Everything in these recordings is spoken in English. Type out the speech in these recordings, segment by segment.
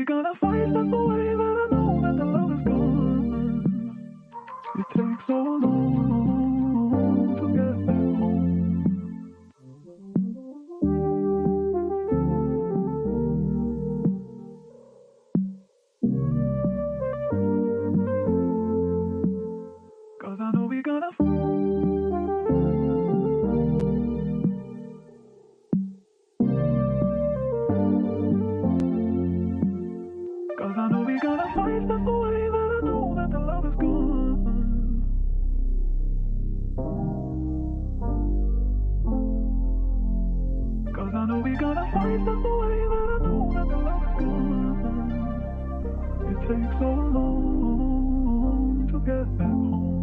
we gotta fight stuff away, that I know that the love is gone. It takes so long to get back home. Cause I know we gotta Cause I know we gotta fight stuff away, that I know that the love is gone. Cause I know we gotta fight stuff away, that I know that the love is gone. It takes so long to get back home.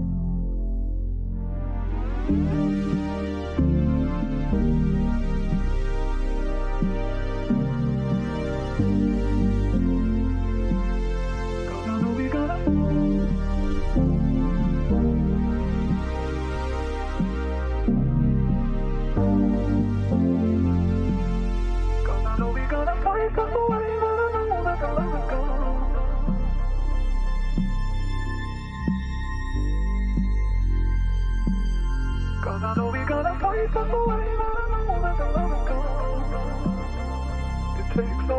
Cause I know we gotta Cause I know we gotta fight stuff away, that I know that the love is gone. Cause I know we gotta fight stuff away, that I know that the love is gone. It takes so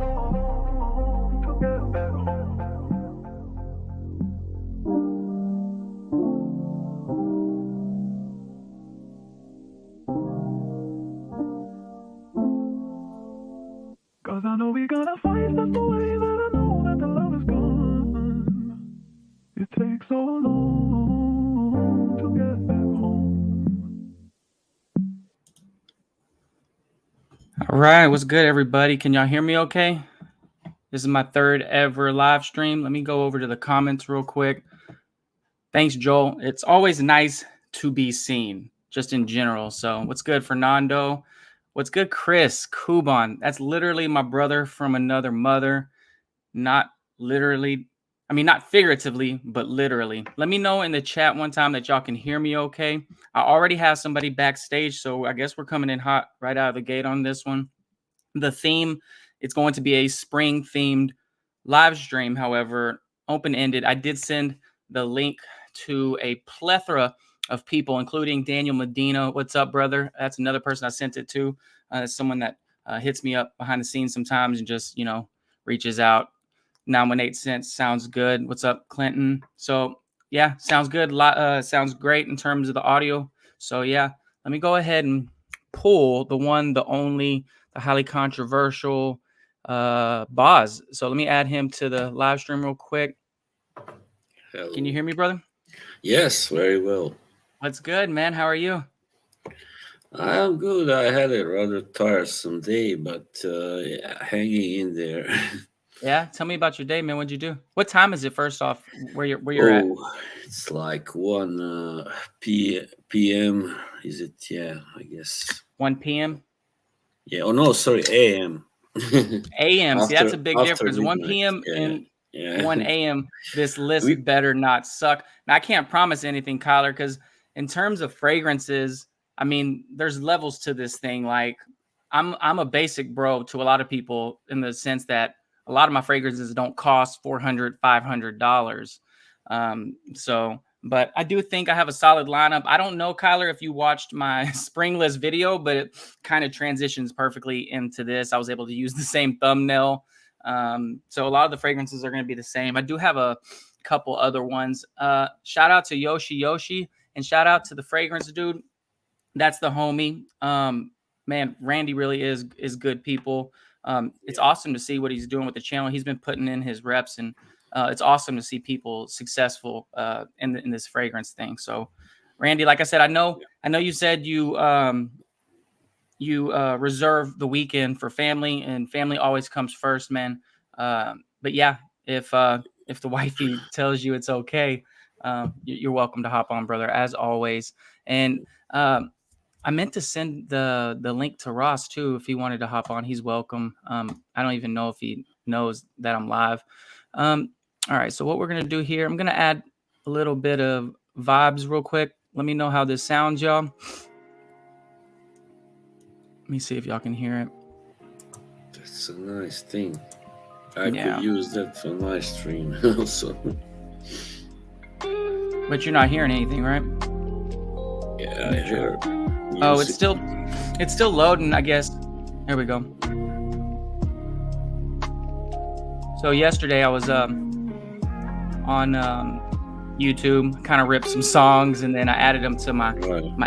long to get back home. Cause I know we gotta fight stuff away, that I know that the love is gone. It takes so long to get back home. All right, what's good, everybody? Can y'all hear me okay? This is my third ever live stream. Let me go over to the comments real quick. Thanks, Joel. It's always nice to be seen, just in general. So what's good, Fernando? What's good, Chris? Kuban. That's literally my brother from another mother. Not literally. I mean, not figuratively, but literally. Let me know in the chat one time that y'all can hear me okay. I already have somebody backstage, so I guess we're coming in hot right out of the gate on this one. The theme, it's going to be a spring-themed live stream, however, open-ended. I did send the link to a plethora of people, including Daniel Medina. What's up, brother? That's another person I sent it to. Someone that hits me up behind the scenes sometimes and just, reaches out. 918 cents sounds good. What's up, Clinton? So, yeah, sounds good. Sounds great in terms of the audio. So, yeah, let me go ahead and pull the one, the only, the highly controversial Boz. So let me add him to the live stream real quick. Hello. Can you hear me, brother? Yes, very well. What's good, man? How are you? I am good. I had a rather tiresome day, but hanging in there. Yeah, tell me about your day, man. What'd you do? What time is it? First off, where you're at? It's like 1 p.m. Is it? Yeah, I guess. 1 p.m. Yeah. Oh no, sorry, a.m. a.m. See, that's a big difference. Midnight. 1 p.m. Yeah, and 1 a.m. This list better not suck. Now, I can't promise anything, Kyler, because in terms of fragrances, I mean, there's levels to this thing. Like, I'm a basic bro to a lot of people in the sense that a lot of my fragrances don't cost $400, $500. But I do think I have a solid lineup. I don't know, Kyler, if you watched my spring list video, but it kind of transitions perfectly into this. I was able to use the same thumbnail. So a lot of the fragrances are going to be the same. I do have a couple other ones. Shout out to Yoshi, and shout out to the fragrance dude. That's the homie. Man, Randy really is good people. It's awesome to see what he's doing with the channel. He's been putting in his reps, and it's awesome to see people successful in this fragrance thing. So, Randy, like I said, I know you said you reserve the weekend for family, and family always comes first, man. But yeah, if the wifey tells you it's okay, you're welcome to hop on, brother, as always. And I meant to send the link to Ross too, if he wanted to hop on. He's welcome. I don't even know if he knows that I'm live. All right, so what we're gonna do here, I'm gonna add a little bit of vibes real quick. Let me know how this sounds, y'all. Let me see if y'all can hear it. That's a nice thing. I Yeah. could use that for my stream also. But you're not hearing anything, right? Yeah, I hear. Oh, Music. it's still loading, I guess. There we go. So yesterday I was on YouTube, kind of ripped some songs, and then I added them to my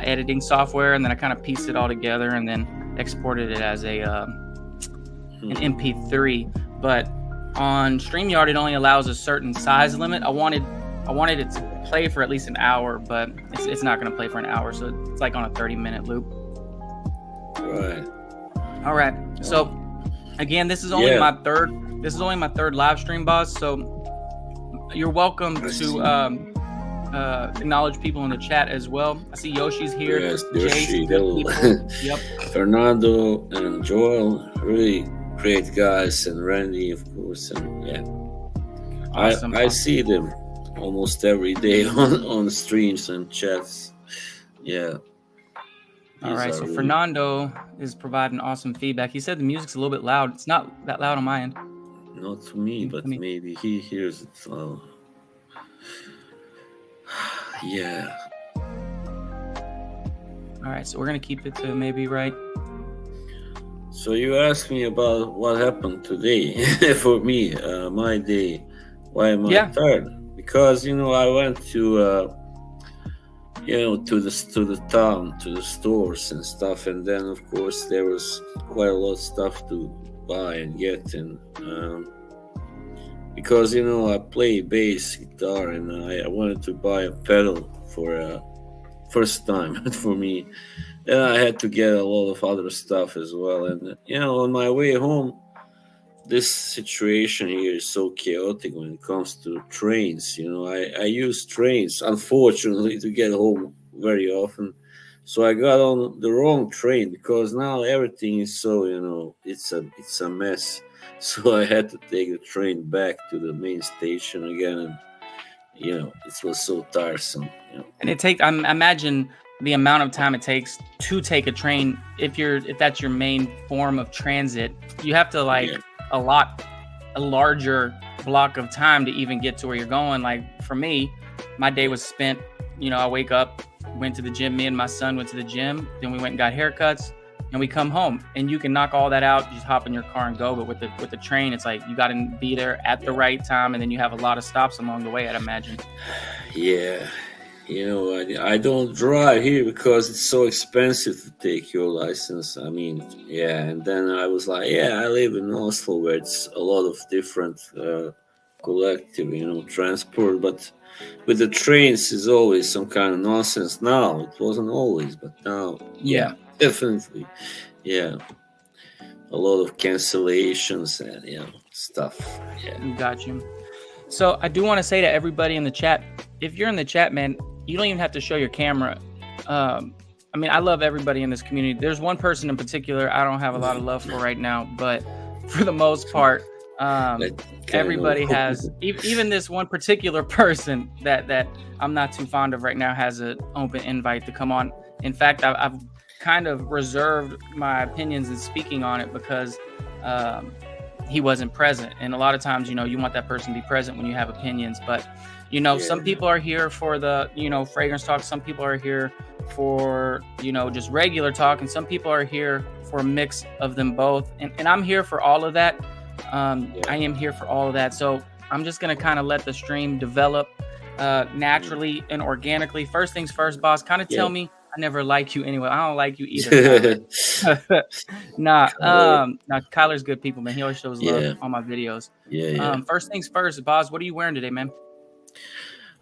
editing software, and then I kind of pieced it all together, and then exported it as a an MP3. But on StreamYard, it only allows a certain size limit. I wanted it to play for at least an hour, but it's not going to play for an hour, so it's like on a 30-minute loop. Right. All right. So again, this is only my third. This is only my third live stream, boss. So you're welcome to acknowledge people in the chat as well. I see Yoshi's here. Yes, Jace, Yoshi. Yep. Fernando and Joel, really great guys, and Randy, of course, and yeah. Awesome. I see them almost every day on streams and chats. Yeah. All right, so Fernando is providing awesome feedback. He said the music's a little bit loud. It's not that loud on my end. Not to me, but maybe he hears it. Oh. Yeah. All right, so we're going to keep it to maybe right. So you asked me about what happened today for me, my day. Why am I tired? Because, I went to... to the town, to the stores and stuff, and then of course there was quite a lot of stuff to buy and get, and because I play bass guitar, and I wanted to buy a pedal for first time for me. Then I had to get a lot of other stuff as well, and on my way home, this situation here is so chaotic when it comes to trains. I use trains, unfortunately, to get home very often. So I got on the wrong train because now everything is so, it's a mess. So I had to take the train back to the main station again, and it was so tiresome. And I imagine the amount of time it takes to take a train. If that's your main form of transit, you have to a larger block of time to even get to where you're going. Like for me, my day was spent, I wake up, went to the gym, me and my son went to the gym, then we went and got haircuts, and we come home, and you can knock all that out, just hop in your car and go. But with the train, it's like you got to be there at the right time, and then you have a lot of stops along the way, I'd imagine. Yeah. I don't drive here because it's so expensive to take your license. I mean, yeah. And then I was like, I live in Oslo, where it's a lot of different collective, transport. But with the trains, is always some kind of nonsense. Now it wasn't always, but now, definitely, a lot of cancellations and stuff. Yeah, got you. So I do want to say to everybody in the chat, if you're in the chat, man, you don't even have to show your camera. I love everybody in this community. There's one person in particular I don't have a lot of love for right now, but for the most part, everybody has, even this one particular person that I'm not too fond of right now has an open invite to come on. In fact, I've kind of reserved my opinions and speaking on it because he wasn't present. And a lot of times, you want that person to be present when you have opinions, but some people are here for the, fragrance talk. Some people are here for, just regular talk. And some people are here for a mix of them both. And I'm here for all of that. I am here for all of that. So I'm just going to kind of let the stream develop naturally and organically. First things first, boss, kind of tell me I never like you anyway. I don't like you either. Kyler's good people, man. He always shows love on my videos. First things first, boss, what are you wearing today, man?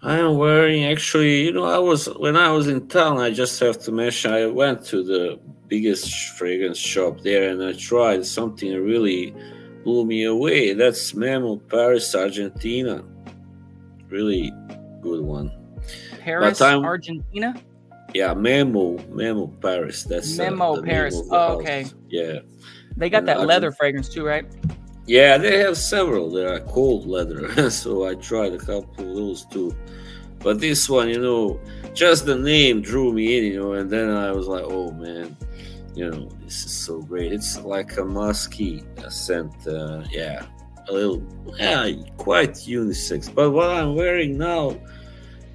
I am wearing, actually, when I was in town, I just have to mention, I went to the biggest fragrance shop there, and I tried something that really blew me away. That's Memo Paris, Argentina. Really good one. Paris, Argentina? Yeah, Memo Paris. That's Memo Paris. Oh, okay. Yeah. They got that leather fragrance too, right? Yeah, they have several. They are cold leather, so I tried a couple of those too. But this one, just the name drew me in, and then I was like, oh man, this is so great. It's like a musky scent. a little, yeah, quite unisex. But what I'm wearing now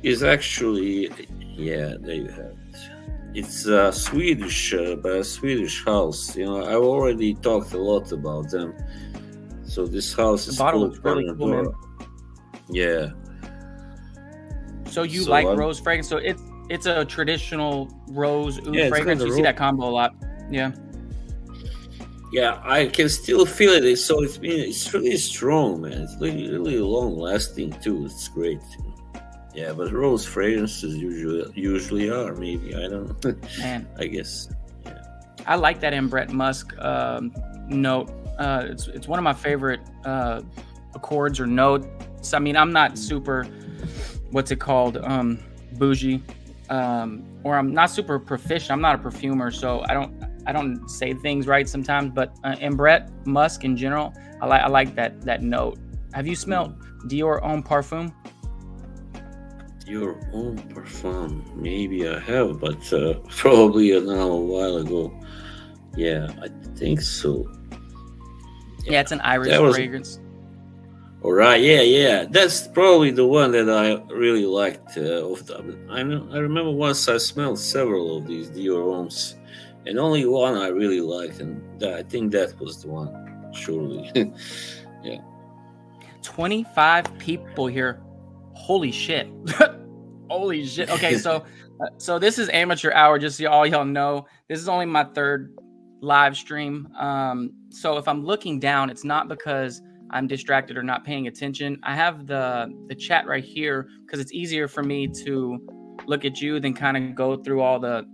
is actually, yeah, there you have it. It's Swedish, by a Swedish house. I've already talked a lot about them. So this house The is bottle called looks really cool, man. Pandora. Yeah. So you So like I'm- rose fragrance? So it's a traditional rose oud Yeah, it's fragrance. got the You see rose. that combo a lot. Yeah. Yeah, I can still feel it. So it's really strong, man. It's really, really long lasting too. It's great. Yeah, but rose fragrances usually are. Maybe I don't know. Man, I guess. I like that Brett Musk note. It's one of my favorite accords or notes. I mean, I'm not super, what's it called, bougie, or I'm not super proficient. I'm not a perfumer, so I don't say things right sometimes. But Brett Musk in general, I like that note. Have you smelled Dior Homme Parfum? Your own parfum? Maybe I have, but probably now a while ago. Yeah, I think so. Yeah, it's an Irish That was- fragrance. All right, yeah. That's probably the one that I really liked. I remember once I smelled several of these Dior Homes, and only one I really liked, and I think that was the one. Surely. 25 people here. Holy shit. Holy shit. Okay, so this is amateur hour, just so all y'all know. This is only my third live stream. So if I'm looking down, it's not because I'm distracted or not paying attention. I have the chat right here because it's easier for me to look at you than kind of go through all the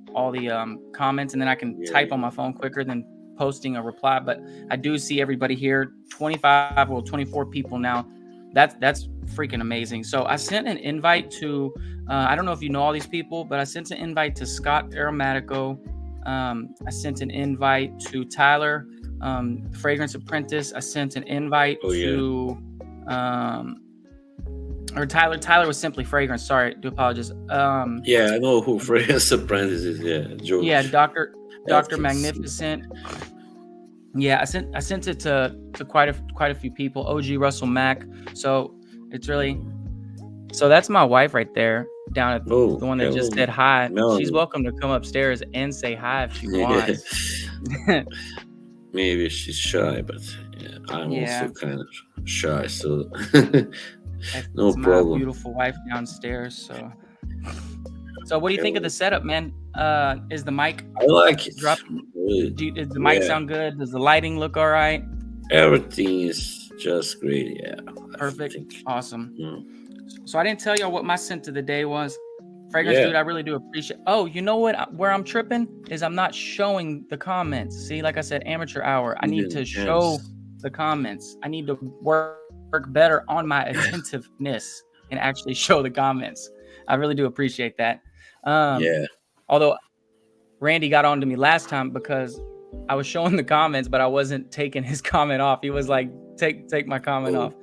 comments, and then I can type on my phone quicker than posting a reply. But I do see everybody here, 24 people now. That's freaking amazing. So I sent an invite to I don't know if you know all these people, but I sent an invite to Scott Aromatico. I sent an invite to Tyler, Fragrance Apprentice. I sent an invite to or Tyler was Simply Fragrance. Sorry, I do apologize. Yeah, I know who Fragrance Apprentice is. Yeah, George. Yeah, Dr. Magnificent. Yeah, I sent it to quite a few people. OG Russell Mack. So it's really, so that's my wife right there down at the one that just said hi. Melanie. She's welcome to come upstairs and say hi if she wants. Maybe she's shy, but yeah, I'm also kind of shy, so no my problem. Beautiful wife downstairs. So what do you think of the setup, man? Is the mic? I like it. Does the mic sound good? Does the lighting look all right? Everything is just great. Yeah. Perfect. Awesome. Mm. So I didn't tell y'all what my scent of the day was. Fragrance dude, I really do appreciate. Oh, you know what? Where I'm tripping is I'm not showing the comments. See, like I said, amateur hour. I need to show the comments. I need to work better on my attentiveness and actually show the comments. I really do appreciate that. Although Randy got on to me last time because I was showing the comments, but I wasn't taking his comment off. He was like, take my comment off.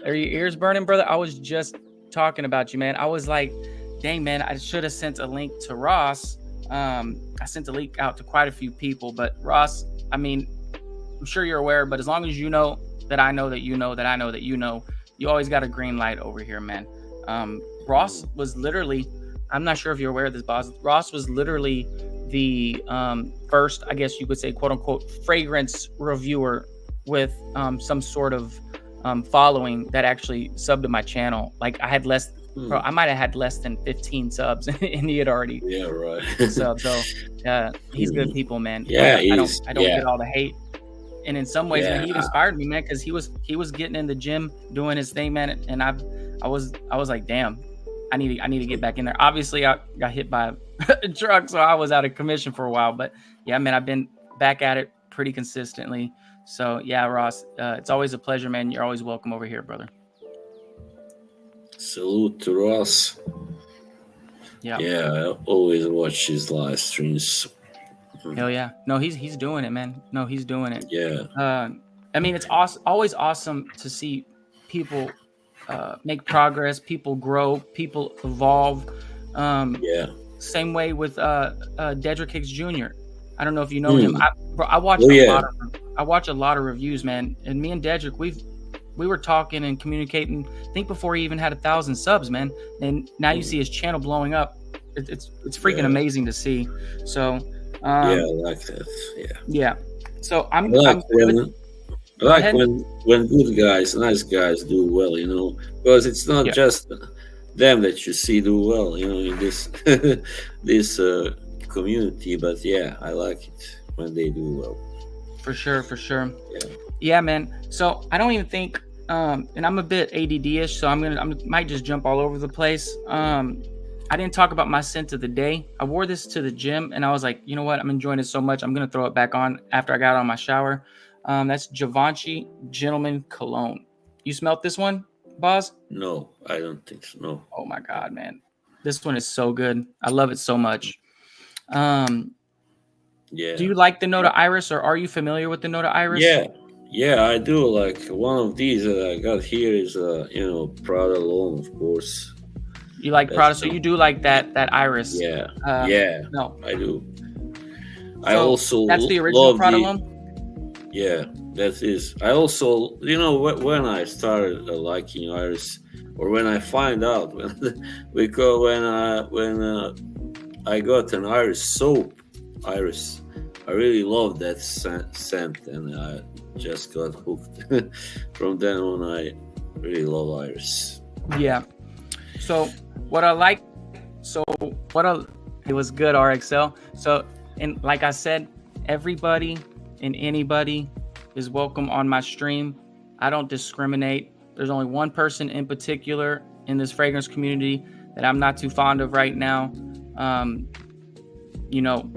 Are your ears burning, brother? I was just talking about you, man. I was like, dang, man, I should have sent a link to Ross. I sent a link out to quite a few people, but Ross, I mean, I'm sure you're aware, but as long as you know that I know that you know that I know that you know, you always got a green light over here, man. Ross was literally, I'm not sure if you're aware of this, boss. Ross was literally the first, I guess you could say, quote unquote, fragrance reviewer with some sort of following that actually subbed to my channel. Like I had I might have had less than 15 subs and he had already subbed. So he's good people, man. Yeah, I don't get all the hate. And in some ways, man, he inspired me, man, because he was getting in the gym doing his thing, man. And I was like, damn, I need to get back in there. Obviously, I got hit by a truck, so I was out of commission for a while. But yeah, man, I've been back at it pretty consistently. So yeah, Ross, it's always a pleasure, man. You're always welcome over here, brother. Salute to Ross. Yeah, I always watch his live streams. Hell yeah. No, he's doing it, man. No, he's doing it. Yeah. I mean, it's always awesome to see people make progress, people grow, people evolve. Same way with Dedrick Hicks Jr. I don't know if you know him. I watch a lot of reviews, man. And me and Dedrick, were talking and communicating. I think before he even had 1,000 subs, man. And now you see his channel blowing up. It's freaking amazing to see. So yeah, I like that. yeah. So I like when good guys, nice guys do well, you know, because it's not just them that you see do well, you know, in this this community. But yeah, I like it when they do well. For sure. Yeah, man. So I don't even think, and I'm a bit ADD-ish, so I might just jump all over the place. I didn't talk about my scent of the day. I wore this to the gym, and I was like, you know what? I'm enjoying it so much. I'm gonna throw it back on after I got out of my shower. That's Givenchy Gentleman Cologne. You smelled this one, Boz? No, I don't think so. No. Oh my God, man. This one is so good. I love it so much. Yeah. Do you like the note of iris, or are you familiar with the note of iris? Yeah, I do. Like one of these that I got here is you know, Prada Alone, of course. You like Prada, so you do like that iris. Yeah. No, I do. So I also that's the original Prada the, Alone? Yeah, that is. I also, you know, when I started liking iris, or when I find out because when I got an iris soap, iris, I really love that scent, and I just got hooked. From then on, I really love iris. Yeah. So it was good, RXL. So, and like I said, everybody and anybody is welcome on my stream. I don't discriminate. There's only one person in particular in this fragrance community that I'm not too fond of right now. You know,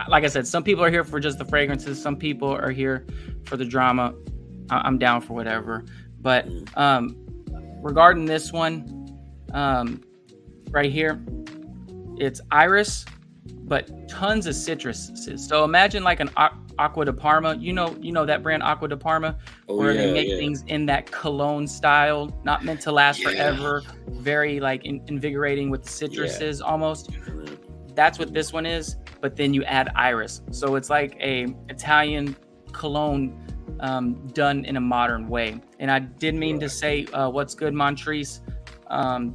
like I said, some people are here for just the fragrances. Some people are here for the drama. I'm down for whatever. But regarding this one, right here, it's iris, but tons of citruses. So imagine like an Acqua di Parma. You know that brand Acqua di Parma, where they make things in that cologne style, not meant to last forever. Very like invigorating with the citruses almost. That's what this one is. But then you add iris, so it's like a Italian cologne done in a modern way. And I did mean to say, what's good, Montrese? I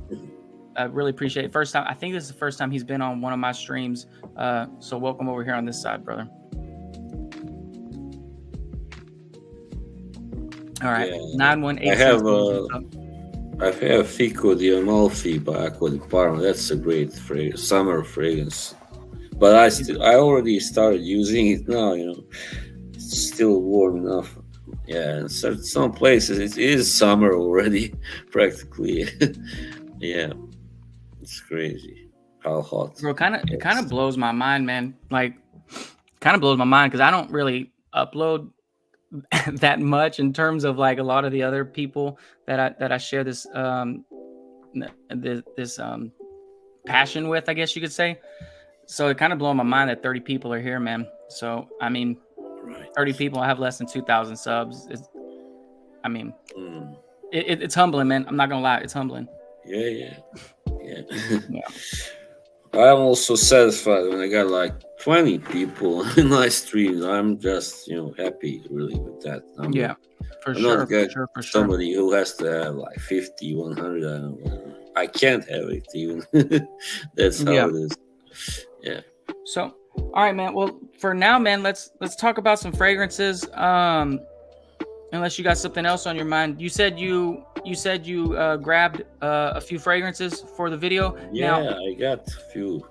really appreciate it. First time, I think this is the first time he's been on one of my streams. So welcome over here on this side, brother. All right, 918. I have Fico di Amalfi by Acqua di Parma. That's a great summer fragrance. But I already started using it now. You know, it's still warm enough. Yeah, in some places it is summer already, practically. Yeah, it's crazy how hot. Bro, it kind of blows my mind, man. Like, kind of blows my mind because I don't really upload that much in terms of like a lot of the other people that I share this passion with, I guess you could say. So it kind of blew my mind that 30 people are here, man. So I mean, 30 people. I have less than 2,000 subs. It's humbling, man. I'm not gonna lie, it's humbling. Yeah. I'm also satisfied when I got like 20 people in my streams. I'm just, happy really with that number. For sure. Somebody who has to have like 50, 100, I don't know. I can't have it even. That's how it is. Yeah. So, all right, man. Well, for now, man, let's talk about some fragrances. Unless you got something else on your mind. You said you grabbed a few fragrances for the video. Yeah, now, I got a few.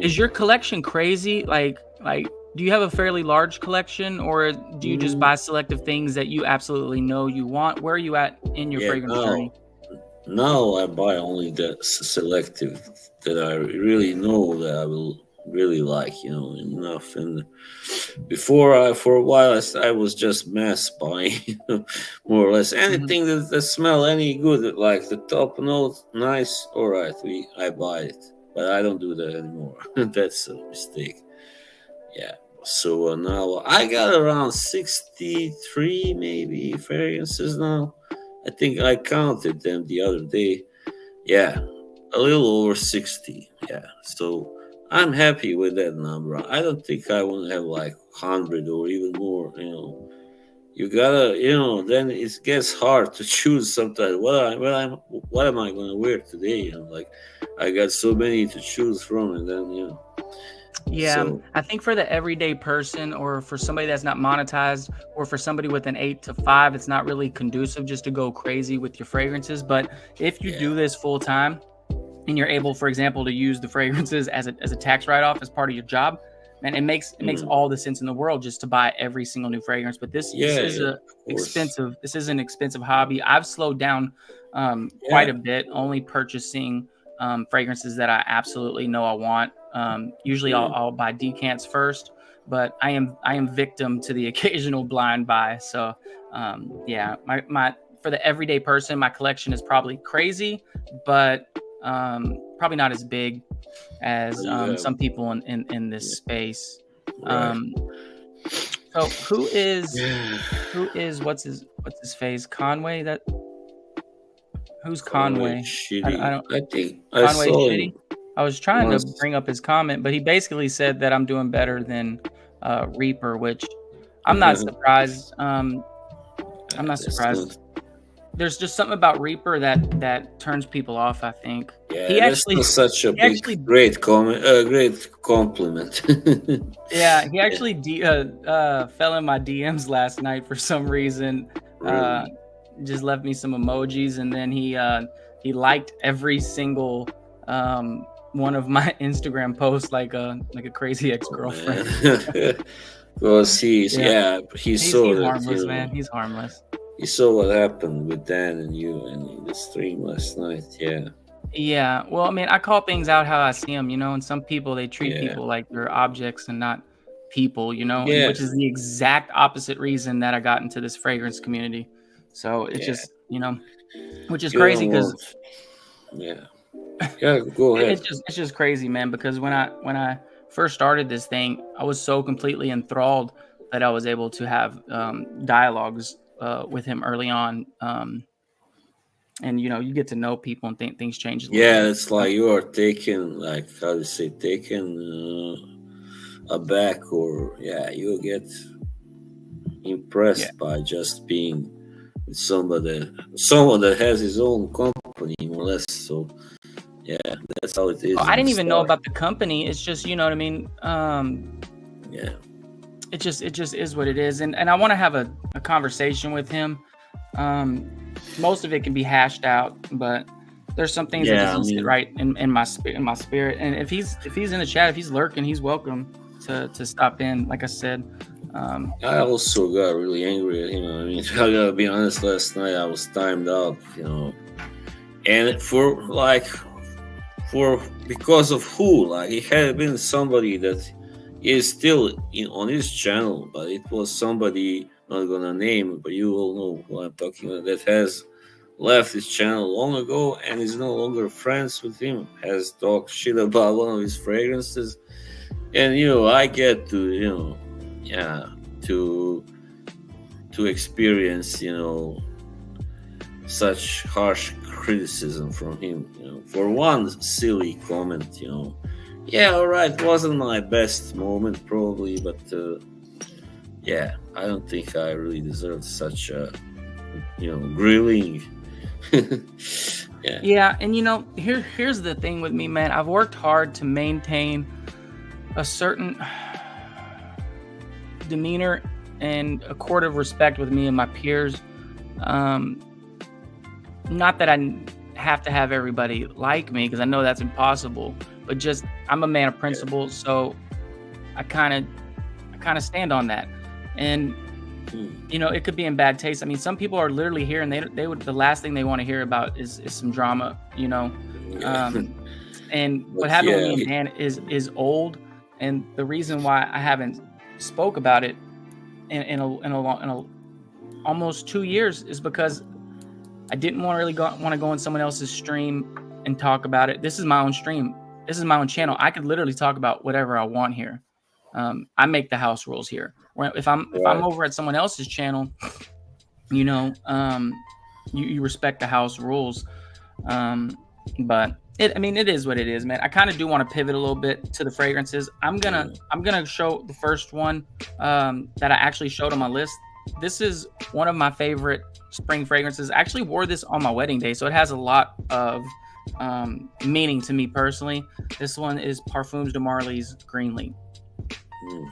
Is your collection crazy? Like, do you have a fairly large collection, or do you just buy selective things that you absolutely know you want? Where are you at in your fragrance journey? Now I buy only the selective that I really know that I will really like, enough. And before, for a while, I was just mass buying, more or less anything that smell any good, like the top note, nice, all right, I buy it, but I don't do that anymore. That's a mistake. Yeah. So now I got around 63 maybe fragrances now. I think I counted them the other day. Yeah, a little over 60. Yeah, so I'm happy with that number. I don't think I want to have like 100 or even more, you gotta, then it gets hard to choose sometimes. What am I gonna wear today? Like I got so many to choose from, and then Yeah, so I think for the everyday person, or for somebody that's not monetized, or for somebody with an 8 to 5, it's not really conducive just to go crazy with your fragrances. But if you do yeah, this full time and you're able, for example, to use the fragrances as a tax write-off as part of your job, man, it makes mm, all the sense in the world just to buy every single new fragrance. But this yeah, is yeah, a of course, expensive this is an expensive hobby. I've slowed down quite yeah, a bit, only purchasing fragrances that I absolutely know I want. Usually mm, I'll buy decants first, but I am victim to the occasional blind buy. So yeah, my for the everyday person, my collection is probably crazy, but probably not as big as you have, some people in this yeah, space. right, Um, so yeah. who is what's his face? Conway? Who's Conway Conway? I Shitty. don't I think I Conway saw Shitty. him I was trying to once. bring up his comment, but he basically said that I'm doing better than Reaper, which I'm not That's surprised. I'm not surprised. not. There's just something about Reaper that turns people off, I think. Yeah, He that's actually not such a he big, actually great comment. Great compliment. Yeah, he Yeah, actually fell in my DMs last night for some reason. Uh, really. just left me some emojis, and then he liked every single one of my Instagram posts like a crazy Oh ex-girlfriend. man. Because Yeah, he he's saw he's that, harmless, man. He's harmless. he saw what happened with Dan and you and in the stream last night. Yeah, Yeah, well, I mean, I call things out how I see them, and some people, they treat yeah, people like they're objects and not people, and yeah, which is the exact opposite reason that I got into this fragrance community. So it's yeah. just, which is You crazy don't because want. Yeah, yeah. Go ahead. it's just crazy, man. Because when I first started this thing, I was so completely enthralled that I was able to have dialogues with him early on, and you get to know people and things change a little Yeah, bit. it's like you are taken, like how do you say, taken aback, or yeah, you get Yeah. impressed by just being with someone that has his own company, more or less. So yeah, that's how it Oh, is I in the didn't even know start. about the company. It's just, you know what I mean? Yeah, It just is what it is. And I want to have a conversation with him. Um, most of it can be hashed out, but there's some things that just yeah. I don't sit mean, right in my spirit. And if he's in the chat, if he's lurking, he's welcome to stop in. Like I said, I also got really angry at him. I mean, I gotta be honest. Last night I was timed out, and for because of who, like it had been somebody that is still on his channel, but it was somebody not gonna name, but you all know who I'm talking about, that has left his channel long ago and is no longer friends with him. Has talked shit about one of his fragrances, and I get to yeah, to experience such harsh criticism from him, for one silly comment. Yeah, all right, wasn't my best moment probably, but yeah, I don't think I really deserved such a grilling. Yeah, yeah. And here's the thing with me, man. I've worked hard to maintain a certain demeanor and a court of respect with me and my peers. Not that I have to have everybody like me, because I know that's impossible, but just I'm a man of principle, so I kind of stand on that. And it could be in bad taste. I mean, some people are literally here and they would, the last thing they want to hear about is some drama, yeah. and what But happened with yeah, me and Dan is old, and the reason why I haven't spoke about it in almost 2 years is because I didn't want to go on someone else's stream and talk about it. This is my own stream. This is my own channel. I could literally talk about whatever I want here. I make the house rules here. If I'm right. over at someone else's channel, you respect the house rules. But it is what it is, man. I kind of do want to pivot a little bit to the fragrances. I'm gonna show the first one that I actually showed on my list this is one of my favorite spring fragrances. I actually wore this on my wedding day, so it has a lot of meaning to me personally. This one is Parfums de Marly's Greenleaf.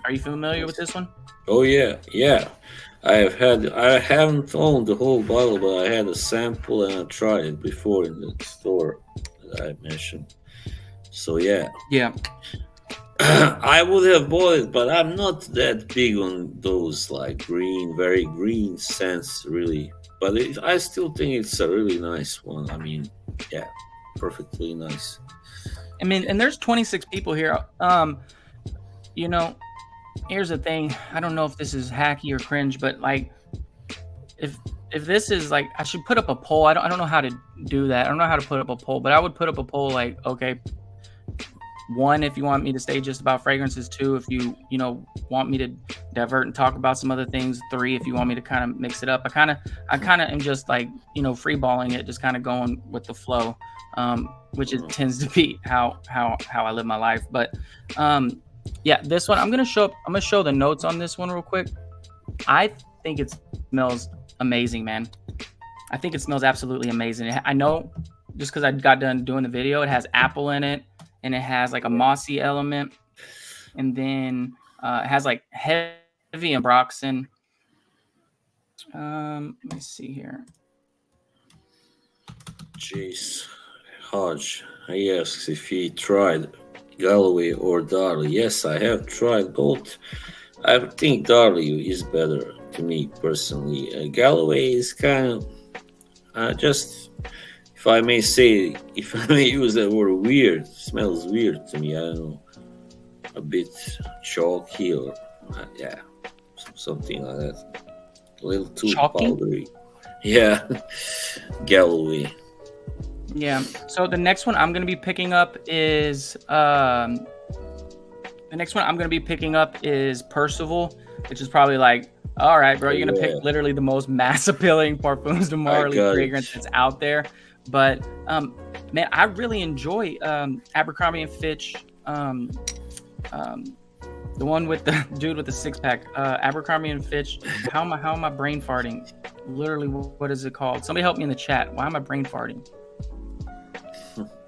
Are you familiar with this one? Oh yeah, yeah. I haven't owned the whole bottle, but I had a sample and I tried it before in the store that I mentioned. So yeah. Yeah. I would have bought it, but I'm not that big on those like very green scents, really. But I still think it's a really nice one. I mean, yeah, perfectly nice. I mean, and there's 26 people here. You know, here's the thing. I don't know if this is hacky or cringe, but like, if this is like, I should put up a poll. I don't know how to do that. I don't know how to put up a poll, but I would put up a poll like, okay, 1, if you want me to stay just about fragrances. 2, if you want me to divert and talk about some other things. 3, if you want me to kind of mix it up. I kind of am just like, free balling it, just kind of going with the flow, which it tends to be how I live my life. But yeah, this one I'm gonna show the notes on this one real quick. I think it smells amazing, man. I think it smells absolutely amazing. I know just because I got done doing the video, it has apple in it. And it has like a mossy element, and then it has like heavy ambroxan. Let me see here. Jace Hodge, he asks if he tried Galloway or Darley. Yes, I have tried both. I think Darley is better to me personally. Galloway is kind of just. If I may say, if I may use that word, weird. Smells weird to me. I don't know, a bit chalky or yeah, something like that. A little too chalky? powdery. Yeah, Galloway. Yeah. So the next one I'm gonna be picking up is Percival, which is probably like, all right, bro, you're gonna pick literally the most mass appealing Parfums de Marly fragrance that's out there. But man, I really enjoy Abercrombie and Fitch, the one with the dude with the 6-pack, Abercrombie and Fitch. How am I brain farting? Literally, what is it called? Somebody help me in the chat. Why am I brain farting?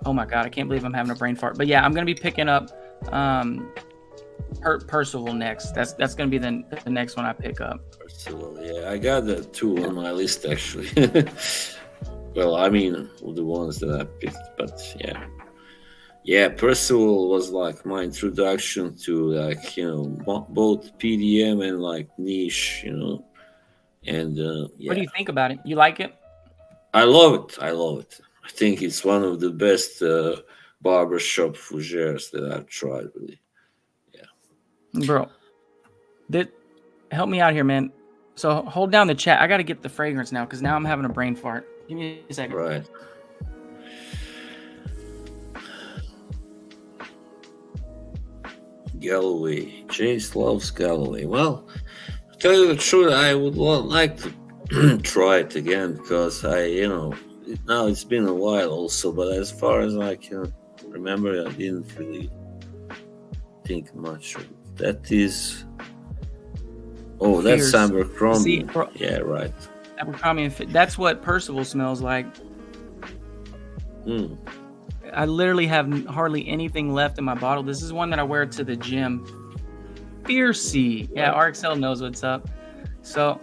Oh my god, I can't believe I'm having a brain fart. But yeah, I'm gonna be picking up Percival next. That's gonna be the next one I pick up. Percival, yeah, I got that too on my list actually. Well, I mean, the ones that I picked, but yeah, Percival was like my introduction to like both PDM and like niche, and yeah. What do you think about it? You like it? I love it. I think it's one of the best barbershop fougères that I've tried, really. Yeah, bro. Help me out here, man. So hold down the chat. I got to get the fragrance now because now I'm having a brain fart. Give me a second. Right. Galloway. Jace loves Galloway. Well, to tell you the truth, I would like to try it again because now it's been a while also, but as far as I can remember, I didn't really think much of it. That is... Oh, that's Abercrombie. Yeah, right. Abercrombie and Fitch. That's what Percival smells like. I literally have hardly anything left in my bottle. This is one that I wear to the gym. Fiercey. Yeah, RXL knows what's up. So,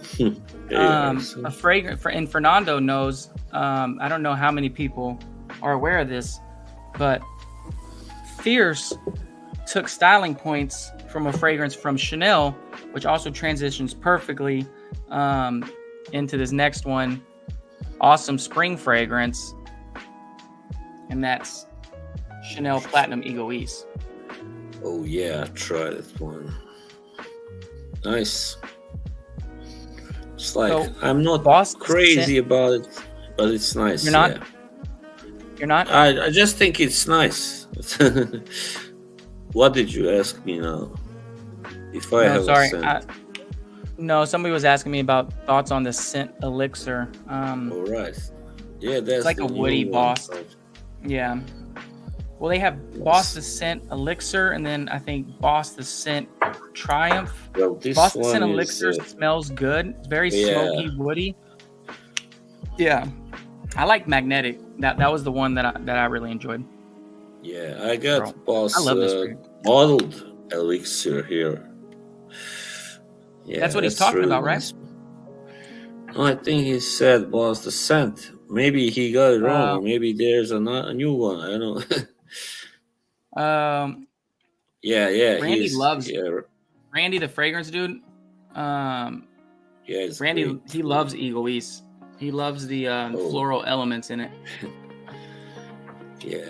a fragrance, and Fernando knows. I don't know how many people are aware of this, but Fierce took styling points from a fragrance from Chanel, which also transitions perfectly into this next one. Awesome spring fragrance. And that's Chanel Platinum Egoise. Oh yeah, I tried that one. Nice. It's like, I'm not crazy about it, but it's nice. You're not? Yeah. You're not? I just think it's nice. What did you ask me now? If I have a scent. No, somebody was asking me about thoughts on the scent elixir. All right. Yeah, that's it's like a woody Boss. Yeah. Well, they have Boss the Scent Elixir, and then I think Boss the Scent Triumph. Well, this Boston one Elixir is smells good. It's very yeah. smoky, woody. Yeah, I like Magnetic. That was the one that I really enjoyed. Yeah, I got Boss I love this fragrance. bottled elixir here. Yeah, That's what he's talking really about, nice. right? No, I think he said Boss the scent. Maybe he got it wrong, or maybe there's a new one. I don't know. Yeah. Randy loves Randy the fragrance dude. Yeah, it's Randy great. he loves Eagle East. He loves the floral elements in it. Yeah.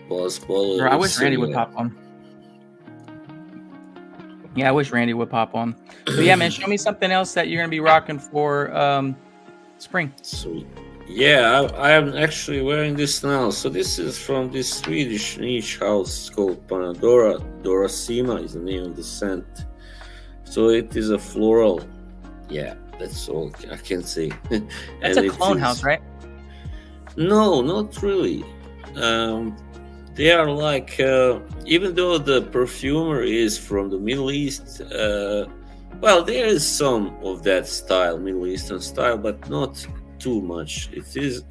Boss bottle. I wish Randy would pop on. Yeah, I wish Randy would pop on. But yeah, man, show me something else that you're gonna be rocking for spring. Sweet. Yeah, I am actually wearing this now. So this is from this Swedish niche house called Panadora. Dorasima is the name of the scent. So it is a floral. Yeah, that's all I can say. That's a clone house, right? No, not really. They are like, even though the perfumer is from the Middle East, well, there is some of that style, Middle Eastern style, but not too much. It is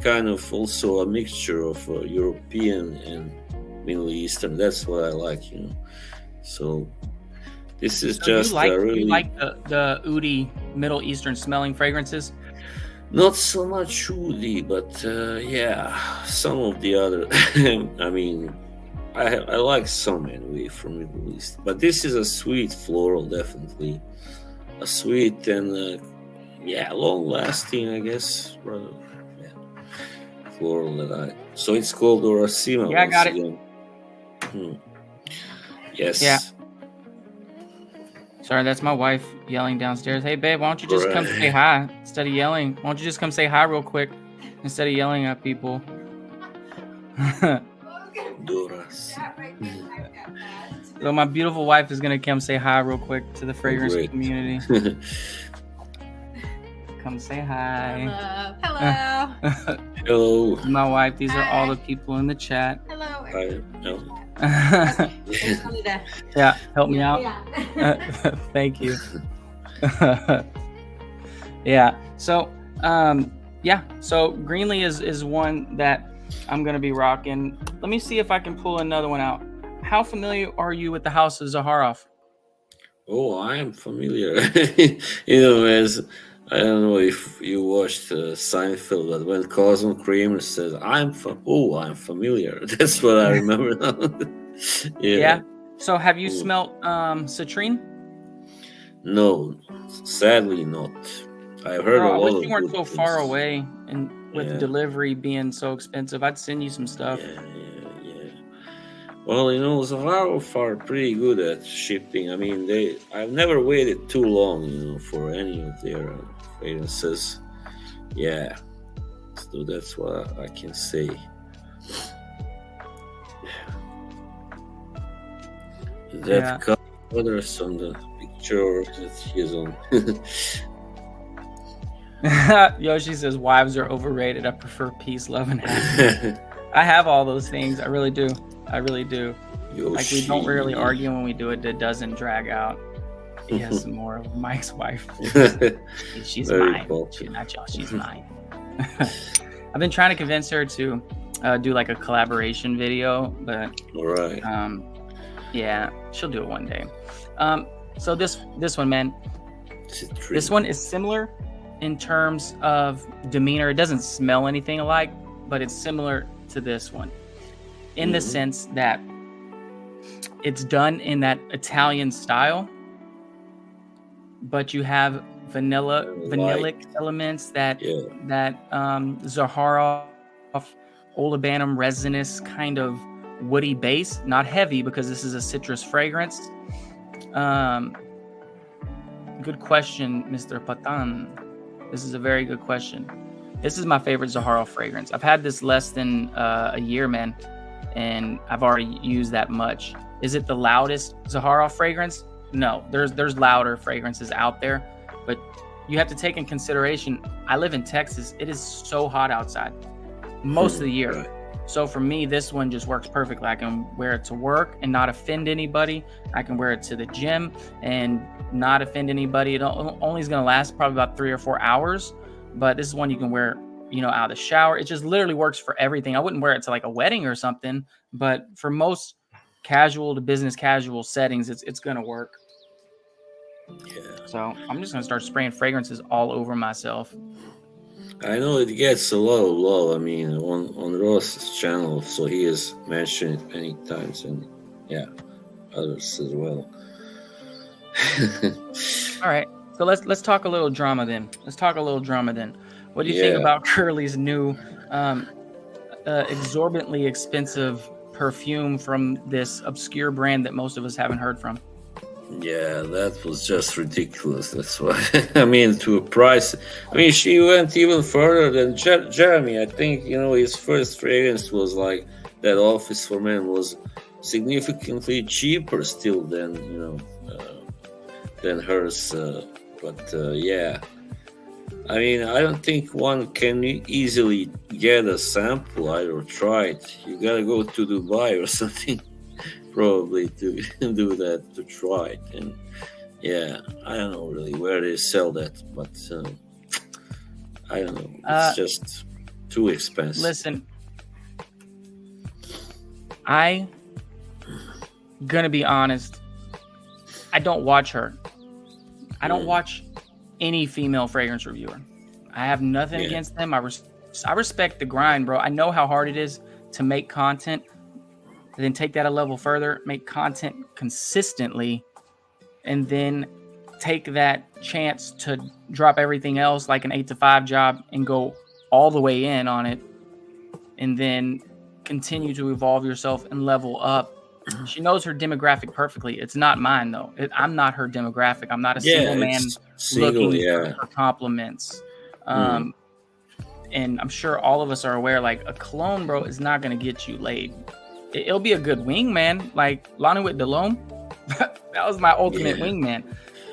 kind of also a mixture of European and Middle Eastern. That's what I like, you know. So this is just really... You like the Oudi Middle Eastern smelling fragrances? Not so much oudi, but yeah, some of the other. I mean, I like some anyway from Middle East, but this is a sweet floral, definitely a sweet and yeah, long lasting, I guess. Rather, yeah, floral that I. So it's called Dorasima. Yeah, I got it. Yes. Yeah. Sorry, that's my wife yelling downstairs. Hey, babe, why don't you just come say hi instead of yelling? Why don't you just come say hi real quick instead of yelling at people? So my beautiful wife is going to come say hi real quick to the fragrance community. Come say hi. Hello. Hello. My wife. These are all the people in the chat. Hello. Hi. Yeah, help me out. Yeah. Thank you. Yeah. So, So Greenlee is one that I'm gonna be rocking. Let me see if I can pull another one out. How familiar are you with the House of Zaharov? Oh, I am familiar. You know, as I don't know if you watched Seinfeld, but when Cosmo Kramer says, I'm familiar. That's what I remember now. Yeah. So have you smelt citrine? No, sadly not. I've heard a lot of I wish you weren't so things. far away, and with delivery being so expensive, I'd send you some stuff. Yeah. Well, you know, Zaharov are pretty good at shipping. I mean, I've never waited too long, you know, for any of their fragrances. Yeah. So that's what I can say. That colors on the picture that he is on. Yoshi says wives are overrated. I prefer peace, love, and happiness. I have all those things. I really do. Yoshi. Like, we don't really argue when we do it. It doesn't drag out. Yes, more of Mike's wife. She's Very mine. cool. She's not y'all. She's mine. I've been trying to convince her to do like a collaboration video, but All right. yeah, she'll do it one day. So this one, man, this one is similar in terms of demeanor. It doesn't smell anything alike, but it's similar to this one in the sense that it's done in that Italian style, but you have vanillic elements that Zaharov olibanum resinous kind of woody base, not heavy because this is a citrus fragrance. Good question, Mr. Patan. This is a very good question. This is my favorite Zaharov fragrance. I've had this less than a year, man, and I've already used that much. Is it the loudest Zaharov fragrance? No, there's louder fragrances out there, but you have to take in consideration, I live in Texas. It is so hot outside most of the year. So for me, this one just works perfectly. I can wear it to work and not offend anybody. I can wear it to the gym and not offend anybody. It only is going to last probably about 3 or 4 hours, but this is one you can wear, out of the shower. It just literally works for everything. I wouldn't wear it to like a wedding or something, but for most casual to business casual settings, it's going to work. Yeah. So I'm just going to start spraying fragrances all over myself. I know it gets a lot of love. I mean, on Ross's channel, so he has mentioned it many times, and yeah, others as well. All right, so let's talk a little drama then. What do you think about Curly's new, exorbitantly expensive perfume from this obscure brand that most of us haven't heard from? Yeah, that was just ridiculous. That's why. I mean, to a price. I mean, she went even further than Jeremy. I think, his first fragrance was like that Office for Men was significantly cheaper still than, than hers. Yeah. I mean, I don't think one can easily get a sample or try it. You gotta go to Dubai or something. Probably to do that, to try it. And yeah, I don't know really where they sell that, but I don't know, it's just too expensive. Listen, I gonna be honest, I don't watch her. I don't watch any female fragrance reviewer. I have nothing against them. I respect the grind, bro. I know how hard it is to make content, and then take that a level further, make content consistently, and then take that chance to drop everything else like an 8-to-5 job and go all the way in on it, and then continue to evolve yourself and level up. She knows her demographic perfectly. It's not mine, though. I'm not her demographic. I'm not a single man looking for compliments. And I'm sure all of us are aware, like, a cologne, bro, is not going to get you laid. It'll be a good wingman, like Lonnie with Delhomme. That was my ultimate wingman.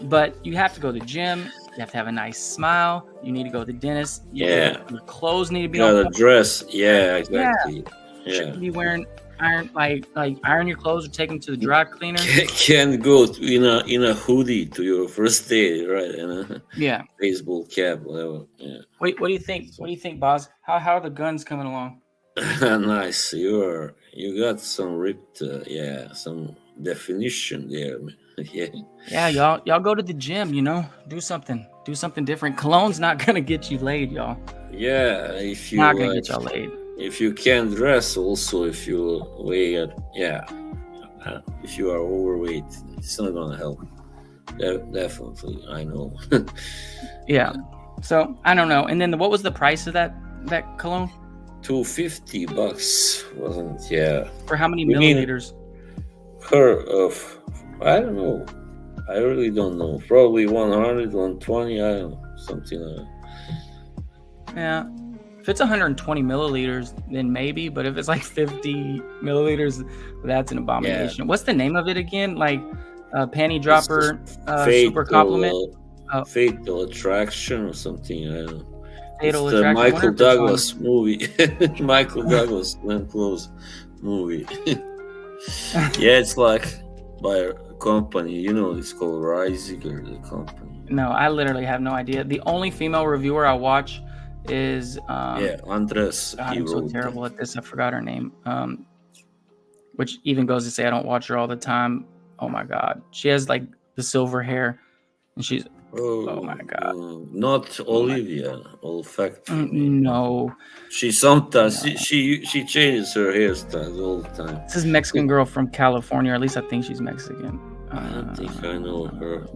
But you have to go to the gym. You have to have a nice smile. You need to go to the dentist. Your clothes need to be on. Dress. Yeah, exactly. You shouldn't be wearing iron your clothes or take them to the dry cleaner. Can't go in a hoodie to your first date, right? And a baseball cap, whatever. Yeah. Wait, what do you think? What do you think, Boz? How are the guns coming along? Nice. You got some ripped, some definition there, man. Yeah, y'all go to the gym, do something different. Cologne's not gonna get you laid, y'all. Yeah, if you not gonna get y'all laid. If you can't dress, also if you weigh if you are overweight, it's not gonna help. Definitely, I know. Yeah. So I don't know. And then what was the price of that cologne? $250, wasn't it? Yeah. For how many milliliters? I don't know. I really don't know. Probably 100, 120. I don't know, something like that. Yeah. If it's 120 milliliters, then maybe. But if it's like 50 milliliters, that's an abomination. Yeah. What's the name of it again? Like panty dropper, super compliment, fatal attraction or something. I don't know. Fatal it's the attraction. Michael Douglas movie. Michael Douglas Glenn Close movie. Yeah, it's like by a company. It's called Reisiger, the company. No, I literally have no idea. The only female reviewer I watch is Andres. God, I'm so terrible at this. I forgot her name. Which even goes to say I don't watch her all the time. Oh my God, she has like the silver hair, and she's oh my God, not Olivia Olfactory. No, she sometimes she changes her hairstyles all the time. This is a Mexican girl from California, or at least I think she's Mexican. I don't think I know her.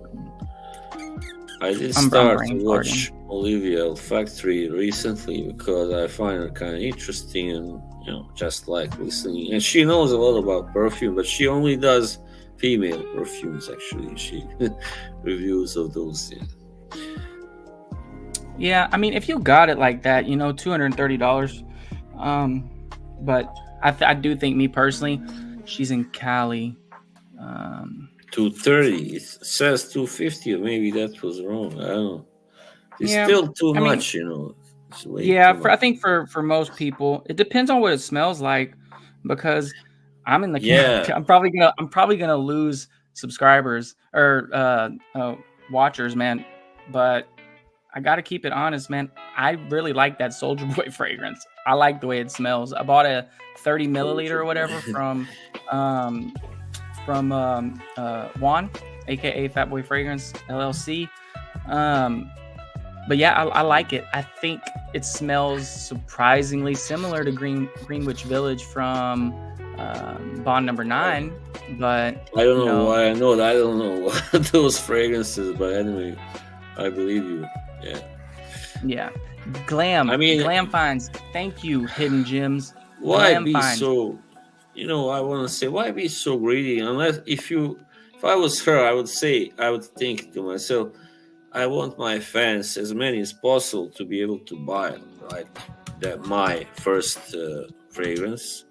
I did start to watch Olivia Olfactory recently because I find her kind of interesting and just like listening. And she knows a lot about perfume, but she only does female perfumes. Actually, she reviews of those. Yeah, I mean, if you got it like that, $230. But I do think, me personally, she's in Cali. 230. It says 250. Maybe that was wrong. I don't know. It's still too much, It's way Yeah, too much. I think for most people, it depends on what it smells like, because I'm in the Yeah. I'm probably gonna lose subscribers or watchers, man. But I gotta keep it honest, man. I really like that Soldier Boy fragrance. I like the way it smells. I bought a 30 milliliter or whatever from Juan, aka Fat Boy Fragrance LLC. But yeah, I like it. I think it smells surprisingly similar to Greenwich Village from Bond Number 9. But I don't know why I know that. I don't know what those fragrances, but anyway, I believe you. Yeah. Yeah. Glam. I mean, Glam Finds. Thank you, Hidden Gems. Why Glam be Finds. so? I want to say, why be so greedy? Unless if I was her, I would think to myself, I want my fans, as many as possible, to be able to buy my first fragrance.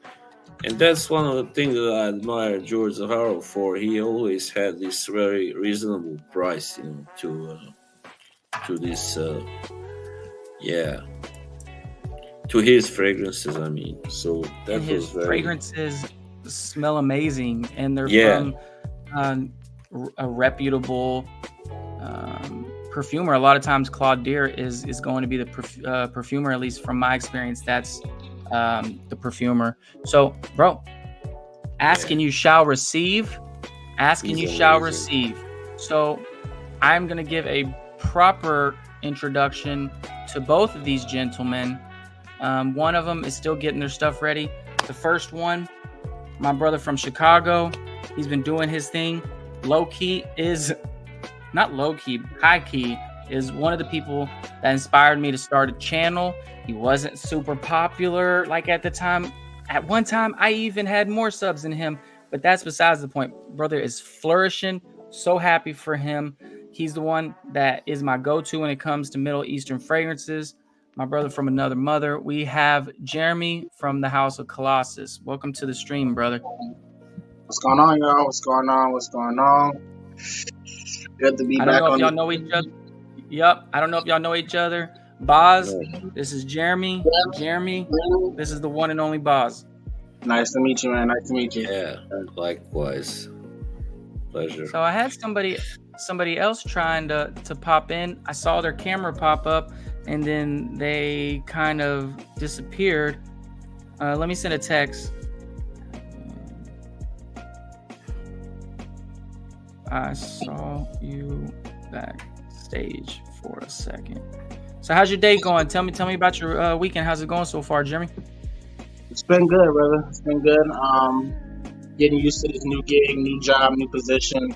And that's one of the things that I admire George Zaharov for. He always had this very reasonable price, to this, to his fragrances. I mean, so that And his was very. fragrances smell amazing, and they're Yeah. from a reputable perfumer. A lot of times, Claude Deer is going to be the perfumer, at least from my experience. That's the perfumer. So, bro, ask and you shall receive. Ask and He's you shall amazing. receive. So, I'm going to give a proper introduction to both of these gentlemen. One of them is still getting their stuff ready. The first one, my brother from Chicago, he's been doing his thing. High key is one of the people that inspired me to start a channel. He wasn't super popular like at the time. At one time, I even had more subs than him, but that's besides the point. Brother is flourishing. So happy for him. He's the one that is my go-to when it comes to Middle Eastern fragrances. My brother from another mother. We have Jeremy from the House of Colossus. Welcome to the stream, brother. What's going on, y'all? What's going on? Good to be I back don't know on. if y'all know each other. Yep. I don't know if y'all know each other. Boz, this is Jeremy. Jeremy, this is the one and only Boz. Nice to meet you, man. Nice to meet you. Yeah, likewise. Pleasure. So I had somebody else trying to pop in. I saw their camera pop up, and then they kind of disappeared. Let me send a text. I saw you backstage for a second. So how's your day going? Tell me about your weekend. How's it going so far, Jeremy? It's been good, brother. It's been good. Getting used to this new gig, new job, new position.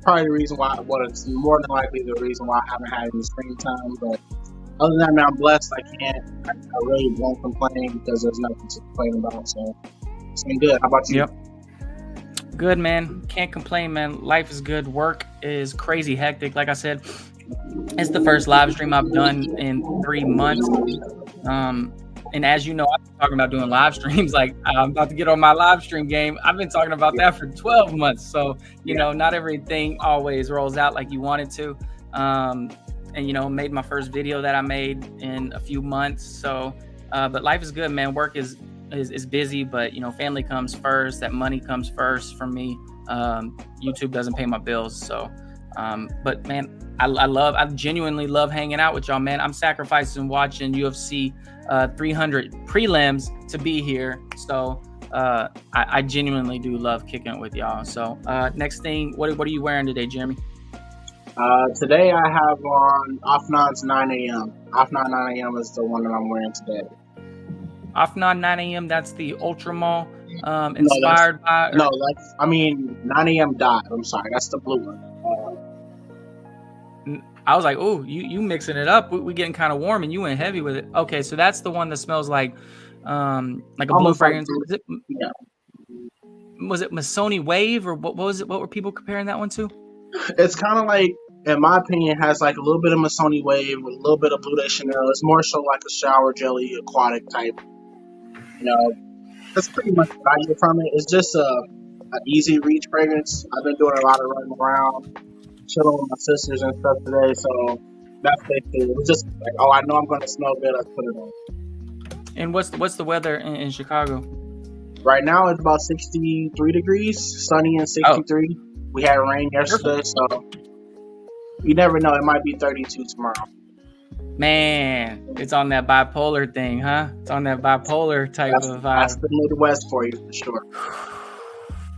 Probably the reason why, it's more than likely the reason why I haven't had any screen time. But other than that, man, I'm blessed. I really won't complain because there's nothing to complain about. So it's been good. How about you? Yep. Good, man. Can't complain, man. Life is good. Work is crazy hectic. Like I said, it's the first live stream I've done in 3 months. And as you know, I've been talking about doing live streams. Like, I'm about to get on my live stream game. I've been talking about that for 12 months. So, not everything always rolls out like you want it to. And, made my first video that I made in a few months. So, but life is good, man. Work is busy, but family comes first. That money comes first for me. YouTube doesn't pay my bills, so but man, I genuinely love hanging out with y'all, man. I'm sacrificing watching UFC 300 prelims to be here, so I genuinely do love kicking it with y'all. So next thing, what are you wearing today, Jeremy? Today I have on Afnan's 9 a.m. Afnan 9 a.m. is the one that I'm wearing today. Afnan 9 a.m. That's the Ultra Mall inspired by. No, 9 a.m. dot. I'm sorry, that's the blue one. I was like, oh, you mixing it up. We getting kind of warm, and you went heavy with it. Okay, so that's the one that smells like a blue fragrance. Was it Masoni Wave, or what was it? What were people comparing that one to? It's kind of like, in my opinion, has like a little bit of Masoni Wave, a little bit of Blue de Chanel. It's more so like a shower jelly, aquatic type. That's pretty much what I get from it. It's just an easy reach fragrance. I've been doing a lot of running around, chilling with my sisters and stuff today, so That's basically it. It was just like, oh, I know I'm going to smell good. Let's put it on. And what's the weather in Chicago? Right now it's about 63 degrees, sunny and 63. We had rain yesterday, so you never know. It might be 32 tomorrow. Man, it's on that bipolar thing, huh? It's on that bipolar type of vibe. That's the Midwest for you, for sure.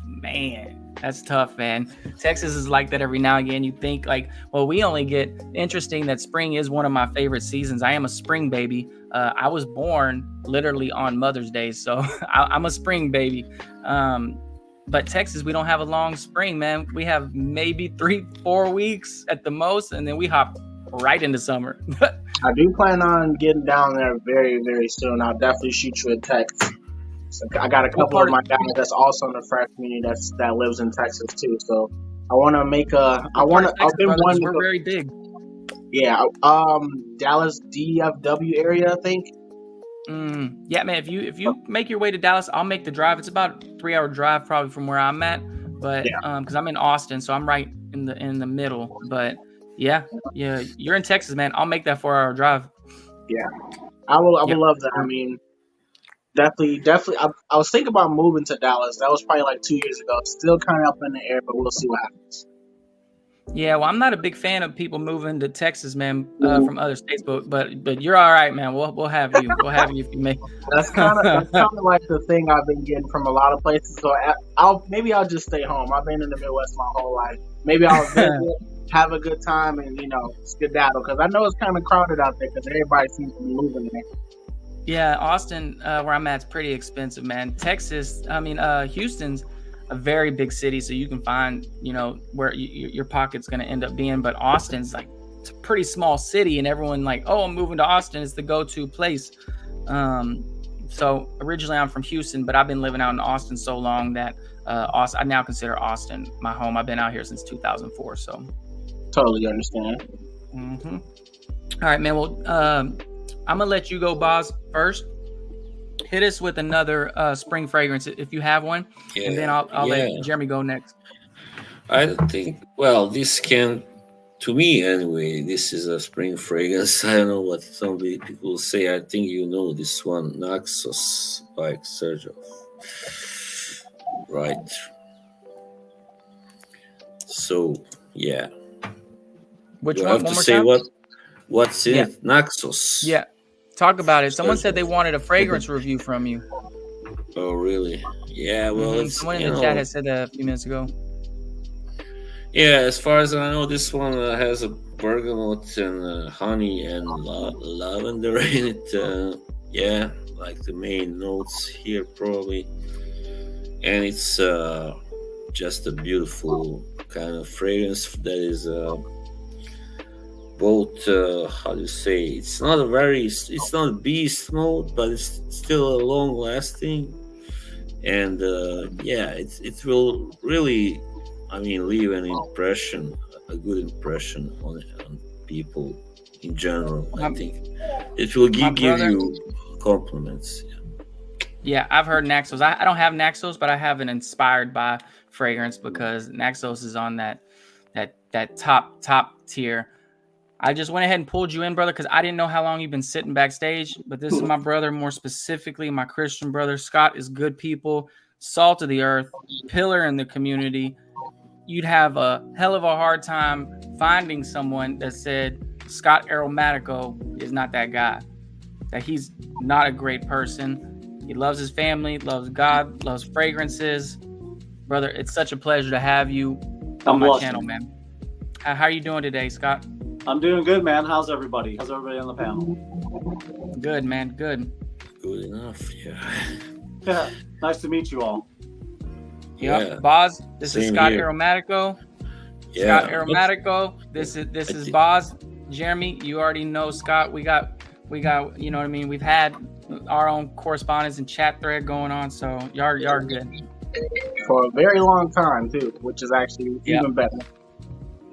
Man, that's tough, man. Texas is like that every now and again. You think like, well, we only get interesting that spring is one of my favorite seasons. I am a spring baby. I was born literally on Mother's Day, so I'm a spring baby. But Texas, we don't have a long spring, man. We have maybe 3-4 weeks at the most, and then we hop right into summer. I do plan on getting down there very, very soon. I'll definitely shoot you a text. So I got a couple of my guys that's also in the frat community that lives in Texas too. So I want to make a. I've been wanting. We're very big. Yeah, Dallas DFW area, I think. Yeah, man. If you make your way to Dallas, I'll make the drive. It's about a 3-hour drive probably from where I'm at, but because I'm in Austin, so I'm right in the middle. But yeah, you're in Texas, man. I'll make that 4-hour drive. Yeah, I will love that. I mean, definitely. I was thinking about moving to Dallas. That was probably like 2 years ago. Still kind of up in the air, but we'll see what happens. Yeah, well, I'm not a big fan of people moving to Texas, man, from other states, but you're all right, man. We'll have you. We'll have you if you make. That's kind of like the thing I've been getting from a lot of places. So I'll just stay home. I've been in the Midwest my whole life. Maybe I'll visit, have a good time, and skedaddle, because I know it's kind of crowded out there because everybody seems to be moving there. Yeah, Austin, where I'm at, is pretty expensive, man. Texas, Houston's a very big city, so you can find, where your pocket's going to end up being. But Austin's like, it's a pretty small city, and everyone like, oh, I'm moving to Austin. It's the go-to place. So originally I'm from Houston, but I've been living out in Austin so long that I now consider Austin my home. I've been out here since 2004, so. Totally understand. Mm-hmm. All right, man. Well, I'm going to let you go, Boz, first. Hit us with another spring fragrance if you have one, and then I'll let Jeremy go next. I think, this can, to me anyway, this is a spring fragrance. I don't know what some people say. I think you know this one, Naxos by Zaharov. Right. So, yeah. Which one? I have to say what's in it? Naxos. Yeah. Talk about it. Someone said they wanted a fragrance review from you. Oh, really? Yeah, well, someone in the chat has said that a few minutes ago. Yeah, as far as I know, this one has a bergamot and honey and lavender in it. Like the main notes here, probably. And it's just a beautiful kind of fragrance that is both, how do you say, it's not a beast mode, but it's still a long lasting. And it will really, leave an impression, a good impression on people in general. I think it will give you compliments. Yeah, I've heard Naxos. I don't have Naxos, but I have an inspired by fragrance because Naxos is on that top tier. I just went ahead and pulled you in, brother, because I didn't know how long you've been sitting backstage. But this is my brother, more specifically, my Christian brother. Scott is good people, salt of the earth, pillar in the community. You'd have a hell of a hard time finding someone that said Scott Aromatico is not that guy, that he's not a great person. He loves his family, loves God, loves fragrances. Brother, it's such a pleasure to have you on my channel, man. How are you doing today, Scott? I'm doing good, man. How's everybody? How's everybody on the panel? Good, man. Good. Good enough, yeah. Yeah. Nice to meet you all. Yeah. Boz, this is Scott here. Aromatico. Yeah. Scott Aromatico. This is Boz. Jeremy, you already know Scott. We got, you know what I mean? We've had our own correspondence and chat thread going on, so y'all are good. For a very long time, too, which is actually even better.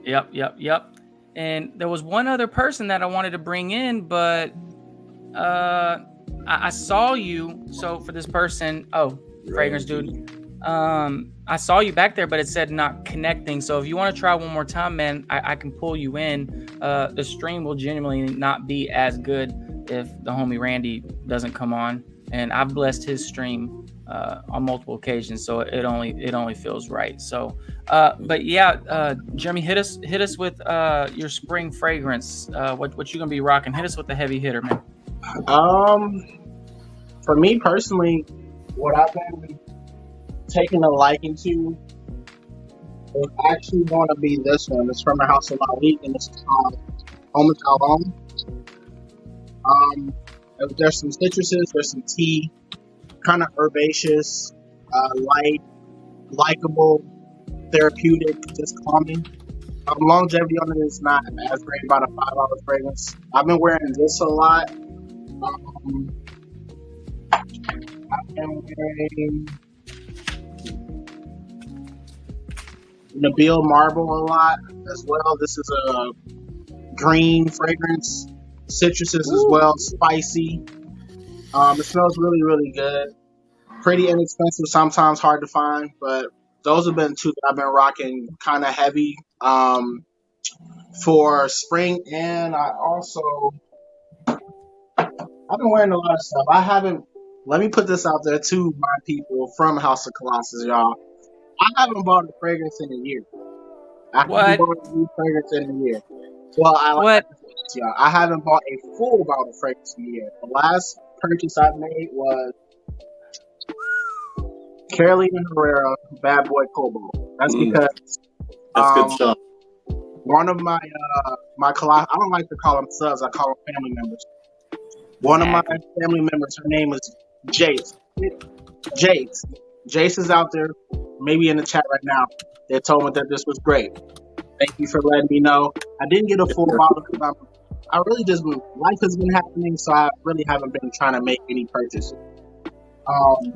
Yep. And there was one other person that I wanted to bring in, but I saw you. So for this person, fragrance dude, I saw you back there, but it said not connecting. So if you want to try one more time, man, I can pull you in. The stream will genuinely not be as good if the homie Randy doesn't come on. And I've blessed his stream on multiple occasions, so it only feels right. So, but yeah, Jeremy, hit us with your spring fragrance. What you gonna be rocking? Hit us with the heavy hitter, man. For me personally, what I've been taking a liking to is actually going to be this one. It's from the House of Malik, and it's called Home is Alone. There's some citruses, there's some tea, kind of herbaceous, light, likable, therapeutic, just calming. Longevity on it is not as great, about a $5 fragrance. I've been wearing this a lot. I've been wearing Nabil Marble a lot as well. This is a green fragrance. Citruses as well, spicy. It smells really, really good. Pretty inexpensive, sometimes hard to find, but those have been two that I've been rocking kind of heavy for spring. And I've been wearing a lot of stuff. Let me put this out there to my people from House of Colossus, y'all. I haven't bought a fragrance in a year. I haven't bought a new fragrance in a year. Well, I haven't bought a full bottle of fragrance in a year. The last purchase I made was Carolina Herrera Bad Boy Cobalt. That's because that's good stuff. One of my I don't like to call them subs, I call them family members. One of my family members, her name is Jace. Jace is out there, maybe in the chat right now. They told me that this was great. Thank you for letting me know. I didn't get a full bottle because I really just life has been happening, so I really haven't been trying to make any purchases.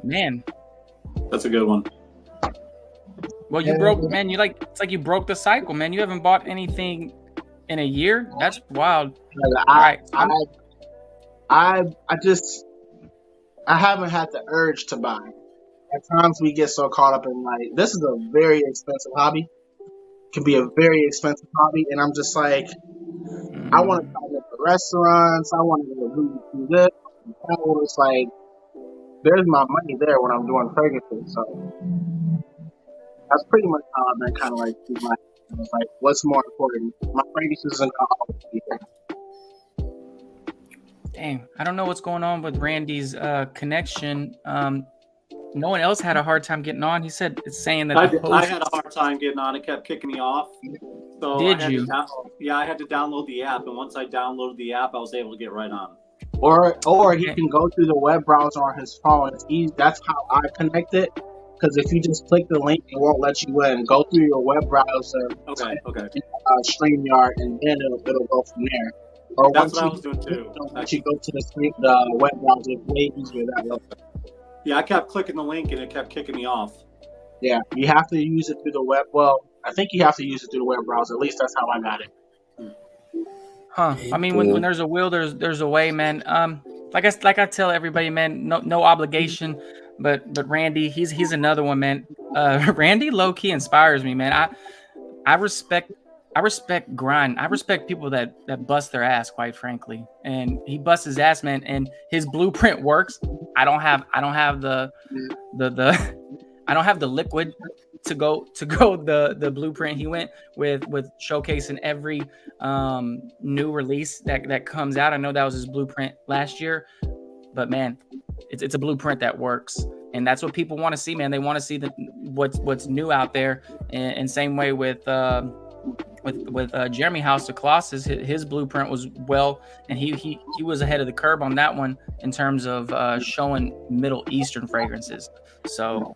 Man, that's a good one. Well, you broke, man. It's like you broke the cycle, man. You haven't bought anything in a year. That's wild. I haven't had the urge to buy. At times we get so caught up in this is a very expensive hobby. Can be a very expensive hobby, and I'm just like, I want to try to go to restaurants. I want to do this. It's like, there's my money there when I'm doing fragrances. So that's pretty much how I've been kind of it's like, what's more important? My fragrances isn't always be there. Dang, I don't know what's going on with Randy's connection. No one else had a hard time getting on. He said it's saying that I had a hard time getting on. It kept kicking me off. So I had to download the app, and once I downloaded the app, I was able to get right on. Or he can go through the web browser on his phone. It's easy. That's how I connect it. Because if you just click the link, it won't let you in. Go through your web browser. Okay. StreamYard, and then it'll go from there. Or that's what I was doing too. Once you go to the web browser, it's way easier that way. Yeah, I kept clicking the link and it kept kicking me off. Yeah, you have to use it through the web. Well, I think you have to use it through the web browser. At least that's how I got it. Huh? I mean, when there's a will, there's a way, man. Like I tell everybody, man, no obligation. But Randy, he's another one, man. Randy low key inspires me, man. I respect grind. I respect people that bust their ass, quite frankly. And he busts his ass, man. And his blueprint works. I don't have the liquid to go the blueprint. He went with showcasing every new release that comes out. I know that was his blueprint last year, but man, it's a blueprint that works. And that's what people want to see, man. They want to see what's new out there. And same way with Jeremy House of Colossus, his blueprint was and he was ahead of the curve on that one in terms of showing Middle Eastern fragrances. So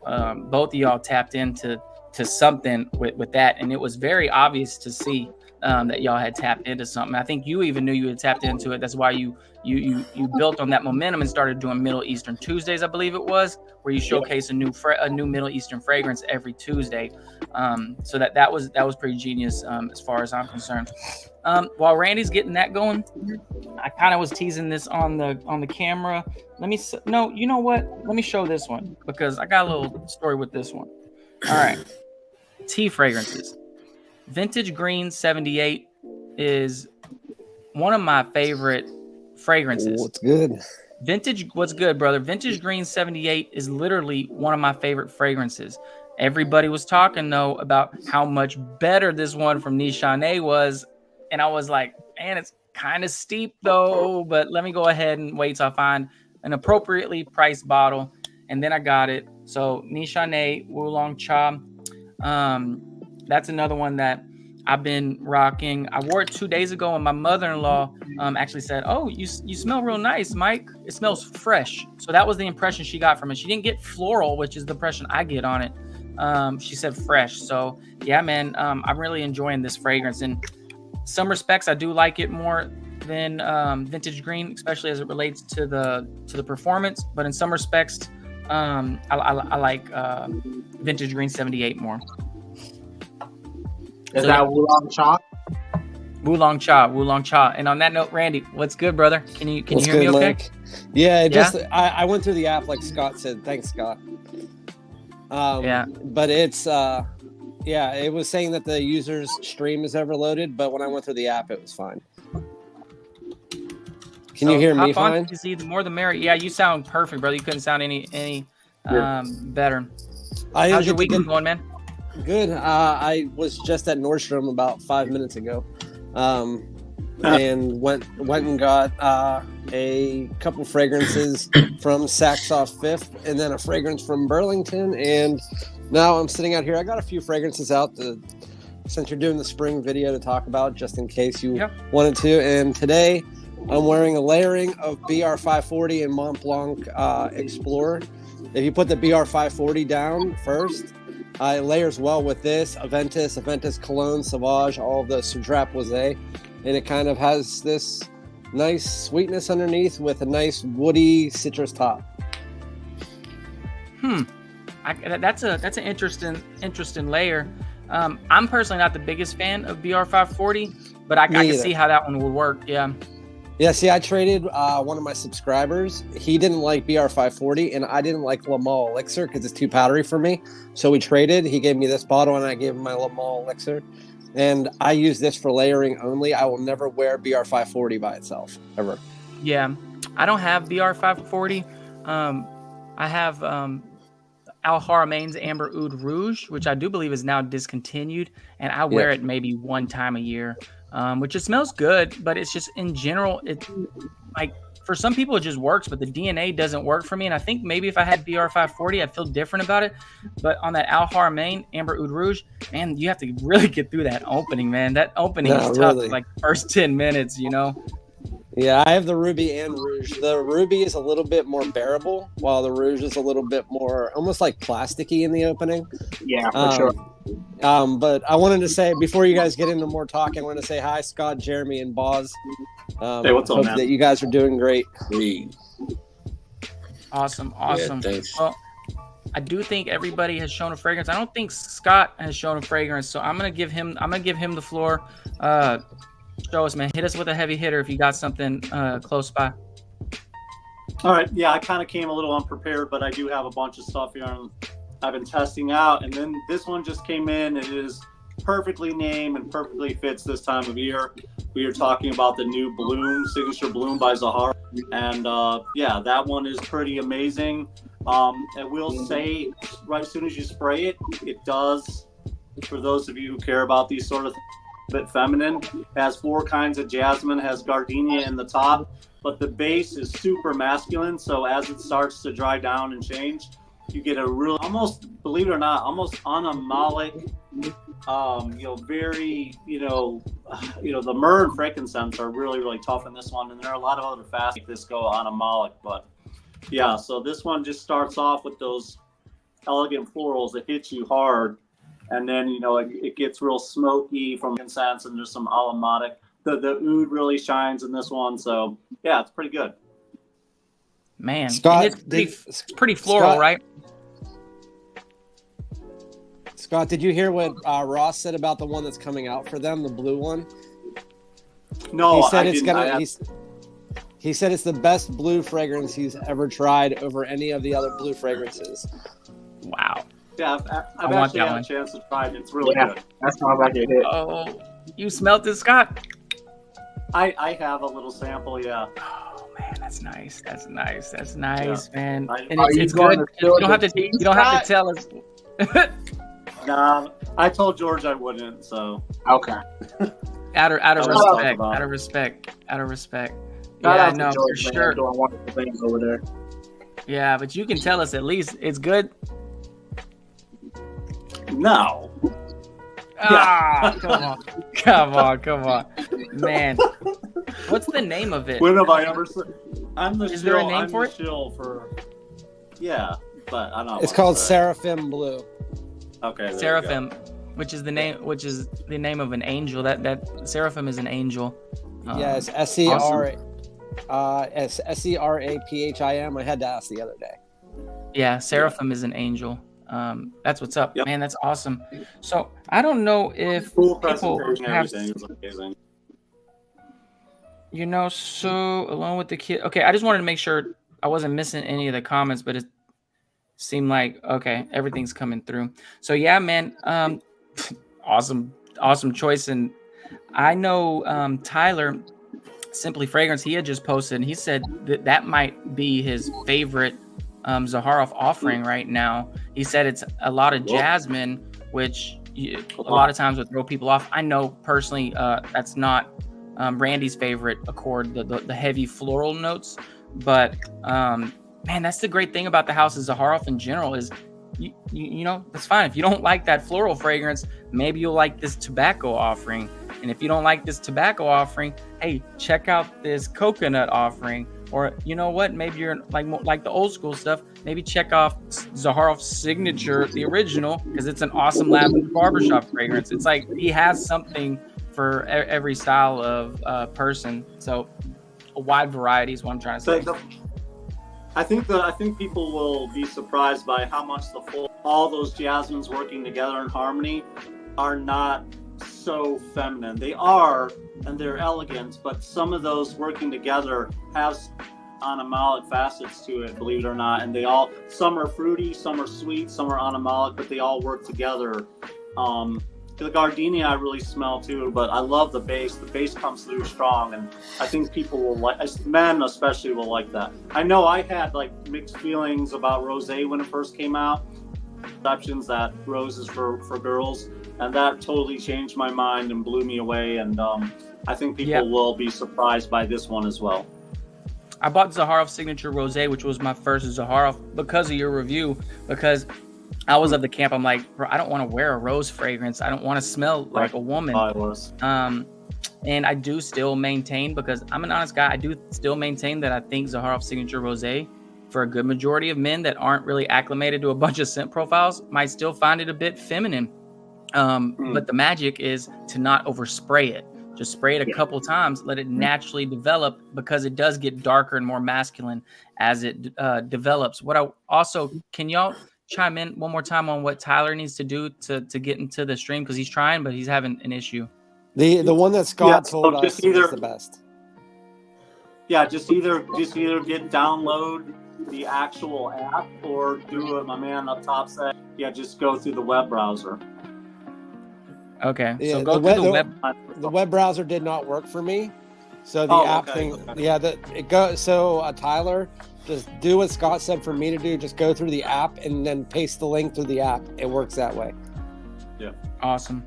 both of y'all tapped into something with that, and it was very obvious to see that y'all had tapped into something. I think you even knew you had tapped into it. That's why you built on that momentum and started doing Middle Eastern Tuesdays, I believe it was, where you showcase a new Middle Eastern fragrance every Tuesday. So that was pretty genius as far as I'm concerned. While Randy's getting that going, I kind of was teasing this on the camera. You know what? Let me show this one because I got a little story with this one. All right. Tea fragrances. Vintage Green 78 is one of my favorite fragrances. What's good? What's good, brother? Vintage Green 78 is literally one of my favorite fragrances. Everybody was talking, though, about how much better this one from Nishane was. And I was like, man, it's kind of steep, though. But let me go ahead and wait till I find an appropriately priced bottle. And then I got it. So Nishane Oolong Cha. That's another one that I've been rocking. I wore it 2 days ago, and my mother-in-law actually said, "Oh, you smell real nice, Mike. It smells fresh." So that was the impression she got from it. She didn't get floral, which is the impression I get on it. She said fresh. So yeah, man, I'm really enjoying this fragrance. In some respects, I do like it more than Vintage Green, especially as it relates to the performance. But in some respects, I like Vintage Green 78 more. Is that Oolong Cha? Oolong Cha. And on that note, Randy, what's good, brother? Can you hear me okay? Mike? Yeah, I went through the app like Scott said. Thanks, Scott. But it's it was saying that the user's stream is overloaded, but when I went through the app, it was fine. Can you hear me fine? See, the more the merrier. Yeah, you sound perfect, brother. You couldn't sound any better. How's your weekend going, man? Good. I was just at Nordstrom about 5 minutes ago, and went and got a couple fragrances from Saks Off Fifth, and then a fragrance from Burlington. And now I'm sitting out here. I got a few fragrances out since you're doing the spring video to talk about, just in case you wanted to. And today I'm wearing a layering of BR540 and Mont Blanc Explorer. If you put the BR540 down first, it layers well with this Aventus Cologne, Sauvage, all of the Sudrap Rosé, and it kind of has this nice sweetness underneath with a nice woody citrus top. That's an interesting layer. I'm personally not the biggest fan of BR540, but I can see how that one would work. Yeah, see, I traded one of my subscribers. He didn't like BR540, and I didn't like Le Mans Elixir because it's too powdery for me. So we traded. He gave me this bottle, and I gave him my Le Mans Elixir. And I use this for layering only. I will never wear BR540 by itself, ever. Yeah, I don't have BR540. I have Al Haramain's Amber Oud Rouge, which I do believe is now discontinued, and I wear it maybe one time a year. Which it smells good, but it's just in general, it like for some people it just works, but the DNA doesn't work for me. And I think maybe if I had BR540, I'd feel different about it. But on that Al Haramain Amber Oud Rouge, man, you have to really get through that opening, man. That opening is tough, like first 10 minutes, you know? Yeah, I have the Ruby and Rouge. The Ruby is a little bit more bearable, while the Rouge is a little bit more almost like plasticky in the opening. Yeah, for sure. But I wanted to say, before you guys get into more talk, I want to say hi, Scott, Jeremy, and Boz. Hey, what's up, hope man? that you guys are doing great. Awesome. Yeah, thanks. Well, I do think everybody has shown a fragrance. I don't think Scott has shown a fragrance, so I'm gonna give him the floor. Show us, man. Hit us with a heavy hitter if you got something close by. All right. Yeah, I kind of came a little unprepared, but I do have a bunch of stuff here I've been testing out. And then this one just came in. It is perfectly named and perfectly fits this time of year. We are talking about the new Bloom, Signature Bloom by Zaharov. And that one is pretty amazing. I will say, right as soon as you spray it, it does, for those of you who care about these sort of things, bit feminine. It has 4 kinds of jasmine, has gardenia in the top, but the base is super masculine. So as it starts to dry down and change, you get a real, almost, believe it or not, almost animalic, very, the myrrh and frankincense are really, really tough in this one. And there are a lot of other fasts that this go animalic, but yeah, so this one just starts off with those elegant florals that hit you hard. and then it gets real smoky from incense, and there's some aromatic. The oud really shines in this one, so yeah, it's pretty good. Man, Scott, and it's pretty floral, Scott, right? Scott, did you hear what Ross said about the one that's coming out for them, the blue one? No, He said I it's didn't. gonna. He said it's the best blue fragrance he's ever tried over any of the other blue fragrances. Wow. Yeah, I've want actually that had one. a chance to try it. It's really Yeah, good. that sounds like it hit. Oh, you smelled it, Scott? I have a little sample, yeah. Oh man, that's nice. That's nice. That's nice, man. And Are it's, you it's going good. to spill You don't have the to. tea, You don't have to Scott? tell us. Nah, I told George I wouldn't, so. Okay. Out of I was respect. talking about Out it. of respect. Out of respect. Shout Yeah, out to no, for George, man, sure. doing wonderful things over there. Yeah, but you can tell us at least it's good. No. Ah, come on, man. What's the name of it? When have I ever said? I'm the Is shill. there a name I'm for the it? shill for. Yeah, but I don't know. It's what called to say. Seraphim Blue. Okay. there you go. Seraphim, which is the name of an angel. That Seraphim is an angel. Yes, SERAPHIM. I had to ask the other day. Yeah, Seraphim is an angel. That's what's up, Yep. man. That's awesome. So I don't know if Cool people presentation. have, Everything is amazing. so along with the kid. Okay, I just wanted to make sure I wasn't missing any of the comments, but it seemed like okay, everything's coming through. So yeah, man. Awesome choice. And I know Tyler, Simply Fragrance, he had just posted, and he said that might be his favorite Zaharov offering right now. He said it's a lot of jasmine, which a lot of times would throw people off. I know personally that's not Randy's favorite accord, the heavy floral notes. But man, that's the great thing about the house of Zaharov in general is you know, that's fine. If you don't like that floral fragrance, maybe you'll like this tobacco offering. And if you don't like this tobacco offering, hey, check out this coconut offering. Or you know what? Maybe you're like the old school stuff. Maybe check off Zaharov's signature, the original, because it's an awesome lavender barbershop fragrance. It's like he has something for every style of person. So a wide variety is what I'm trying to say. I think people will be surprised by how much all those jasmines working together in harmony are not so feminine. They are, and they're elegant, but some of those working together have animalic facets to it, believe it or not. And some are fruity, some are sweet, some are animalic, but they all work together. The gardenia I really smell too, but I love the base. The base comes through strong, and I think people will like, men especially will like that. I know I had like mixed feelings about rosé when it first came out. Perceptions that rose is for girls, and that totally changed my mind and blew me away. And I think people will be surprised by this one as well. I bought Zaharov Signature Rosé, which was my first Zaharov, because of your review, because I was of the camp. I'm like, bro, I don't want to wear a rose fragrance. I don't want to smell like a woman. I was. And I do still maintain, because I'm an honest guy, I do still maintain that I think Zaharov Signature Rosé, for a good majority of men that aren't really acclimated to a bunch of scent profiles, might still find it a bit feminine. But the magic is to not overspray it. Just spray it a couple times, let it naturally develop, because it does get darker and more masculine as it develops. Can y'all chime in one more time on what Tyler needs to do to get into the stream, because he's trying, but he's having an issue. The one that Scott told us is the best. Yeah, just either download the actual app, or do what my man up top said. Yeah, just go through the web browser. Okay, Yeah, so go through the web. The web browser did not work for me, so the app thing. Okay. Yeah, it goes. So Tyler, just do what Scott said for me to do. Just go through the app and then paste the link through the app. It works that way. Yeah. Awesome.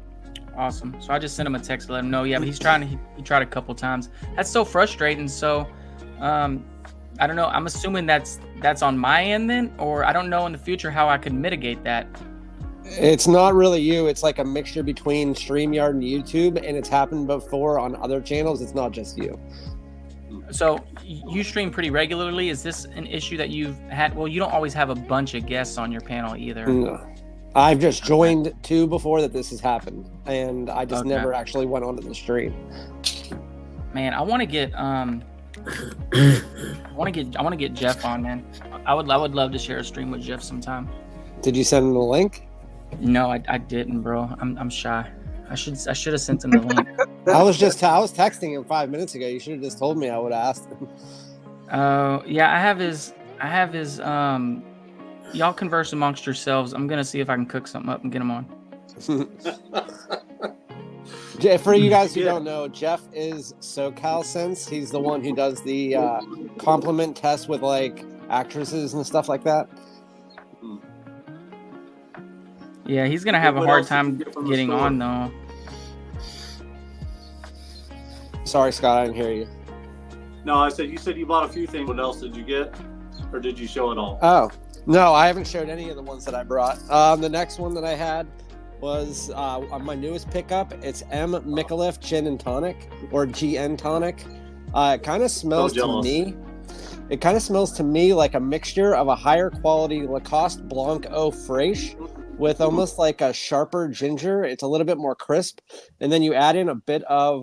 So I just sent him a text to let him know. Yeah, but he tried a couple times. That's so frustrating. So, I don't know. I'm assuming that's on my end then, or I don't know in the future how I can mitigate that. It's not really you. It's like a mixture between StreamYard and YouTube, and it's happened before on other channels. It's not just you. So you stream pretty regularly. Is this an issue that you've had? Well, you don't always have a bunch of guests on your panel either. No. I've just joined 2 before that this has happened, and I just Okay. never actually went onto the stream. Man, I want to get I want to get Jeff on, man. I would love to share a stream with Jeff sometime. Did you send him the link? No, I didn't, bro. I'm shy. I should have sent him the link. I was texting him 5 minutes ago. You should have just told me. I would have asked him. Yeah, I have his y'all converse amongst yourselves. I'm gonna see if I can cook something up and get him on. For you guys who don't know, Jeff is SoCal Sense. He's the one who does the compliment test with like actresses and stuff like that. Yeah, he's gonna have a What hard else did you time get from the getting store? on though. Sorry, Scott, I didn't hear you. No, I said you bought a few things. What else did you get, or did you show it all? Oh, no, I haven't showed any of the ones that I brought. The next one that I had was my newest pickup. It's M. Micallef Gin and Tonic, or GN Tonic. It kind of smells to me. It kind of smells to me like a mixture of a higher quality Lacoste Blanc Eau Fraiche with almost like a sharper ginger. It's a little bit more crisp. And then you add in a bit of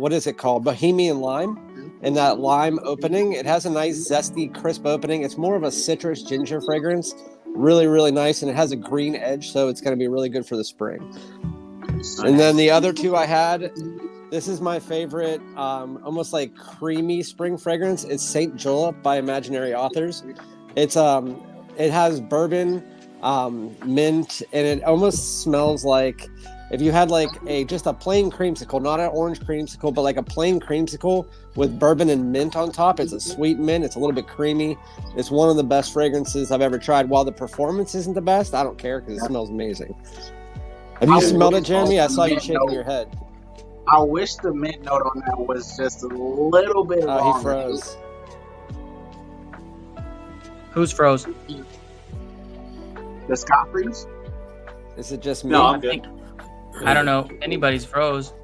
what is it called? Bohemian lime. And that lime opening, it has a nice zesty, crisp opening. It's more of a citrus ginger fragrance. Really, really nice. And it has a green edge, so it's going to be really good for the spring. And then the other 2 I had, this is my favorite, almost like creamy spring fragrance. It's St. Julep by Imaginary Authors. It's it has bourbon, mint, and it almost smells like if you had like just a plain creamsicle, not an orange creamsicle, but like a plain creamsicle with bourbon and mint on top. It's a sweet mint. It's a little bit creamy. It's one of the best fragrances I've ever tried. While the performance isn't the best, I don't care because it smells amazing. Have you smelled it, Jeremy? I saw you shaking your head. I wish the mint note on that was just a little bit longer. He froze. Who's froze? The Scott freeze? Is it just me? No, I'm good. I don't know. Anybody's froze.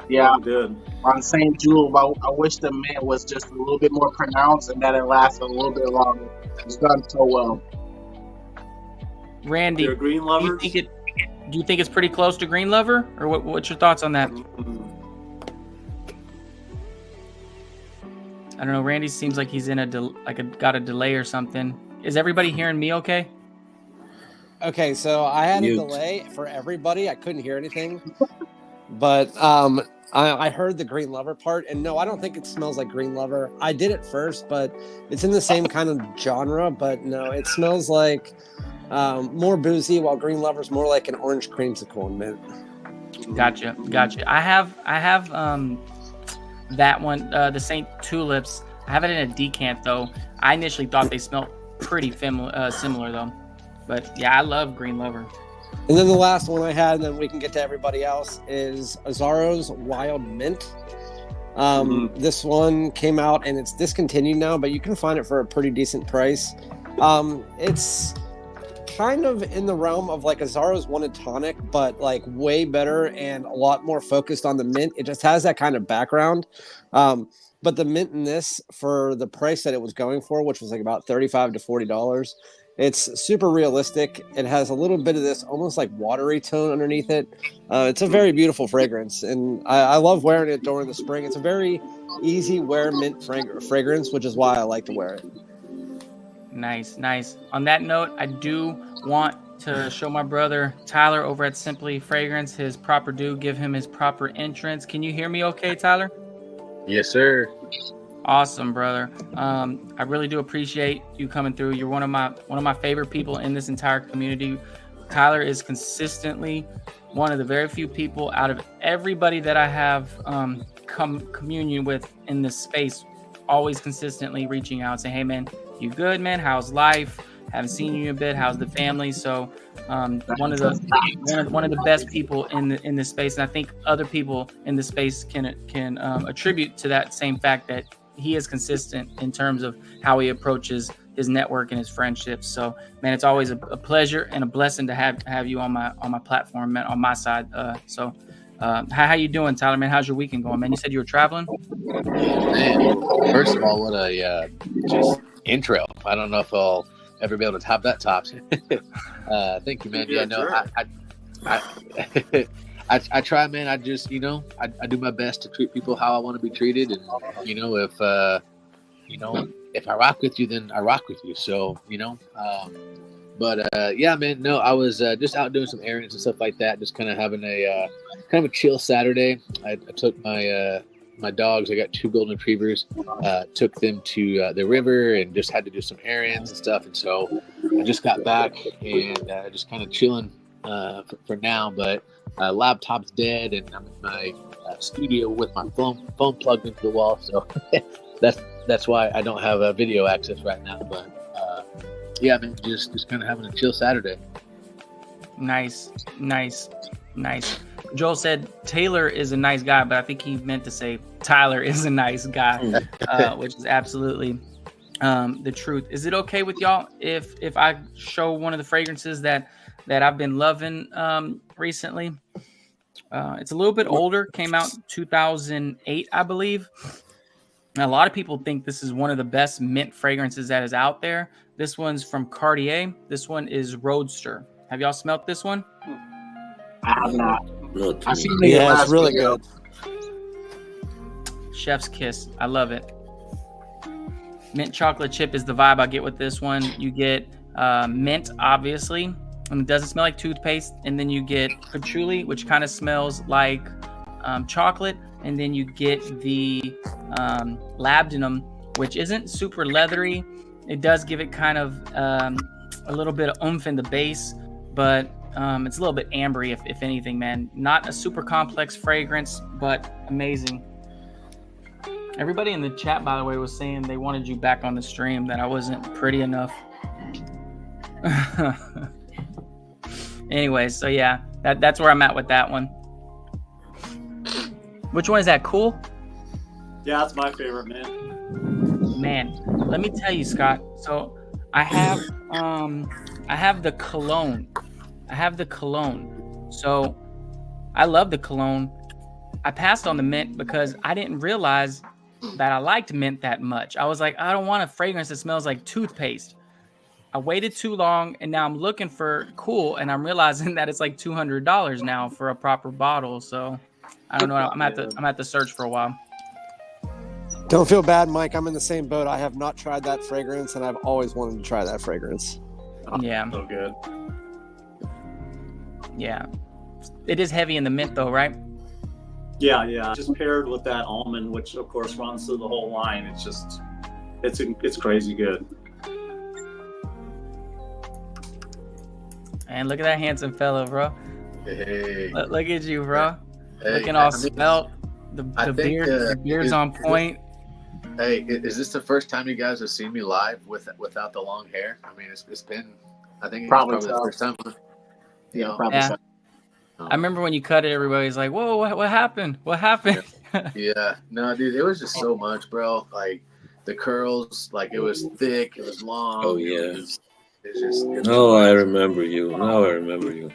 Yeah, I'm good. on St. Julep, I wish the mint was just a little bit more pronounced and that it lasted a little bit longer. It's done so well. Randy, You're a green do lover? you think it's pretty close to Green Lover, or what's your thoughts on that? I don't know. Randy seems like he's in got a delay or something. Is everybody hearing me okay? Okay, so I had Mute. a delay for everybody. I couldn't hear anything. But I heard the Green Lover part, and no, I don't think it smells like Green Lover. I did it first, but it's in the same kind of genre, but no, it smells like more boozy, while Green Lover's more like an orange creamsicle and mint. Gotcha. I have that one, the St. Tulips. I have it in a decant though. I initially thought they smelled pretty similar though. But yeah, I love Green Lover. And then the last one I had, and then we can get to everybody else, is Zaharov's Wild Mint. This one came out and it's discontinued now, but you can find it for a pretty decent price. It's kind of in the realm of like a Zaharov's Wanted Tonic, but like way better and a lot more focused on the mint. It just has that kind of background. But the mint in this, for the price that it was going for, which was like about $35 to $40, it's super realistic. It has a little bit of this almost like watery tone underneath it. It's a very beautiful fragrance, and I love wearing it during the spring. It's a very easy wear mint fragrance, which is why I like to wear it. Nice. On that note, I do want to show my brother Tyler over at Simply Fragrance his proper due. Give him his proper entrance. Can you hear me okay, Tyler? Yes, sir. Awesome, brother. I really do appreciate you coming through. You're one of my favorite people in this entire community. Tyler is consistently one of the very few people out of everybody that I have come communion with in this space, always consistently reaching out, saying, "Hey, man, you good, man? How's life? Haven't seen you in a bit. How's the family?" So, one of the best people in this space, and I think other people in this space can attribute to that same fact that he is consistent in terms of how he approaches his network and his friendships. So, man, it's always a pleasure and a blessing to have you on my platform, man, on my side. How you doing, Tyler, man? How's your weekend going, man? You said you were traveling? Man, first of all, what a just intro. I don't know if I'll ever be able to top that tops. Thank you, man. Yeah, no, I try, man. I just, I do my best to treat people how I want to be treated. And, if I rock with you, then I rock with you. So, yeah, man, no, I was just out doing some errands and stuff like that. Just kind of having a kind of a chill Saturday. I took my dogs. I got 2 golden retrievers, took them to the river and just had to do some errands and stuff. And so I just got back and just kind of chilling for now. But laptop's dead and I'm in my studio with my phone plugged into the wall. So that's why I don't have video access right now. But yeah, man, just kind of having a chill Saturday. Nice. Joel said Taylor is a nice guy, but I think he meant to say Tyler is a nice guy, which is absolutely the truth. Is it okay with y'all if I show one of the fragrances that I've been loving recently? It's a little bit older, came out 2008, I believe. And a lot of people think this is one of the best mint fragrances that is out there. This one's from Cartier. This one is Roadster. Have y'all smelled this one? I have not. I've seen it. Yeah, it's really good. Chef's kiss. I love it. Mint chocolate chip is the vibe I get with this one. You get mint, obviously, and it doesn't smell like toothpaste. And then you get patchouli, which kind of smells like chocolate. And then you get the labdanum, which isn't super leathery. It does give it kind of a little bit of oomph in the base, but it's a little bit ambery, if anything, man. Not a super complex fragrance, but amazing. Everybody in the chat, by the way, was saying they wanted you back on the stream, that I wasn't pretty enough. Anyway, so yeah, that's where I'm at with that one. Which one is that? Cool? Yeah, that's my favorite, man. Man, let me tell you, Scott. So I have the cologne. So I love the cologne. I passed on the mint because I didn't realize that I liked mint that much. I was like, I don't want a fragrance that smells like toothpaste. I waited too long, and now I'm looking for Cool, and I'm realizing that it's like $200 now for a proper bottle. So I don't know. I'm at the search for a while. Don't feel bad, Mike. I'm in the same boat. I have not tried that fragrance, and I've always wanted to try that fragrance. Yeah. So good. Yeah. It is heavy in the mint, though, right? Yeah. Just paired with that almond, which of course runs through the whole line. It's crazy good. And look at that handsome fellow, bro. Hey. Look at you, bro. Hey, Looking all svelte. The beard's on point. Hey, is this the first time you guys have seen me live without the long hair? I mean, it's been, I think it's probably the first time. Yeah. I remember when you cut it, everybody's like, whoa, what happened? What happened? Yeah. No, dude, it was just so much, bro. Like, the curls, like, it was thick, it was long. Oh, yeah. I remember you. Now I remember you.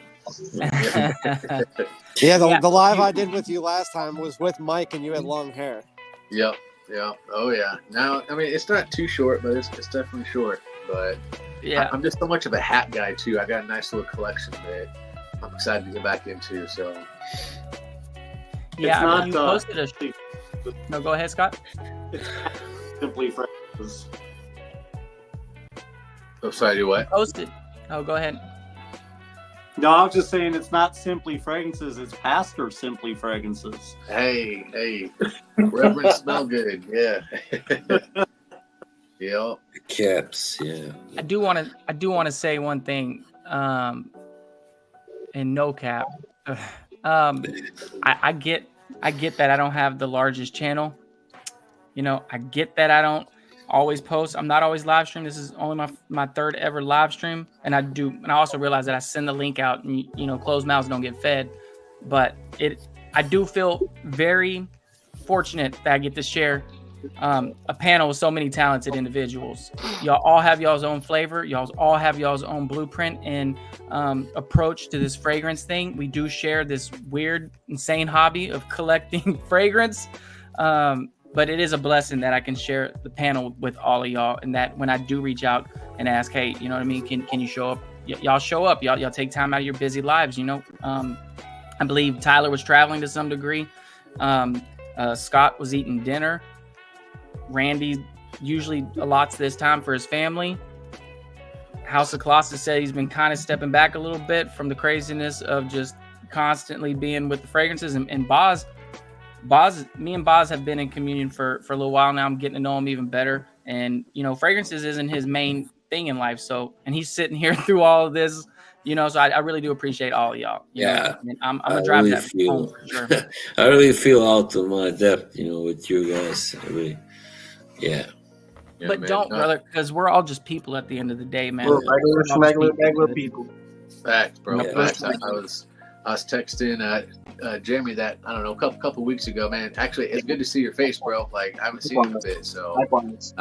Yeah, the live I did with you last time was with Mike, and you had long hair. Yep. Oh, yeah. Now, I mean, it's not too short, but it's definitely short. But yeah, I'm just so much of a hat guy, too. I got a nice little collection that I'm excited to get back into, so. Yeah, you posted a... No, go ahead, Scott. It's simply fragrances. Oh, sorry, what? Posted. Oh, go ahead. No, I was just saying it's not simply fragrances, it's Pastor Simply Fragrances. Hey. Reverend Smell Good, yeah. Yeah. Caps, yeah. I do want to say one thing, and no cap. I get that I don't have the largest channel. I get that I don't always post. I'm not always live stream. This is only my third ever live stream, and I also realize that I send the link out, and closed mouths don't get fed. But I do feel very fortunate that I get to share a panel with so many talented individuals. Y'all all have y'all's own flavor. Y'all all have y'all's own blueprint and approach to this fragrance thing. We do share this weird, insane hobby of collecting fragrance. but it is a blessing that I can share the panel with all of y'all, and that when I do reach out and ask, hey, you know what I mean, can you show up? Y'all show up. Y'all take time out of your busy lives. You know, I believe Tyler was traveling to some degree. Scott was eating dinner. Randy usually allots this time for his family. House of Colossus said he's been kind of stepping back a little bit from the craziness of just constantly being with the fragrances. And Boz, me and Boz have been in communion for a little while now. I'm getting to know him even better. And, you know, fragrances isn't his main thing in life. So, and he's sitting here through all of this, you know, so I really do appreciate all of y'all. Yeah. I'm going to drive really that home for sure. I really feel out of my depth, you know, with you guys. Yeah. Yeah, But man. don't, brother, because we're all just people at the end of the day, man. We're We're all just regular people. Facts, bro. Yeah. Facts. I was texting Jeremy that I don't know a couple weeks ago, man. Actually, it's good to see your face, bro. Like I haven't seen you in a bit, so. Likewise.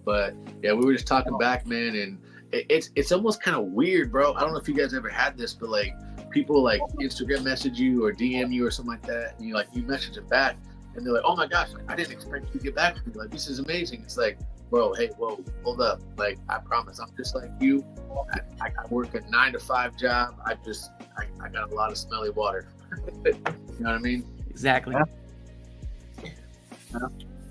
But yeah, we were just talking back, man, and it's almost kind of weird, bro. I don't know if you guys ever had this, but like people like Instagram message you or DM you or something like that, and you message them back, and they're like, "Oh my gosh, I didn't expect you to get back to me. Like this is amazing." It's like, bro, hey, whoa, hold up. Like I promise, I'm just like you. I work a 9-to-5 job. I got a lot of smelly water. You know what I mean? Exactly. Yeah.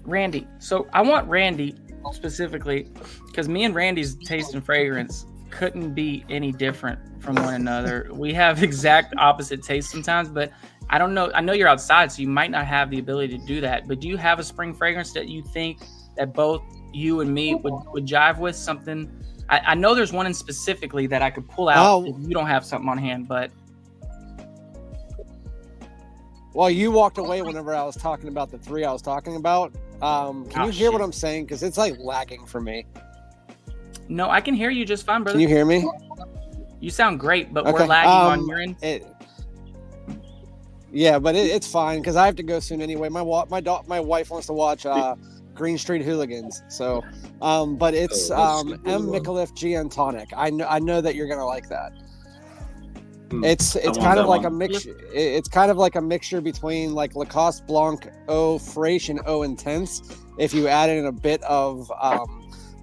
Randy. So I want Randy specifically because me and Randy's taste and fragrance couldn't be any different from one another. We have exact opposite tastes sometimes, but I don't know. I know you're outside, so you might not have the ability to do that. But do you have a spring fragrance that you think that both you and me would jive with? Something? I know there's one in specifically that I could pull out if you don't have something on hand, but. Well, you walked away whenever I was talking about the 3 I was talking about. Can you hear what I'm saying? Because it's like lagging for me. No, I can hear you just fine, brother. Can you hear me? You sound great, but Okay. we're lagging on your end. Yeah, but it's fine because I have to go soon anyway. My wife wants to watch Green Street Hooligans. So, but it's M. Micallef GN Tonic. I know that you're gonna like that. It's kind of like a mixture. It's kind of like a mixture between like Lacoste Blanc Eau Fraiche and Eau Intense. If you add in a bit of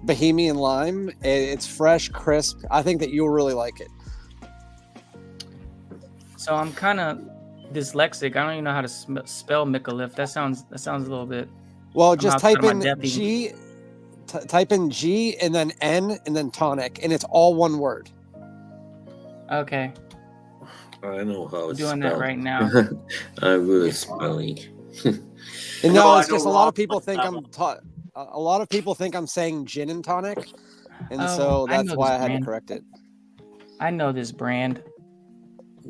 Bohemian lime, it's fresh, crisp. I think that you'll really like it. So I'm kind of dyslexic. I don't even know how to spell Micallef. That sounds a little bit. Well, just type in G. Type in G and then N and then tonic, and it's all one word. Okay. I know how it's doing spelled. that right now. I'm good at spelling. And no, it's just a lot of people think I'm saying gin and tonic, and so that's why I had to correct it. I know this brand.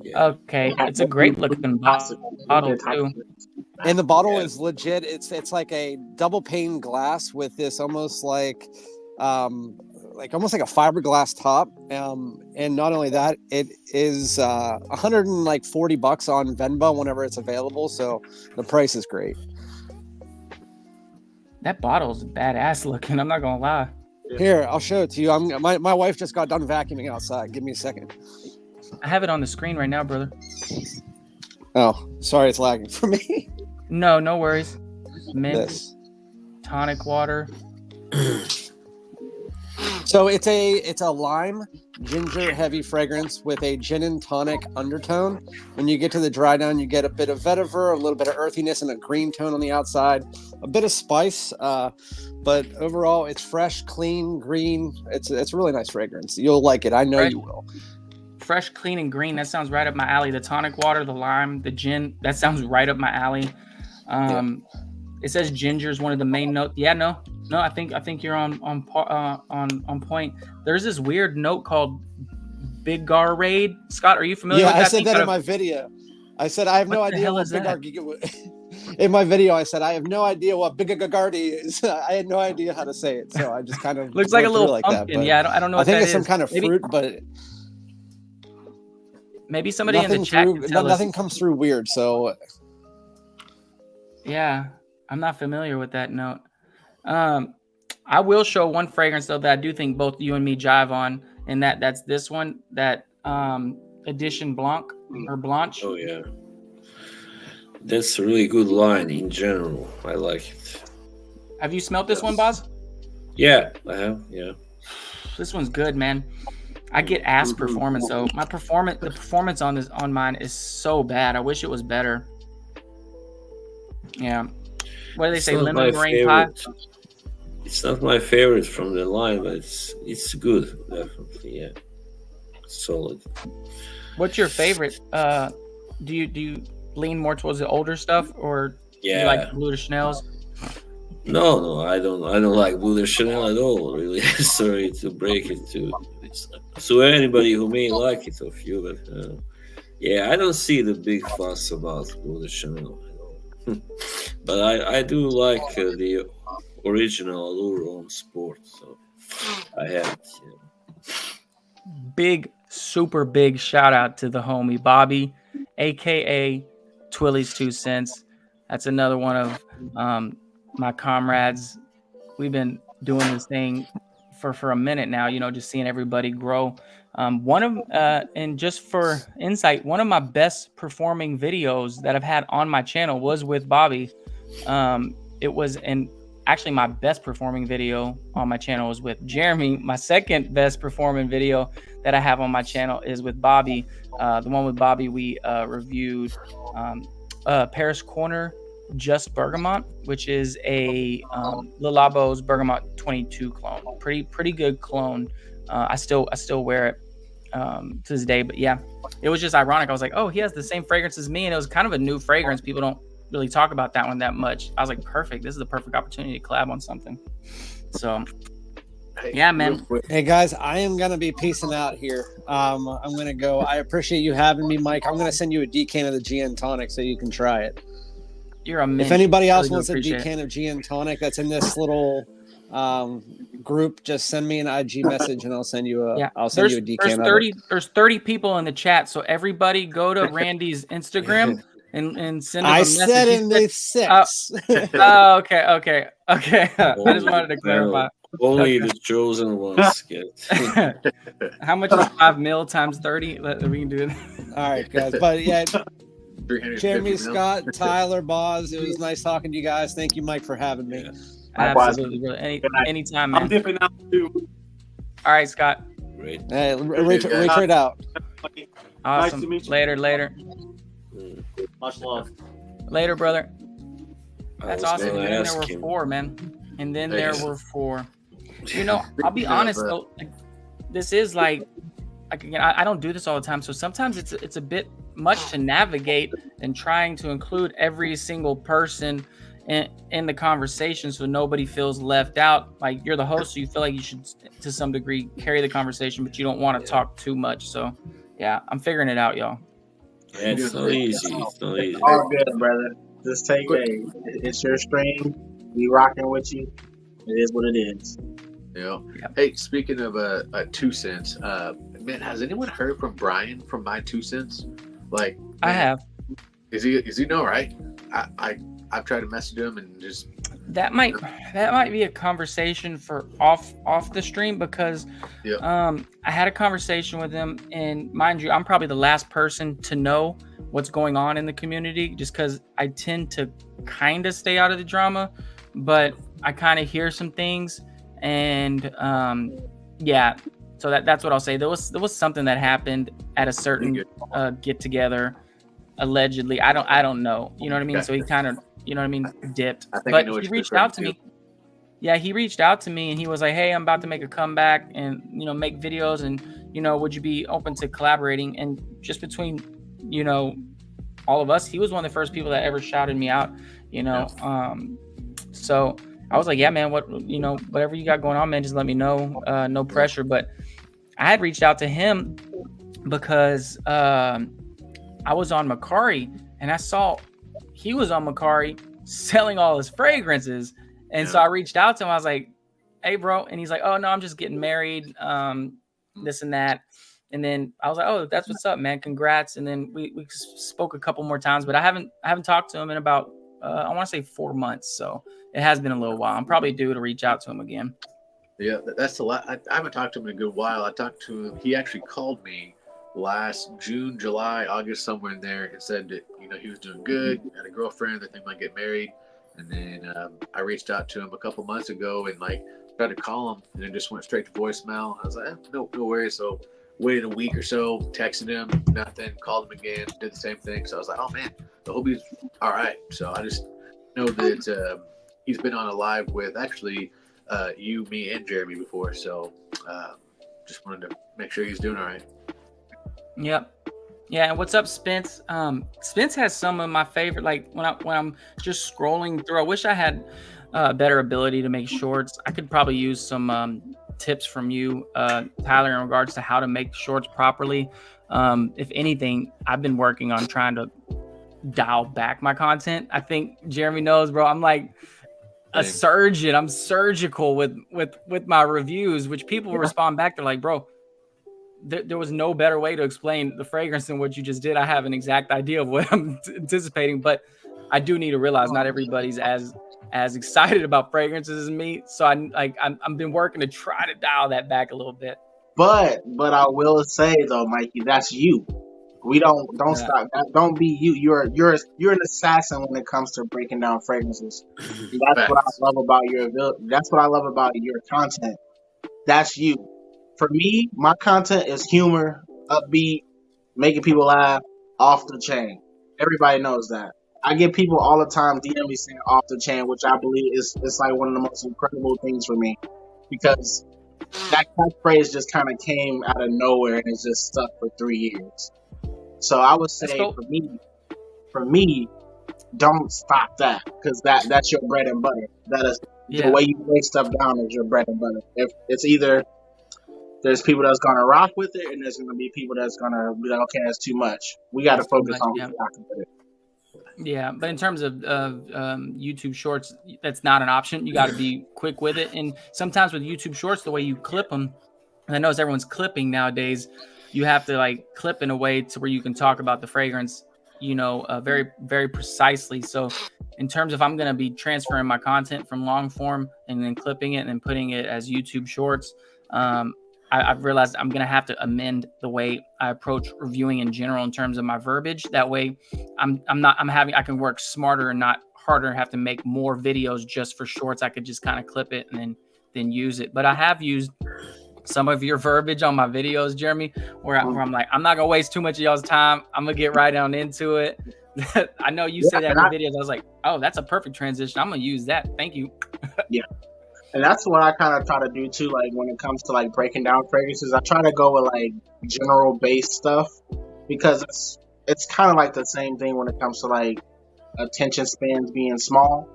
Yeah. Okay, it's a great looking bottle too. And the bottle is legit. It's like a double pane glass with this almost like almost like a fiberglass top. And not only that, it is $140 on Venmo whenever it's available. So the price is great. That bottle's badass looking. I'm not gonna lie. Here, I'll show it to you. My wife just got done vacuuming outside. Give me a second. I have it on the screen right now, brother. Oh, sorry, it's lagging for me. No worries. Mint, tonic water. So it's a lime ginger heavy fragrance with a gin and tonic undertone. When you get to the dry down, you get a bit of vetiver, a little bit of earthiness, and a green tone on the outside, a bit of spice. But overall, it's fresh, clean, green. It's a really nice fragrance. You'll like it. I know you will. Fresh, clean, and green. That sounds right up my alley. The tonic water, the lime, the gin. That sounds right up my alley. It says ginger is one of the main notes. Yeah, no. I think you're on point. There's this weird note called Big Gar Raid. Scott, are you familiar with that? Yeah, I said that in my video. I said I have no idea what Big Gar. In my video, I said I have no idea what Big Gardi is. I had no idea how to say it, so I just kind of looks like a little pumpkin. That, yeah, I don't know. I think it's some kind of fruit, but maybe somebody in the chat can tell us. Nothing comes through weird, so yeah, I'm not familiar with that note. I will show one fragrance though that I do think both you and me jive on, and that's this one, that Edition Blanc or Blanche. Oh yeah, that's a really good line in general. I like it. Have you smelt this one, Boz? Yeah, I have. Yeah. This one's good, man. I get ass performance, so the performance on mine is so bad. I wish it was better. Yeah. What do they say? Not Lemon my meringue pie? favorite. It's not my favorite from the line, but it's good, definitely. Yeah, solid. What's your favorite? Do you lean more towards the older stuff, or do you Yeah. like Blue de Chanel's? No, I don't like Blue de Chanel at all. Really, sorry to break it to anybody who may like it of you, but yeah, I don't see the big fuss about Blue de Chanel at all. But I do like the original Allure on Sport, so I have it. Yeah. Big, super big shout out to the homie Bobby, aka Twilly's 2 Cents. That's another one of my comrades. We've been doing this thing for a minute now, just seeing everybody grow. And just for insight, one of my best performing videos that I've had on my channel was with Bobby. Actually, my best performing video on my channel is with Jeremy. My second best performing video that I have on my channel is with Bobby. The one with Bobby, we reviewed Paris Corner Just Bergamot, which is a Le Labo's Bergamot 22 clone. Pretty good clone. I still wear it to this day. But yeah, it was just ironic. I was like, oh, he has the same fragrance as me, and it was kind of a new fragrance. People don't really talk about that one that much. I was like, perfect. This is the perfect opportunity to collab on something. So yeah, man. Hey guys, I am gonna be peacing out here. I'm gonna go. I appreciate you having me, Mike. I'm gonna send you a decan of the GN tonic so you can try it. You're a mint. If anybody else Really wants a appreciate decan of GN tonic that's in this little group, just send me an IG message and I'll send you a decan. There's 30 people in the chat, so everybody go to Randy's Instagram and send him a message. Said in the 6. Oh, okay. I just wanted to clarify. Only the chosen ones get. How much is 5 mil times 30? We can do it. All right, guys. But yeah, 350 Jeremy, mil. Scott, Tyler, Boz, it was nice talking to you guys. Thank you, Mike, for having me. Absolutely, brother. Anytime, man. I'm dipping out too. All right, Scott. Great. Hey, reach it out. Awesome. Nice to meet you. Later. Much love. Later, brother. That's awesome. gonna And then ask there were him. 4, man. And then there Thanks. were 4. I'll be honest though. This is like again, I don't do this all the time, so sometimes it's a bit much to navigate and trying to include every single person in the conversation so nobody feels left out. Like, you're the host, so you feel like you should to some degree carry the conversation, but you don't want to talk too much. So yeah, I'm figuring it out, y'all. Yeah, it's not easy. It's not easy. All good, brother. Just take it. It's your stream. We rocking with you. It is what it is. Yeah. Yep. Hey, speaking of 2 cents, man, has anyone heard from Brian from my 2 cents? Like, I man, have. Is he no right? I've tried to message him and just That might be a conversation for off the stream, because I had a conversation with him, and mind you, I'm probably the last person to know what's going on in the community, just because I tend to kind of stay out of the drama, but I kind of hear some things, and so that's what I'll say. There was something that happened at a certain get together, allegedly. I don't know, you know what I mean? Okay. So he kind of, you know what I mean, dipped. I think I But know what he you're reached referring out to to. me. Yeah, he reached out to me and he was like, "Hey, I'm about to make a comeback and make videos, and would you be open to collaborating?" And just between all of us, he was one of the first people that ever shouted me out. So I was like, "Yeah, man, whatever you got going on, man, just let me know. No pressure." But I had reached out to him because I was on Macari and I saw he was on Macari selling all his fragrances. And so I reached out to him. I was like, "Hey, bro." And he's like, "Oh, no, I'm just getting married, this and that." And then I was like, "Oh, that's what's up, man. Congrats." And then we spoke a couple more times, but I haven't talked to him in about, I want to say 4 months. So it has been a little while. I'm probably due to reach out to him again. Yeah, that's a lot. I haven't talked to him in a good while. I talked to him. He actually called me last June, July, August, somewhere in there, and said that he was doing good, had a girlfriend, that they might get married. And then I reached out to him a couple months ago and like tried to call him, and it just went straight to voicemail. I was like, no worries. So waited a week or so, texted him, nothing. Called him again, did the same thing. So I was like, oh man, I hope he's all right. So I just know that he's been on a live with actually you, me, and Jeremy before. So just wanted to make sure he's doing all right. Yep. Yeah, and what's up, Spence? Spence has some of my favorite. Like when I'm just scrolling through, I wish I had a better ability to make shorts. I could probably use some tips from you, Tyler, in regards to how to make shorts properly. If anything, I've been working on trying to dial back my content. I think Jeremy knows, bro. I'm like a surgeon. I'm surgical with my reviews, which people respond back. They're like, bro, there was no better way to explain the fragrance than what you just did. I have an exact idea of what I'm anticipating, but I do need to realize not everybody's as excited about fragrances as me. So I've been working to try to dial that back a little bit. But I will say though, Mikey, that's you. We don't stop. Don't be you. You're an assassin when it comes to breaking down fragrances. That's what I love about That's what I love about your content. That's you. For me, my content is humor, upbeat, making people laugh, off the chain. Everybody knows that. I get people all the time DM me saying off the chain, which I believe is like one of the most incredible things for me, because that catchphrase just kind of came out of nowhere and it's just stuck for 3 years. So I would say for me, don't stop that, because that's your bread and butter. That is the way you break stuff down is your bread and butter. If it's either there's people that's gonna rock with it, and there's gonna be people that's gonna be like, okay, that's too much. We got to focus on rocking with it. Yeah, but in terms of YouTube Shorts, that's not an option. You got to be quick with it. And sometimes with YouTube Shorts, the way you clip them, and I know everyone's clipping nowadays, you have to like clip in a way to where you can talk about the fragrance, very, very precisely. So in terms of I'm going to be transferring my content from long form and then clipping it and then putting it as YouTube Shorts, I've realized I'm going to have to amend the way I approach reviewing in general in terms of my verbiage. That way I can work smarter and not harder and have to make more videos just for shorts. I could just kind of clip it and then use it. But I have used some of your verbiage on my videos, Jeremy, where I'm like, I'm not going to waste too much of y'all's time. I'm going to get right down into it. I know you said that in the videos. I was like, oh, that's a perfect transition. I'm going to use that. Thank you. Yeah. And that's what I kind of try to do too. Like when it comes to like breaking down fragrances, I try to go with like general based stuff, because it's kind of like the same thing when it comes to like attention spans being small,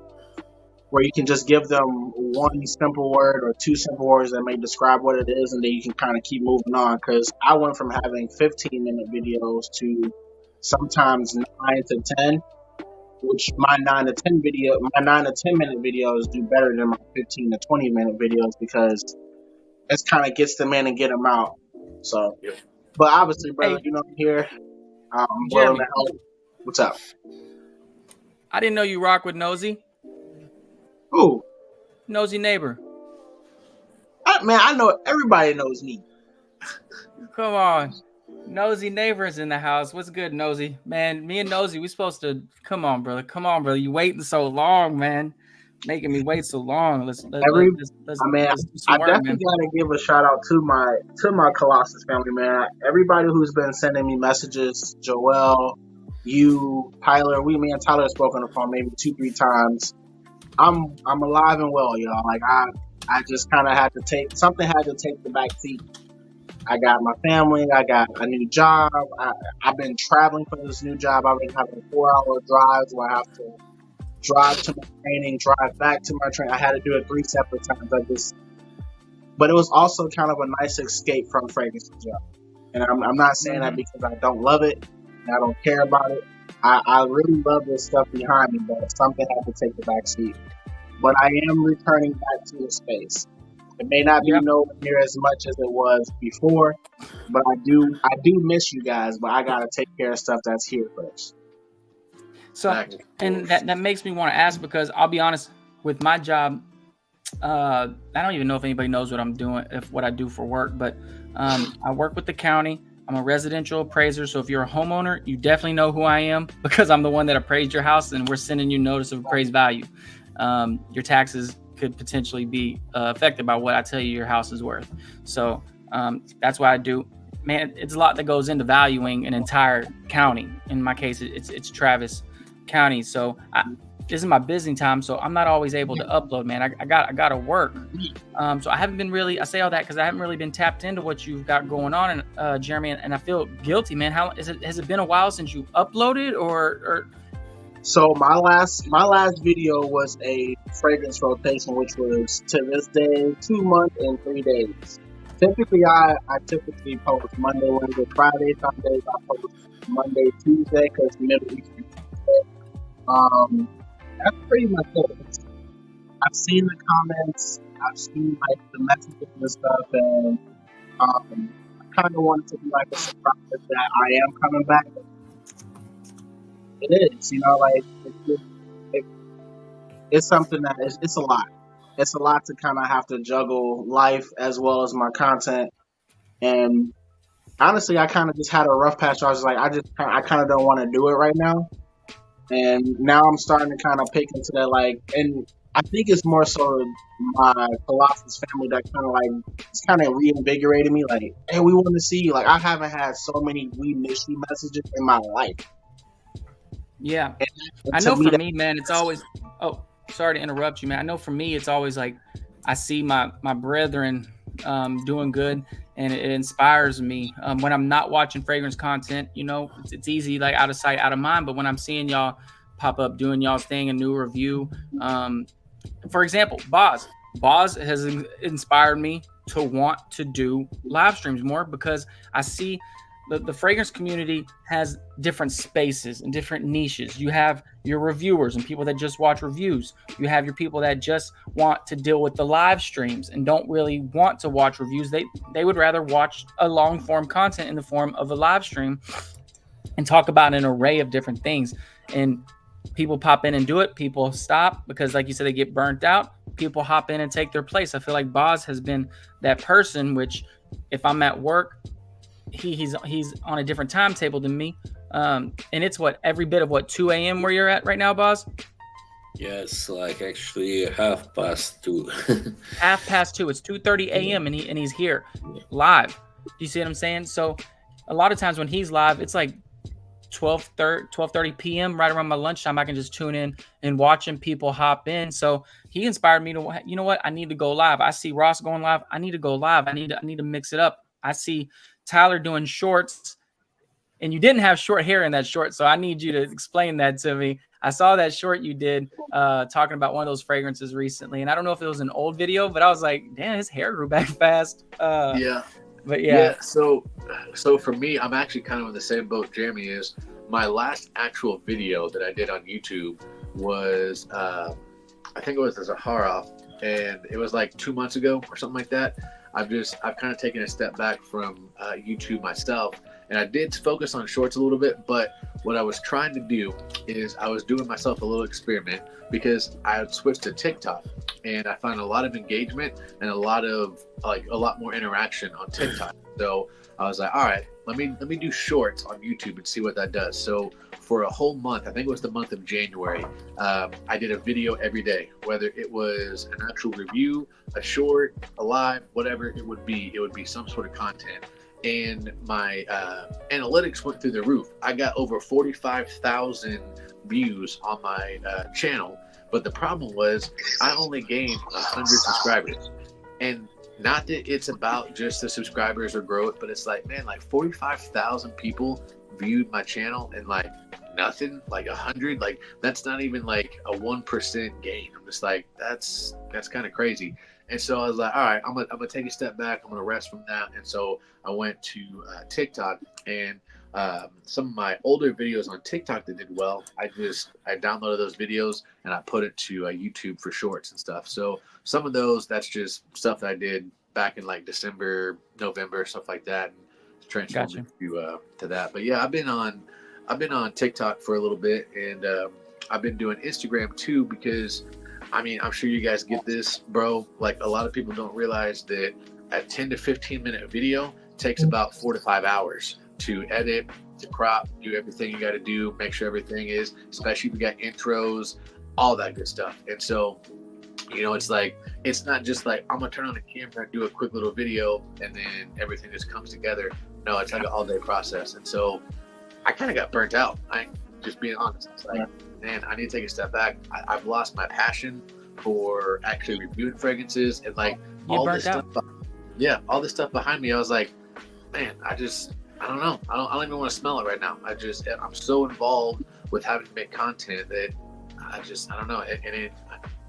where you can just give them one simple word or two simple words that may describe what it is, and then you can kind of keep moving on. Because I went from having 15-minute videos to sometimes 9 to 10. Which my 9 to 10 minute videos do better than my 15 to 20 minute videos, because it kind of gets them in and get them out. So, but obviously, brother, I'm here. I'm willing to help. What's up? I didn't know you rock with Nosy. Who? Nosy Neighbor. I know everybody knows me. Come on. Nosy Neighbor's in the house. What's good, Nosy? Man, me and Nosy, we supposed to come on, brother. You waiting so long, man. Making me wait so long. Let's do some I work, definitely gotta give a shout out to my Colossus family, man. Everybody who's been sending me messages, Joel, you, Tyler, me and Tyler have spoken on the phone maybe 2-3 times. I'm alive and well, y'all. Like I just kind of had to take the back seat. I got my family. I got a new job. I've been traveling for this new job. I've been having 4-hour drives where I have to drive to my training, drive back to my training. I had to do it 3 separate times. But it was also kind of a nice escape from fragrances, y'all. And I'm not saying that because I don't love it and I don't care about it. I really love this stuff behind me, but something had to take the back seat. But I am returning back to the space. It may not be nowhere near as much as it was before, but I do miss you guys, but I gotta take care of stuff that's here first. So, and that makes me want to ask, because I'll be honest, with my job, I don't even know if anybody knows what I'm doing, what I do for work, but I work with the county. I'm a residential appraiser. So if you're a homeowner, you definitely know who I am because I'm the one that appraised your house and we're sending you notice of appraised value. Your taxes could potentially be affected by what I tell you your house is worth. So that's what I do. Man, it's a lot that goes into valuing an entire county. In my case, it's Travis County. So this is my busy time, so I'm not always able to upload, man. I got to work. So I haven't been really, I say all that because I haven't really been tapped into what you've got going on, and Jeremy, and I feel guilty, man. Has it been a while since you uploaded or? So my last video was a fragrance rotation, which was to this day 2 months and 3 days. Typically, I typically post Monday, Wednesday, Friday. Some days I post Monday, Tuesday, because Middle Eastern Tuesday. That's pretty much it. I've seen the comments, I've seen like the messages and stuff, and I kind of wanted to be like a surprise that I am coming back. It is, you know, like it's something that it's a lot. It's a lot to kind of have to juggle life as well as my content. And honestly, I kind of just had a rough patch. I was like, I kind of don't want to do it right now. And now I'm starting to kind of pick into that, like, and I think it's more so my Colossus family that kind of like, it's kind of reinvigorated me. Like, hey, we want to see you. Like, I haven't had so many "we miss you" messages in my life. Yeah, and I know for me, man, it's always. Oh, sorry to interrupt you, man. I know for me, it's always like I see my brethren doing good, and it inspires me. When I'm not watching fragrance content, you know, it's easy, like out of sight, out of mind. But when I'm seeing y'all pop up doing y'all's thing, a new review, for example, Boz has inspired me to want to do live streams more because I see the fragrance community has different spaces and different niches. You have your reviewers and people that just watch reviews. You have your people that just want to deal with the live streams and don't really want to watch reviews. They would rather watch a long form content in the form of a live stream and talk about an array of different things. And people pop in and do it. People stop because, like you said, they get burnt out. People hop in and take their place. I feel like Boz has been that person, which if I'm at work, he's on a different timetable than me. And it's every bit of 2 a.m. where you're at right now, Boz? Yes, like actually 2:30. 2:30. It's 2:30 a.m. and he's here live. Do you see what I'm saying? So a lot of times when he's live, it's like 12:30 p.m. right around my lunchtime. I can just tune in and watching people hop in. So he inspired me to, you know what? I need to go live. I see Ross going live. I need to go live. I need to mix it up. I see Tyler doing shorts, and you didn't have short hair in that short, so I need you to explain that to me. I saw that short you did talking about one of those fragrances recently, and I don't know if it was an old video, but I was like, damn, his hair grew back fast. Yeah. But yeah. So for me, I'm actually kind of in the same boat Jeremy is. My last actual video that I did on YouTube was, I think it was the Zaharov, and it was like 2 months ago or something like that. I've kind of taken a step back from YouTube myself, and I did focus on shorts a little bit, but what I was trying to do is I was doing myself a little experiment because I had switched to TikTok, and I found a lot of engagement and a lot more interaction on TikTok. So I was like, all right, let me do shorts on YouTube and see what that does. So for a whole month, I think it was the month of January, I did a video every day, whether it was an actual review, a short, a live, whatever it would be some sort of content. And my analytics went through the roof. I got over 45,000 views on my channel, but the problem was I only gained 100 subscribers. And not that it's about just the subscribers or growth, but it's like, man, like 45,000 people viewed my channel and like nothing, like 100, like that's not even like a 1% gain. I'm just like, that's kind of crazy. And so I was like, all right, I'm gonna take a step back. I'm gonna rest from that. And so I went to TikTok, and some of my older videos on TikTok that did well, I downloaded those videos and I put it to YouTube for shorts and stuff. So some of those, that's just stuff that I did back in like December, November, stuff like that, and transformed to that. But yeah, I've been on TikTok for a little bit, and I've been doing Instagram too, because I mean, I'm sure you guys get this, bro. Like a lot of people don't realize that a 10 to 15 minute video takes about 4 to 5 hours to edit, to crop, do everything you got to do, make sure everything is, especially if you got intros, all that good stuff. And so, you know, it's like, it's not just like, I'm going to turn on the camera and do a quick little video and then everything just comes together. No, it's like an all-day process. And so I kind of got burnt out. I'm just being honest. It's like, man, I need to take a step back. I've lost my passion for actually reviewing fragrances and like all this stuff. Yeah, all this stuff behind me. I was like, man, I don't know. I don't even want to smell it right now. I'm so involved with having to make content that I don't know.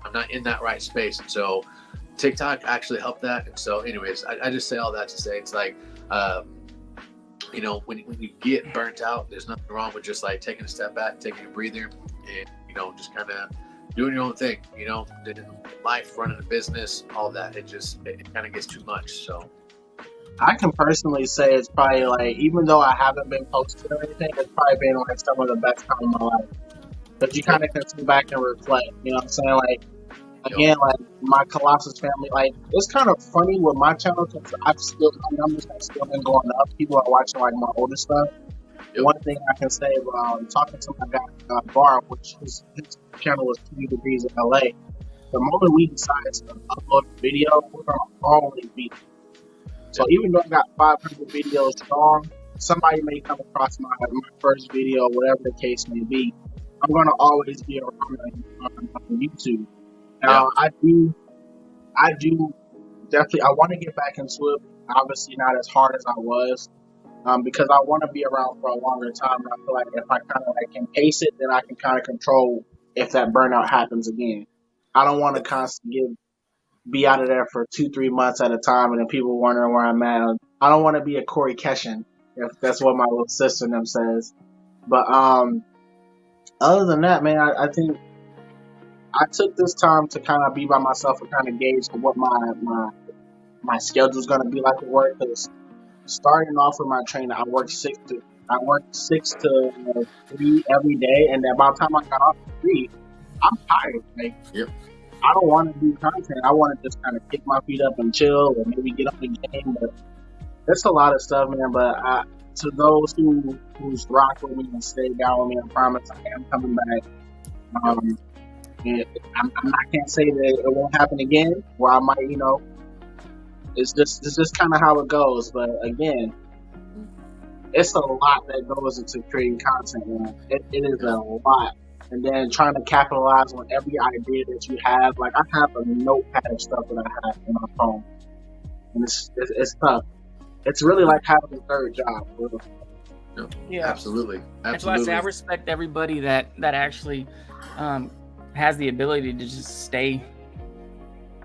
I'm not in that right space. And so TikTok actually helped that. And so anyways, I just say all that to say it's like, you know, when you get burnt out, there's nothing wrong with just like taking a step back, taking a breather, and, you know, just kind of doing your own thing, you know, life, running a business, all that. It kind of gets too much. So I can personally say it's probably like, even though I haven't been posted or anything, it's probably been like some of the best time of my life. But you kind of can sit back and reflect, you know what I'm saying? Like, again, like my Colossus family, like it's kind of funny with my channel because my numbers have still been going up. People are watching like my older stuff. Yep. One thing I can say about talking to my guy Bar, which his channel was 20 degrees in LA. The moment we decided to upload a video, we're gonna always be there. So even though I got 500 videos strong, somebody may come across my first video, whatever the case may be. I'm gonna always be around on YouTube. Now I do definitely. I want to get back into it. Obviously, not as hard as I was, because I want to be around for a longer time. And I feel like if I kind of like can pace it, then I can kind of control if that burnout happens again. I don't want to constantly be out of there for 2-3 months at a time, and then people wondering where I'm at. I don't want to be a Corey Keshin, if that's what my little sister and them says. But other than that, man, I think I took this time to kind of be by myself and kind of gauge what my schedule is going to be like at work. Because starting off with my training, I worked 6 to 3 every day, and then by the time I got off at 3, I'm tired. Like, I don't want to do content. I want to just kind of kick my feet up and chill, or maybe get up the game. But there's a lot of stuff, man. But to those who's rock with me and stay down with me, I promise I am coming back. And I can't say that it won't happen again, or I might, you know, it's just kind of how it goes. But again, it's a lot that goes into creating content, man. It is a lot. And then trying to capitalize on every idea that you have. Like, I have a notepad of stuff that I have on my phone. And it's tough. It's really like having a third job. Really. Yeah, absolutely. That's why I say I respect everybody that actually has the ability to just stay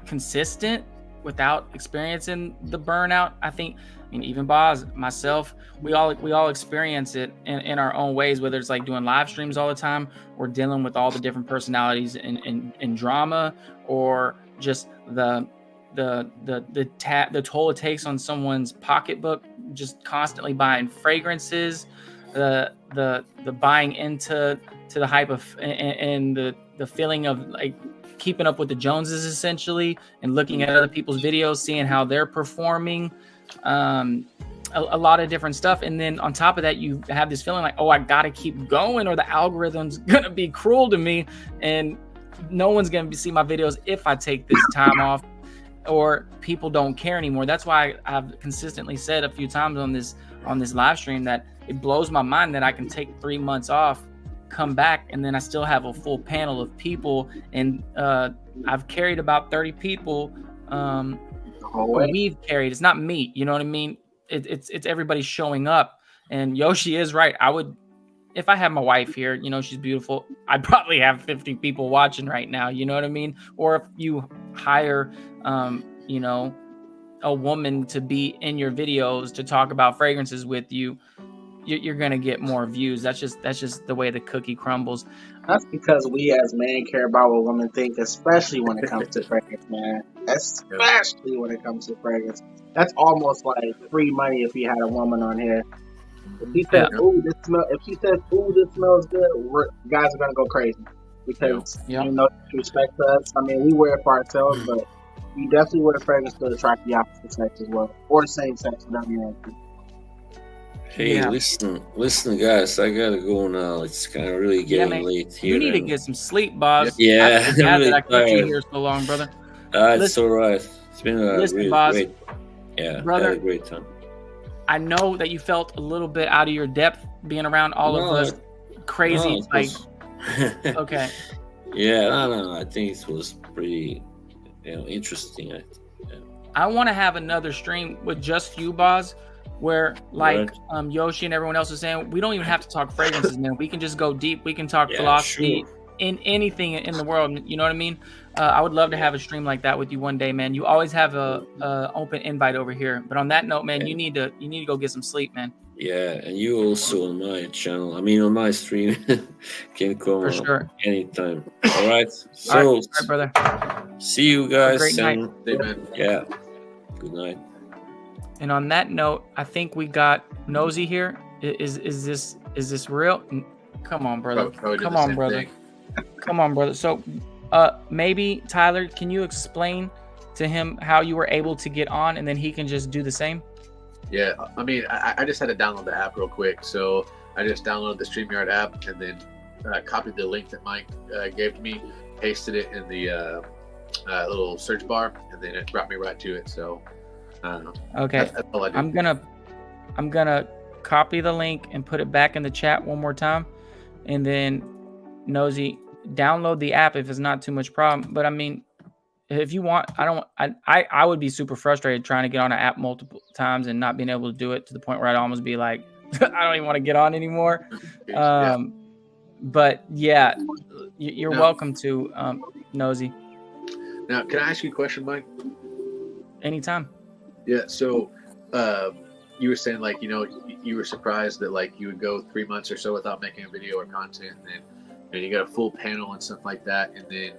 consistent without experiencing the burnout. I mean, even Boz, myself, we all experience it in our own ways, whether it's like doing live streams all the time or dealing with all the different personalities in drama, or just the toll it takes on someone's pocketbook, just constantly buying fragrances, the buying into the hype of and the feeling of like keeping up with the Joneses essentially, and looking at other people's videos, seeing how they're performing, a lot of different stuff. And then on top of that, you have this feeling like, oh, I gotta keep going or the algorithm's gonna be cruel to me and no one's gonna see my videos if I take this time off, or people don't care anymore. That's why I've consistently said a few times on this live stream that it blows my mind that I can take 3 months off, come back, and then I still have a full panel of people, and I've carried about 30 people. We've carried. It's not me, you know what I mean? It's everybody showing up. And Yoshi is right. I would, if I had my wife here, you know, she's beautiful, I'd probably have 50 people watching right now, you know what I mean? Or if you hire you know, a woman to be in your videos to talk about fragrances with you, you're gonna get more views. That's just the way the cookie crumbles. That's because we as men care about what women think, especially when it comes to fragrance, man. Especially when it comes to fragrance. That's almost like free money if you had a woman on here. If he said, if she says, "Ooh, this smells good," guys are gonna go crazy because you know, respect us. I mean, we wear it for ourselves, but you definitely wear fragrance to attract the opposite sex as well, or the same sex, whatever you want to do. Hey, Yeah. listen, guys. I gotta go now. It's kind of really Yeah, getting man. late here. You need to and- get some sleep, boss. Yeah, I feel I'm bad really that I kept you tired. here so long, brother. It's Listen- all right. It's been a listen, really boss. great. Yeah, Brother. had a great time. I know that you felt a little bit out of your depth being around all of us crazy. No, it like, was- okay. Yeah, no. I think it was pretty, interesting. I want to have another stream with just you, Boz, where like Yoshi and everyone else is saying, we don't even have to talk fragrances, man. We can just go deep. We can talk Yeah, philosophy sure. in anything in the world. You know what I mean? I would love to have a stream like that with you one day, man. You always have a open invite over here. But on that note, man, you need to go get some sleep, man. Yeah, and you also on my channel. I mean, on my stream, can come For sure. anytime. All right. All So, right, brother. see you guys. great night. and- Hey, man. Yeah. Good night. And on that note, I think we got Nosy here. Is this real? Come on, brother. Probably did Come the on, same brother. thing. Come on, brother. So, maybe Tyler, can you explain to him how you were able to get on, and then he can just do the same? Yeah, I mean, I just had to download the app real quick. So I just downloaded the StreamYard app and then copied the link that Mike gave to me, pasted it in the little search bar, and then it brought me right to it. So Okay. that's all I did. I'm gonna copy the link and put it back in the chat one more time, and then Nosy, download the app if it's not too much problem. But I mean, if you want, I would be super frustrated trying to get on an app multiple times and not being able to do it to the point where I'd almost be like, I don't even want to get on anymore. But yeah, you're welcome to, Nosy, Now, can I ask you a question, Mike? anytime. Yeah. So you were saying like, you were surprised that like you would go 3 months or so without making a video or content, and then you got a full panel and stuff like that, and then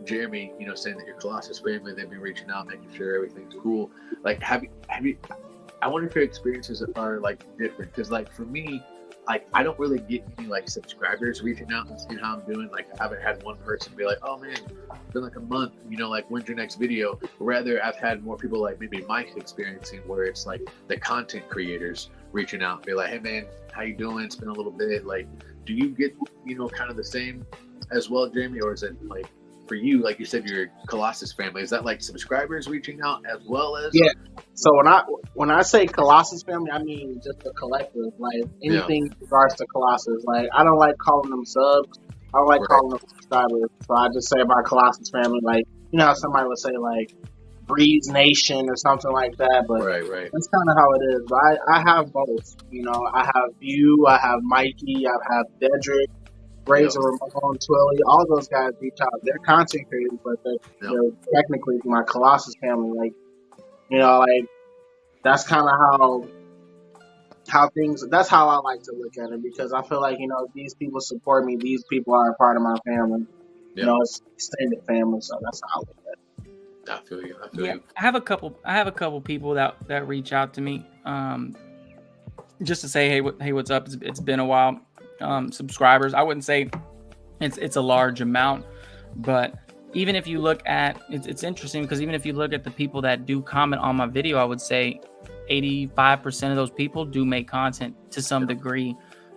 Jeremy, saying that your Colossus family, they've been reaching out, making sure everything's cool. Like, have you? I wonder if your experiences are like different, because like for me, like I don't really get any like subscribers reaching out and seeing how I'm doing. Like I haven't had one person be like, "Oh man, it's been like a month, like when's your next video?" Rather, I've had more people like maybe Mike experiencing, where it's like the content creators reaching out and be like, "Hey man, how you doing? It's been a little bit." Like, do you get kind of the same as well, Jamie, or is it like for you, like you said, your Colossus family, is that like subscribers reaching out as well as? Yeah. So when I say Colossus family, I mean just the collective, like anything in regards to Colossus. Like I don't like calling them subs. I don't like calling them subscribers. So I just say about Colossus family, like how somebody would say like Breeze Nation or something like that. But right. that's kind of how it is. But I have both. I have you. I have Mikey. I have Dedrick. Razor, Ramon, Twilly, all those guys reach out. They're content creators, but they're technically my Colossus family. Like, like that's kind of how things. That's how I like to look at it, because I feel like these people support me. These people are a part of my family. It's extended family, so that's how I look at it. I feel you. I have a couple people that reach out to me, just to say, hey, what's up? It's been a while. Subscribers, I wouldn't say it's a large amount, but even if you look at it's interesting, because even if you look at the people that do comment on my video, I would say 85% of those people do make content to some degree,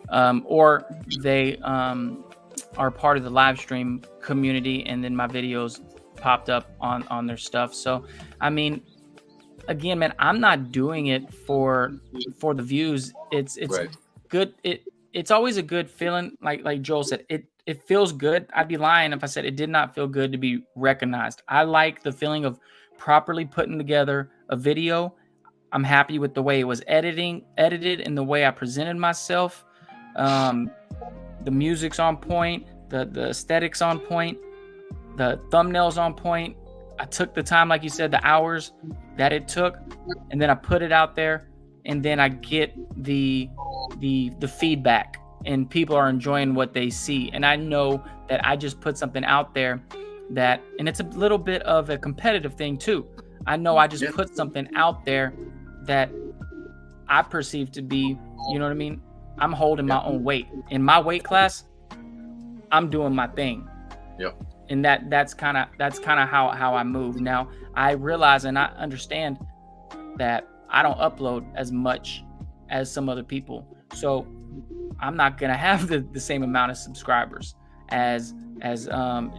or they are part of the live stream community, and then my videos popped up on their stuff. So I mean, again, man, I'm not doing it for the views. It's good. It's always a good feeling, like Joel said, it feels good. I'd be lying if I said it did not feel good to be recognized. I like the feeling of properly putting together a video. I'm happy with the way it was edited and the way I presented myself. The music's on point, the aesthetics on point, the thumbnails on point. I took the time, like you said, the hours that it took, and then I put it out there, and then I get the feedback, and people are enjoying what they see. And I know that I just put something out there and it's a little bit of a competitive thing too. I know I just put something out there that I perceive to be, you know what I mean? I'm holding my own weight. In my weight class, I'm doing my thing. Yep. And that's kind of how I move. Now I realize and I understand that I don't upload as much as some other people, so I'm not gonna have the same amount of subscribers as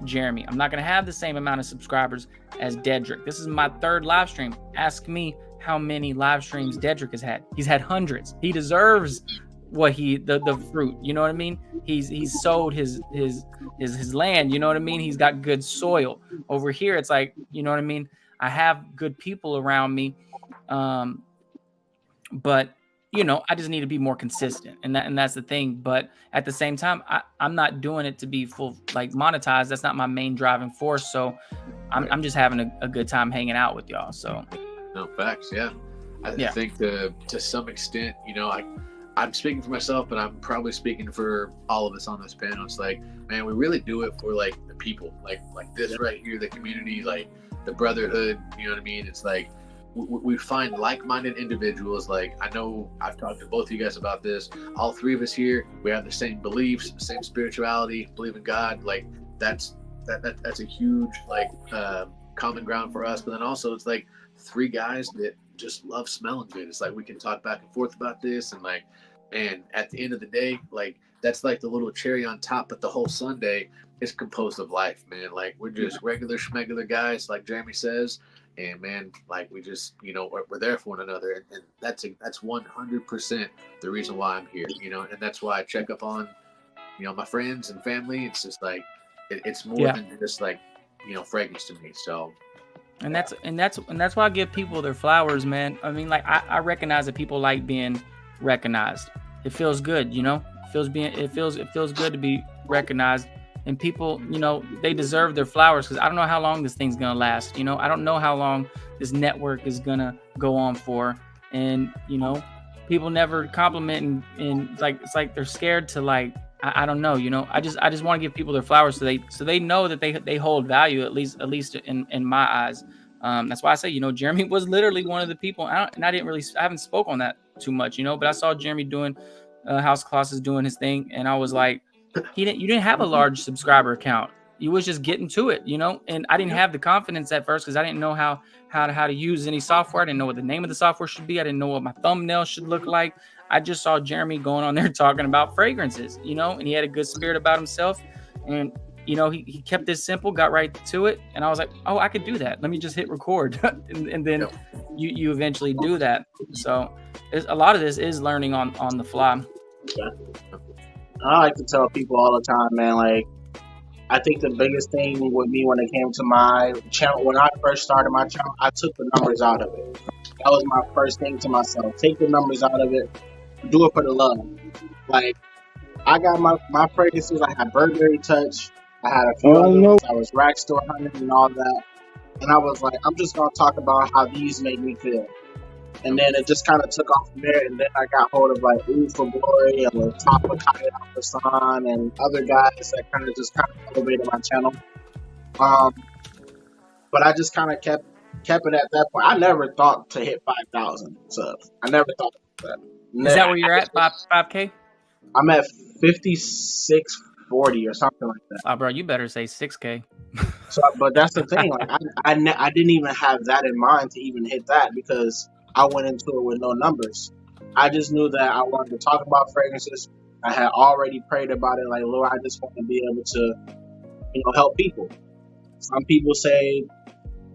Jeremy. I'm not gonna have the same amount of subscribers as Dedrick. This is my third live stream. Ask me how many live streams Dedrick has had. He's had hundreds. He deserves what the fruit. You know what I mean? He's sowed his land. You know what I mean? He's got good soil. Over here, it's like, you know what I mean? I have good people around me, but you know, I just need to be more consistent, and that's the thing. But at the same time, I'm not doing it to be full like monetized. That's not my main driving force. So I'm just having a good time hanging out with y'all. So no facts, yeah. I think to some extent, you know, I'm speaking for myself, but I'm probably speaking for all of us on this panel. It's like, man, we really do it for like the people, like this right here, the community, like the brotherhood. You know what I mean? It's like we find like-minded individuals. Like, I know I've talked to both of you guys about this. All three of us here, we have the same beliefs, same spirituality, believe in God. Like that's a huge like common ground for us. But then also it's like three guys that just love smelling good. It's like we can talk back and forth about this, and at the end of the day, like that's like the little cherry on top. But the whole Sunday is composed of life, man. Like we're just regular schmegular guys, like Jeremy says. And man, like we just, you know, we're there for one another, and that's 100% the reason why I'm here, you know, and that's why I check up on, you know, my friends and family. It's just like it's more than just like, you know, fragrance to me. So, and that's why I give people their flowers, man. I mean, like I recognize that people like being recognized. It feels good, you know. It feels good to be recognized. And people, you know, they deserve their flowers, because I don't know how long this thing's going to last. You know, I don't know how long this network is going to go on for. And, you know, people never compliment and it's like they're scared to like, I don't know, you know, I just want to give people their flowers so they know that they hold value, at least in my eyes. That's why I say, you know, Jeremy was literally one of the people, I haven't spoke on that too much, you know, but I saw Jeremy doing House Colossus doing his thing, and I was like, you didn't have a large subscriber count. You was just getting to it, you know, and I didn't have the confidence at first because I didn't know how to use any software. I didn't know what the name of the software should be. I didn't know what my thumbnail should look like. I just saw Jeremy going on there talking about fragrances, you know, and he had a good spirit about himself. And, you know, he kept it simple, got right to it. And I was like, oh, I could do that. Let me just hit record. and then you eventually do that. So a lot of this is learning on the fly. Yeah. I like to tell people all the time, man, like, I think the biggest thing with me when it came to my channel, when I first started my channel, I took the numbers out of it. That was my first thing to myself. Take the numbers out of it. Do it for the love. Like, I got my fragrances. I had Burberry Touch. I had a few others. I was Rack Store Hunting and all that. And I was like, I'm just going to talk about how these make me feel. And then it just kind of took off from there. And then I got hold of like Ooh for Glory and the Top of Kaya Hassan and other guys that kind of elevated my channel. But I just kind of kept it at that point. I never thought to hit 5,000 subs. I never thought that. Is that where you're at? 5K? I'm at 5640 or something like that. Oh, bro, you better say 6K. So, but that's the thing. Like, I didn't even have that in mind to even hit that, because I went into it with no numbers. I just knew that I wanted to talk about fragrances. I had already prayed about it. Like, Lord, I just want to be able to, you know, help people. Some people say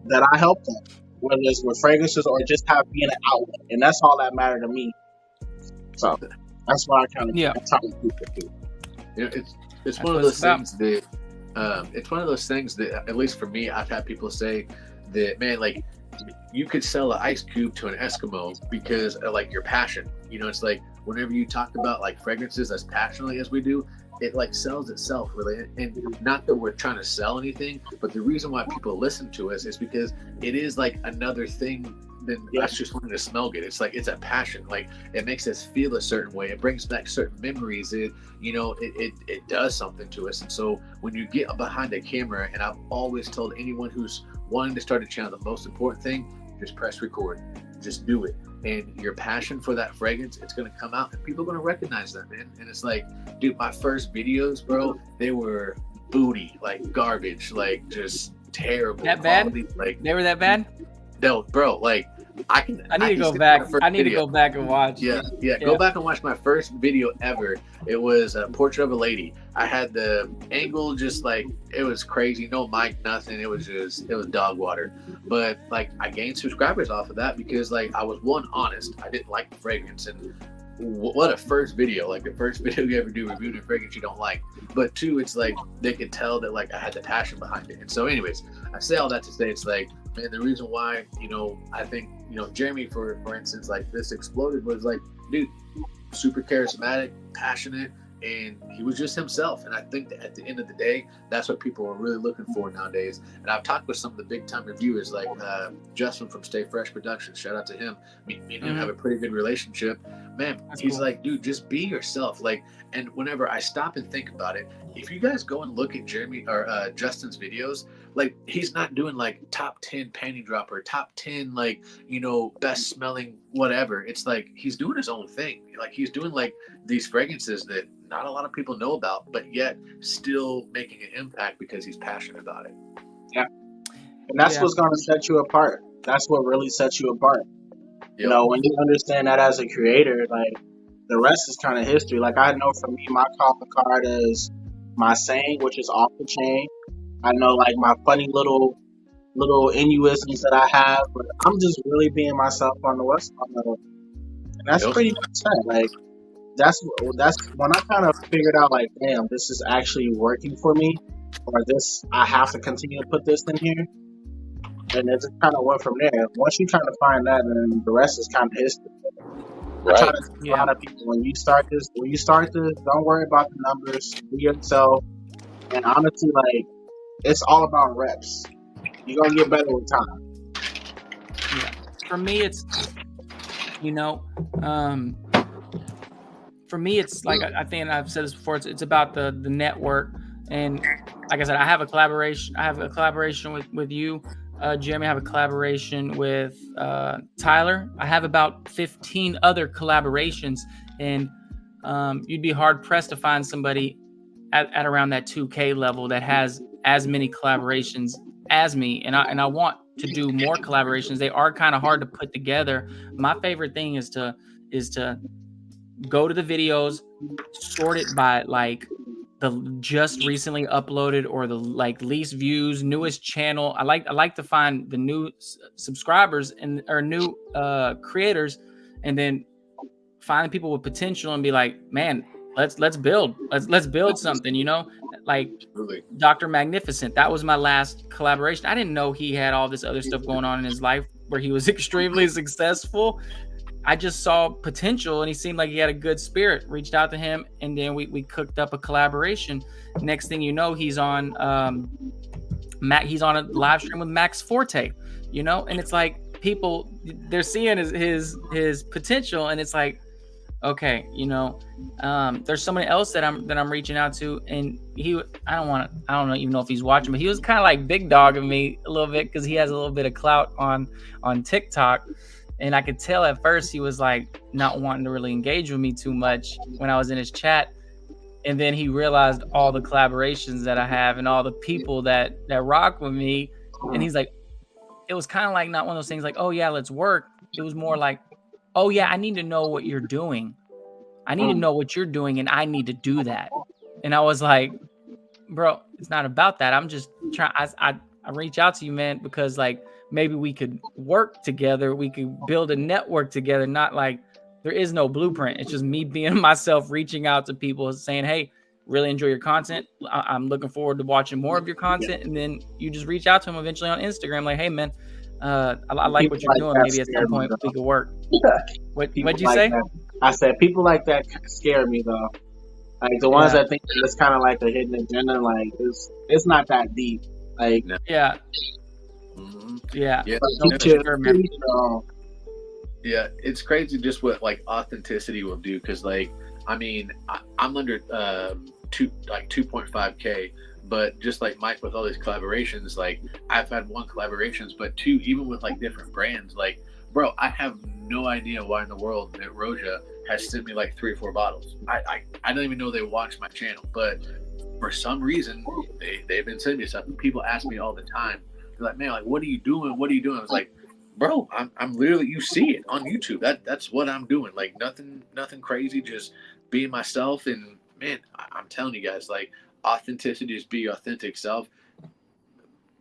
that I help them, whether it's with fragrances or just being an outlet, and that's all that mattered to me. So that's why I kind of that's how people do. You know, it's one of those things that it's one of those things that, at least for me, I've had people say that, man, like, you could sell an ice cube to an Eskimo because of like your passion. You know, it's like whenever you talk about like fragrances as passionately as we do, it like sells itself really. And not that we're trying to sell anything, but the reason why people listen to us is because it is like another thing than us just wanting to smell good. It's like, it's a passion. Like, it makes us feel a certain way. It brings back certain memories. It, you know, it does something to us. And so when you get behind a camera, and I've always told anyone who's wanting to start a channel, the most important thing, just press record, just do it. And your passion for that fragrance, it's going to come out and people are going to recognize that, man. And it's like, dude, my first videos, bro, they were booty, like garbage, like just terrible. That bad? quality, Like They were that bad? no, bro. Like I need to go back. I need to go back and watch. Yeah. Go back and watch my first video ever. It was a portrait of a lady. I had the angle just like it was crazy. No mic, nothing. It was dog water. But like I gained subscribers off of that because like I was honest. I didn't like the fragrance, and what a first video. Like the first video you ever do reviewing a fragrance you don't like. But two, it's like they could tell that like I had the passion behind it. And so anyways, I say all that to say it's like, man, the reason why, I think, Jeremy, for instance, like this exploded was like, dude, super charismatic, passionate, and he was just himself. And I think that at the end of the day, that's what people are really looking for nowadays. And I've talked with some of the big time reviewers like Justin from Stay Fresh Productions. Shout out to him. Me and him have a pretty good relationship. Man, that's he's cool. Like, dude, just be yourself. Like, and whenever I stop and think about it, if you guys go and look at Jeremy or Justin's videos, like he's not doing like top 10 panty dropper, top 10 like best smelling whatever. It's like he's doing his own thing. Like he's doing like these fragrances that not a lot of people know about, but yet still making an impact because he's passionate about it. Yeah, and that's what's going to set you apart. That's what really sets you apart. Yep. When you understand that as a creator, like the rest is kind of history. Like I know for me, my calling card is my saying, which is off the chain. I know like my funny little innuisms that I have, but I'm just really being myself on the West Coast. And that's pretty much it. Like that's when I kind of figured out like, damn, this is actually working for me, or this I have to continue to put this in here. And it just kind of went from there. Once you kind of find that, then the rest is kind of history. Right. I try to tell a lot of people when you start this, don't worry about the numbers. Be yourself. And honestly, like it's all about reps. You're gonna get better with time. Yeah. For me, it's for me, it's like I think I've said this before. It's about the network, and like I said, I have a collaboration with you. Jeremy, I have a collaboration with Tyler. I have about 15 other collaborations, and you'd be hard pressed to find somebody at around that 2K level that has as many collaborations as me. And I want to do more collaborations. They are kind of hard to put together. My favorite thing is to go to the videos, sort it by like the just recently uploaded or the like least views, newest channel. I like to find the new subscribers or new creators, and then find people with potential and be like, man, let's build something, like Dr. Magnificent. That was my last collaboration. I didn't know he had all this other stuff going on in his life where he was extremely successful. I just saw potential and he seemed like he had a good spirit. Reached out to him, and then we cooked up a collaboration. Next thing you know, he's on he's on a live stream with Max Forte, and it's like people, they're seeing his potential, and it's like, okay, there's somebody else that I'm reaching out to, and I don't even know if he's watching, but he was kind of like big dogging me a little bit because he has a little bit of clout on TikTok. And I could tell at first he was like not wanting to really engage with me too much when I was in his chat. And then he realized all the collaborations that I have and all the people that rock with me. And he's like, it was kind of like not one of those things like, oh yeah, let's work. It was more like, oh yeah, I need to know what you're doing. I need to know what you're doing, and I need to do that. And I was like, bro, it's not about that. I'm just trying. I reach out to you, man, because like, maybe we could work together. We could build a network together. Not like there is no blueprint. It's just me being myself, reaching out to people saying, hey, really enjoy your content. I'm looking forward to watching more of your content. And then you just reach out to them eventually on Instagram. Like, hey, man, I like what you're doing. Maybe at some point we could work. What'd you say? I said, people like that scare me, though. Like the ones that think it's kind of like a hidden agenda. Like it's not that deep. Like yeah. Yeah. Yeah, it's crazy just what like authenticity will do, because like I mean I'm under 2.5K, but just like Mike with all these collaborations, like I've had one collaborations, but two even with like different brands. Like, bro, I have no idea why in the world that Roja has sent me like 3 or 4 bottles. I don't even know they watch my channel, but for some reason, they've been sending me stuff. People ask me all the time. They're like, man, like, what are you doing? What are you doing? I was like, bro, I'm literally, you see it on YouTube. That's what I'm doing. Like nothing crazy, just being myself. And man, I'm telling you guys, like authenticity is be your authentic self.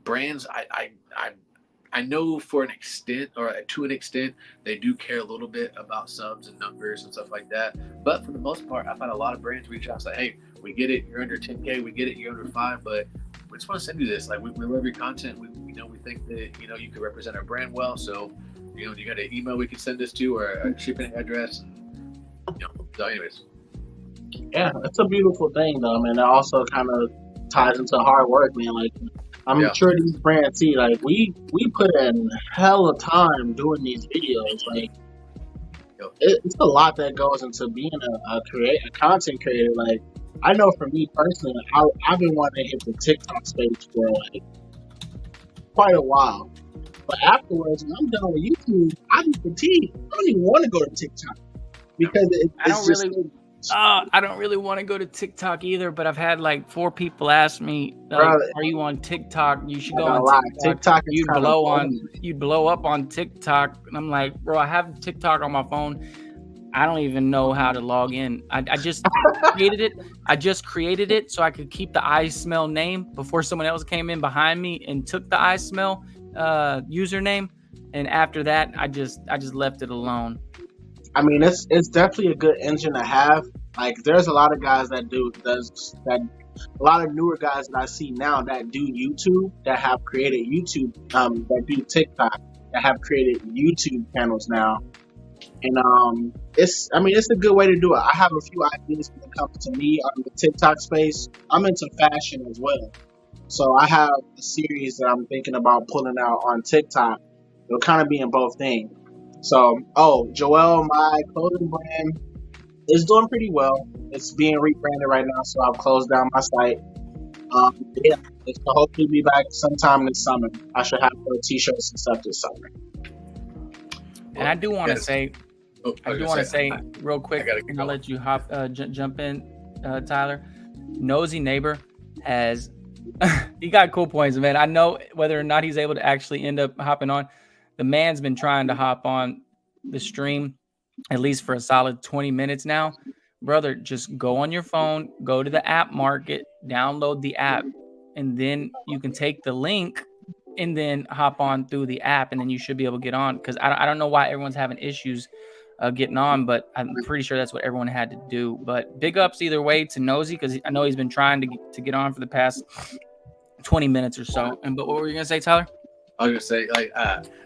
Brands, I know for an extent, or to an extent, they do care a little bit about subs and numbers and stuff like that. But for the most part, I've had a lot of brands reach out and say, hey, we get it, you're under 10K, we get it, you're under 5, but we just want to send you this. Like we love your content. We think that you can represent our brand well. So you got an email we can send this to, or a shipping address. And, so anyways. Yeah, it's a beautiful thing though, man. It also kind of ties into hard work, man. Like I'm sure these brands see, like we put in hell of time doing these videos. Like it's a lot that goes into being a content creator. Like I know for me personally, I've been wanting to hit the TikTok space for like quite a while. But afterwards, when I'm done with YouTube, I be fatigued. I don't even want to go to TikTok because I don't really want to go to TikTok either, but I've had like 4 people ask me, are you on TikTok? You should go on TikTok. You'd blow up on TikTok. And I'm like, bro, I have TikTok on my phone. I don't even know how to log in. I just created it. I just created it so I could keep the iSMELL name before someone else came in behind me and took the iSMELL username. And after that, I just left it alone. I mean, it's definitely a good engine to have. Like, there's a lot of guys that a lot of newer guys that I see now that do YouTube, that have created YouTube, that do TikTok, that have created YouTube channels now. And it's a good way to do it. I have a few ideas when it comes to me on the TikTok space. I'm into fashion as well. So I have a series that I'm thinking about pulling out on TikTok. It'll kind of be in both things. So, Joel, my clothing brand is doing pretty well. It's being rebranded right now, so I've closed down my site. It's will hopefully be back sometime this summer. I should have t-shirts and stuff this summer. And I do want to say, real quick, I'll let you jump in, Tyler. Nosy Neighbor has, he got cool points, man. I know whether or not he's able to actually end up hopping on. The man's been trying to hop on the stream at least for a solid 20 minutes now. Brother, just go on your phone, go to the app market, download the app, and then you can take the link and then hop on through the app, and then you should be able to get on. Because I don't know why everyone's having issues getting on, but I'm pretty sure that's what everyone had to do. But big ups either way to Nosy, because I know he's been trying to get on for the past 20 minutes or so. But what were you going to say, Tyler? I was gonna say, like,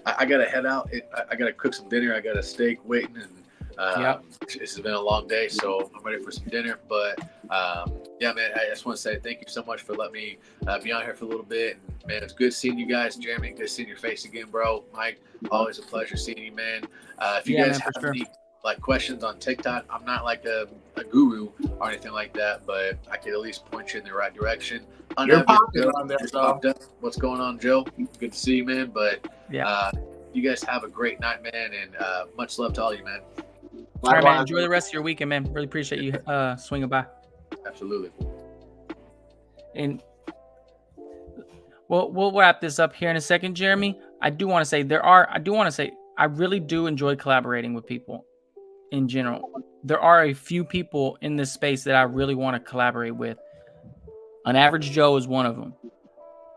I gotta head out. I gotta cook some dinner. I got a steak waiting, and this has been a long day, so I'm ready for some dinner. But yeah, man, I just want to say thank you so much for letting me be on here for a little bit. And, man, it's good seeing you guys. Jeremy, good seeing your face again, bro. Mike, always a pleasure seeing you, man. If you guys have any questions on TikTok, I'm not like a guru or anything like that, but I can at least point you in the right direction. You're popular on there, though. What's going on, Joe? Good to see you, man. But you guys have a great night, man, and much love to all you, man. All right, man. Enjoy the rest of your weekend, man. Really appreciate you swinging by. Absolutely. And we'll wrap this up here in a second, Jeremy. I do want to say I really do enjoy collaborating with people in general. There are a few people in this space that I really want to collaborate with. An Average Joe is one of them.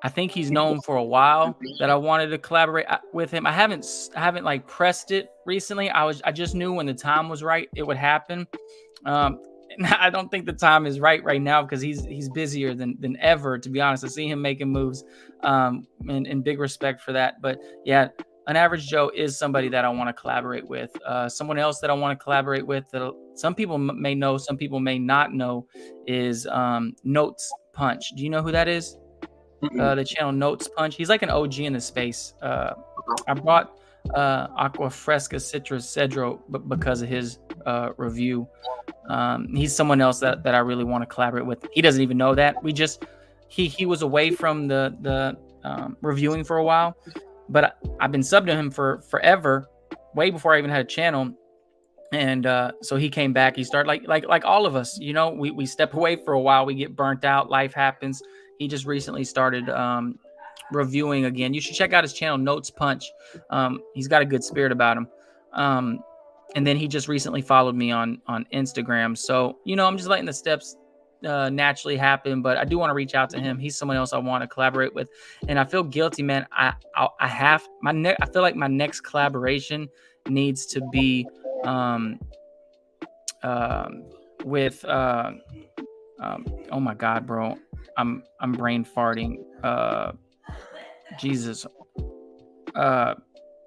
I think he's known for a while that I wanted to collaborate with him. I haven't like pressed it recently. I just knew when the time was right, it would happen. I don't think the time is right now because he's busier than ever, to be honest. I see him making moves, and big respect for that. But yeah, An Average Joe is somebody that I want to collaborate with. Someone else that I want to collaborate with that some people may know, some people may not know, is Notes Punch. Do you know who that is? The channel Notes Punch. He's like an OG in the space. I brought Aqua Fresca Citrus Cedro because of his review. He's someone else that I really want to collaborate with. He doesn't even know that. He was away from the reviewing for a while, but I've been subbed to him for forever, way before I even had a channel. And so he came back. He started like all of us, you know, we step away for a while, we get burnt out, life happens. He just recently started reviewing again. You should check out his channel, Notes Punch. He's got a good spirit about him. And then he just recently followed me on Instagram. So, you know, I'm just letting the steps naturally happen, but I do want to reach out to him. He's someone else I want to collaborate with, and I feel guilty, man. I feel like my next collaboration needs to be with oh my god, bro, I'm brain farting. Jesus.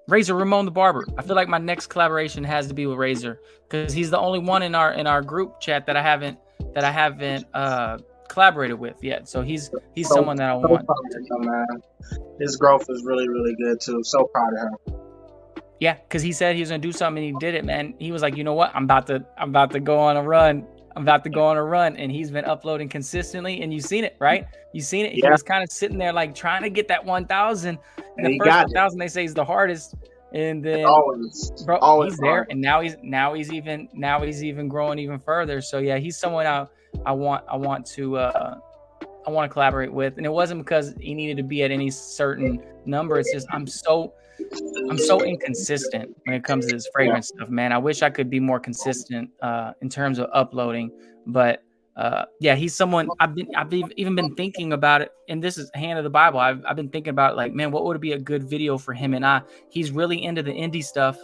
Razor Ramon the Barber. I feel like my next collaboration has to be with Razor, because he's the only one in our group chat that I haven't collaborated with yet. So he's someone that I want. Man. His growth is really, really good too. So proud of him. Yeah, because he said he was gonna do something and he did it, man. He was like, you know what? I'm about to go on a run. And he's been uploading consistently, and you've seen it, right? You've seen it. Yeah. He was kind of sitting there like trying to get that 1,000. And the first 1,000 they say is the hardest. And then always there, hard. And now he's even growing even further. So yeah, he's someone I want to collaborate with. And it wasn't because he needed to be at any certain number. It's just I'm so inconsistent when it comes to this fragrance stuff, man. I wish I could be more consistent in terms of uploading, but yeah, he's someone I've even been thinking about it. And this is hand of the Bible. I've been thinking about, like, man, what would be a good video for him and I? He's really into the indie stuff,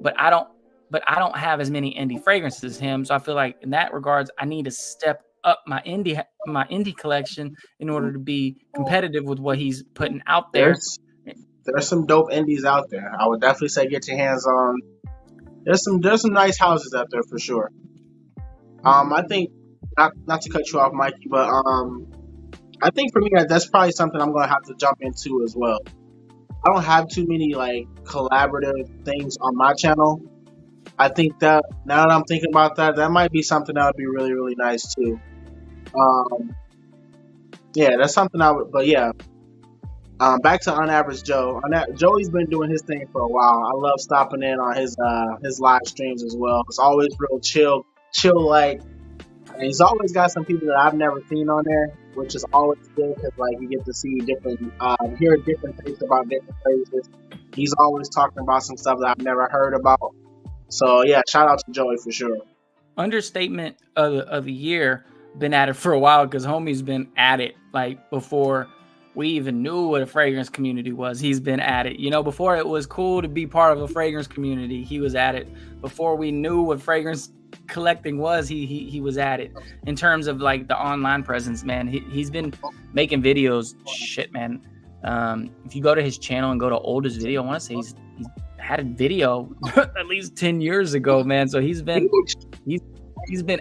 but I don't have as many indie fragrances as him. So I feel like in that regards, I need to step up my indie collection in order to be competitive with what he's putting out there. There's some dope indies out there. I would definitely say get your hands on. There's some nice houses out there for sure. I think not to cut you off, Mikey, but I think for me that's probably something I'm gonna have to jump into as well. I don't have too many like collaborative things on my channel. I think that now that I'm thinking about that might be something that would be really, really nice too. Yeah, that's something I would. But yeah. Back to Unaverage Joe. Joey's been doing his thing for a while. I love stopping in on his live streams as well. It's always real chill like, and he's always got some people that I've never seen on there, which is always good because like you get to see different, hear different things about different places. He's always talking about some stuff that I've never heard about. So yeah, shout out to Joey for sure. Understatement of the year. Been at it for a while because homie's been at it like before we even knew what a fragrance community was. He's been at it. You know, before it was cool to be part of a fragrance community, he was at it. Before we knew what fragrance collecting was, he was at it. In terms of like the online presence, man, he's been making videos. Shit, man. If you go to his channel and go to oldest video, I want to say he's had a video at least 10 years ago, man. So he's been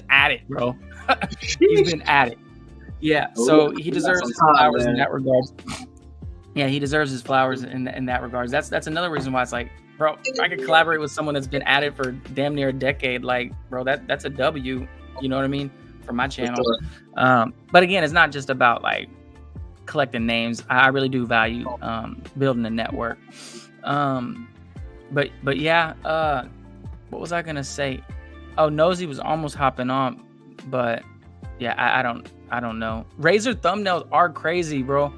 at it, bro. He's been at it. Yeah, so he deserves his flowers in that regard. Yeah, he deserves his flowers in that regard. That's another reason why it's like, bro, if I could collaborate with someone that's been at it for damn near a decade, like, bro, that's a W. You know what I mean? For my channel. But again, it's not just about like collecting names. I really do value building a network. But yeah, what was I gonna say? Oh, Nosy was almost hopping on, but yeah, I don't know. Razor thumbnails are crazy, bro.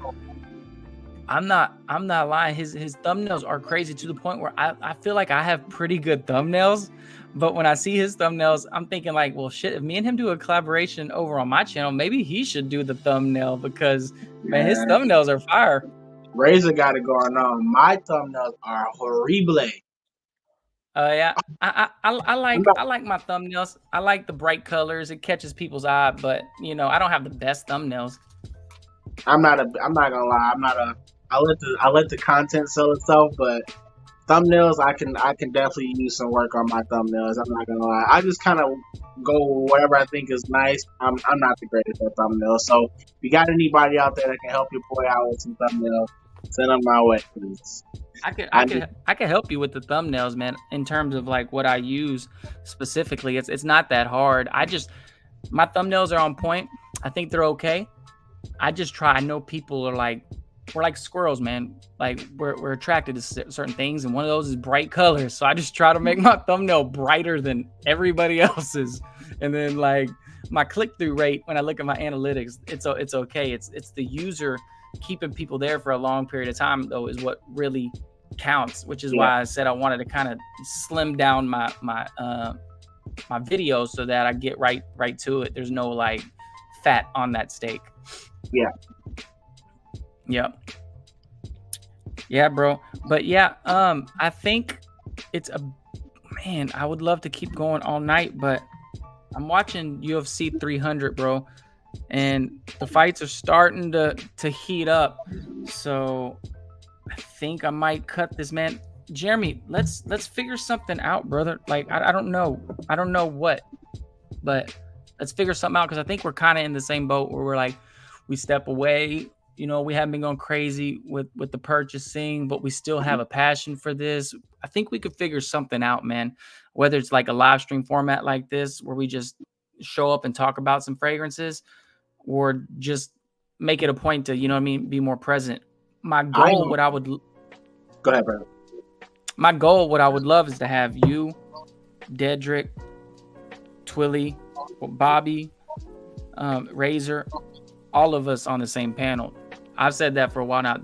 I'm not lying. His thumbnails are crazy to the point where I feel like I have pretty good thumbnails, but when I see his thumbnails, I'm thinking like, well, shit, if me and him do a collaboration over on my channel, maybe he should do the thumbnail because man, his thumbnails are fire. Razor got it going on. My thumbnails are horrible. Yeah, I like my thumbnails. I like the bright colors. It catches people's eye, but you know, I don't have the best thumbnails. I'm not gonna lie. I let the content sell itself, but thumbnails, I can definitely use some work on my thumbnails. I'm not gonna lie. I just kind of go whatever I think is nice. I'm not the greatest at thumbnails, so if you got anybody out there that can help your boy out with some thumbnails, send them my way, please. I could help you with the thumbnails, man. In terms of like what I use specifically, it's not that hard. My thumbnails are on point. I think they're okay. I just try. I know people are like we're like squirrels, man. Like we're attracted to certain things, and one of those is bright colors. So I just try to make my thumbnail brighter than everybody else's, and then like my click-through rate when I look at my analytics, it's okay. It's the user keeping people there for a long period of time though is what really counts, which is why I said I wanted to kind of slim down my videos so that I get right to it. There's no like fat on that steak. Yeah, bro. But yeah, I think it's I would love to keep going all night, but I'm watching UFC 300, bro, and the fights are starting to heat up. So I think I might cut this, man. Jeremy, let's figure something out, brother. Like I don't know what, but let's figure something out, because I think we're kind of in the same boat where we're like, we step away. You know, we haven't been going crazy with the purchasing, but we still have a passion for this. I think we could figure something out, man. Whether it's like a live stream format like this, where we just show up and talk about some fragrances, or just make it a point to, you know what I mean, be more present. My goal, Go ahead, bro. My goal, what I would love is to have you, Dedrick, Twilly, Bobby, Razor, all of us on the same panel. I've said that for a while now.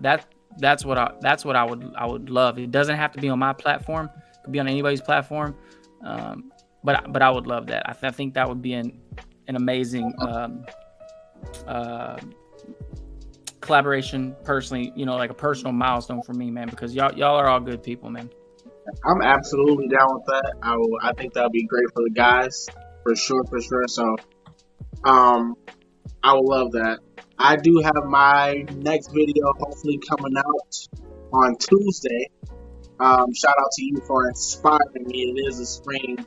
That's what I would love. It doesn't have to be on my platform. It could be on anybody's platform. But I would love that. I think that would be an amazing collaboration personally, you know, like a personal milestone for me, man, because y'all are all good people, man. I'm absolutely down with that. I think that would be great for the guys, for sure. So, I would love that. I do have my next video hopefully coming out on Tuesday. Shout out to you for inspiring me. It is a spring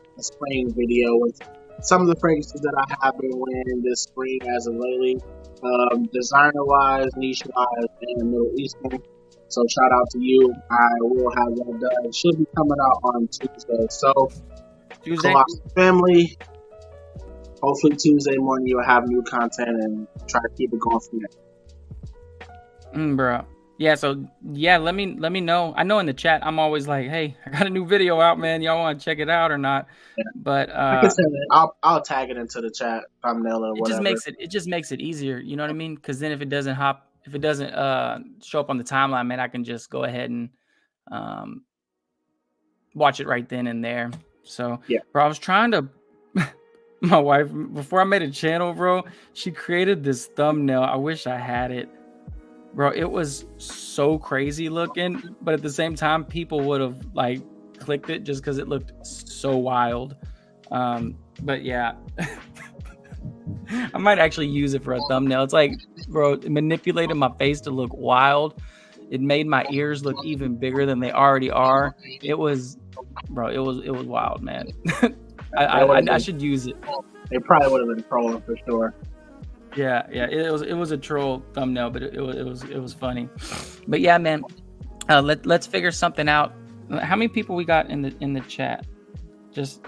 video with some of the fragrances that I have been wearing this spring as of lately, designer-wise, niche-wise, and Middle Eastern. So shout out to you. I will have that done. It should be coming out on Tuesday. So, Colossus family, hopefully Tuesday morning you'll have new content and try to keep it going from there. Bro. Yeah, so yeah, let me know. I know in the chat I'm always like, hey, I got a new video out, man. Y'all want to check it out or not? Yeah. But I can send it. I'll tag it into the chat thumbnail or whatever. It just makes it easier, you know what I mean? Because then if it doesn't show up on the timeline, man, I can just go ahead and watch it right then and there. So yeah, bro, I was trying to my wife, before I made a channel, bro, she created this thumbnail. I wish I had it. Bro, it was so crazy looking, but at the same time, people would have like clicked it just because it looked so wild. But yeah, I might actually use it for a thumbnail. It's like, bro, it manipulated my face to look wild. It made my ears look even bigger than they already are. It was wild, man. I should use it. They probably would have been trolling for sure. Yeah, it was a troll thumbnail, but it was funny. But yeah, man, let's figure something out. How many people we got in the chat? Just,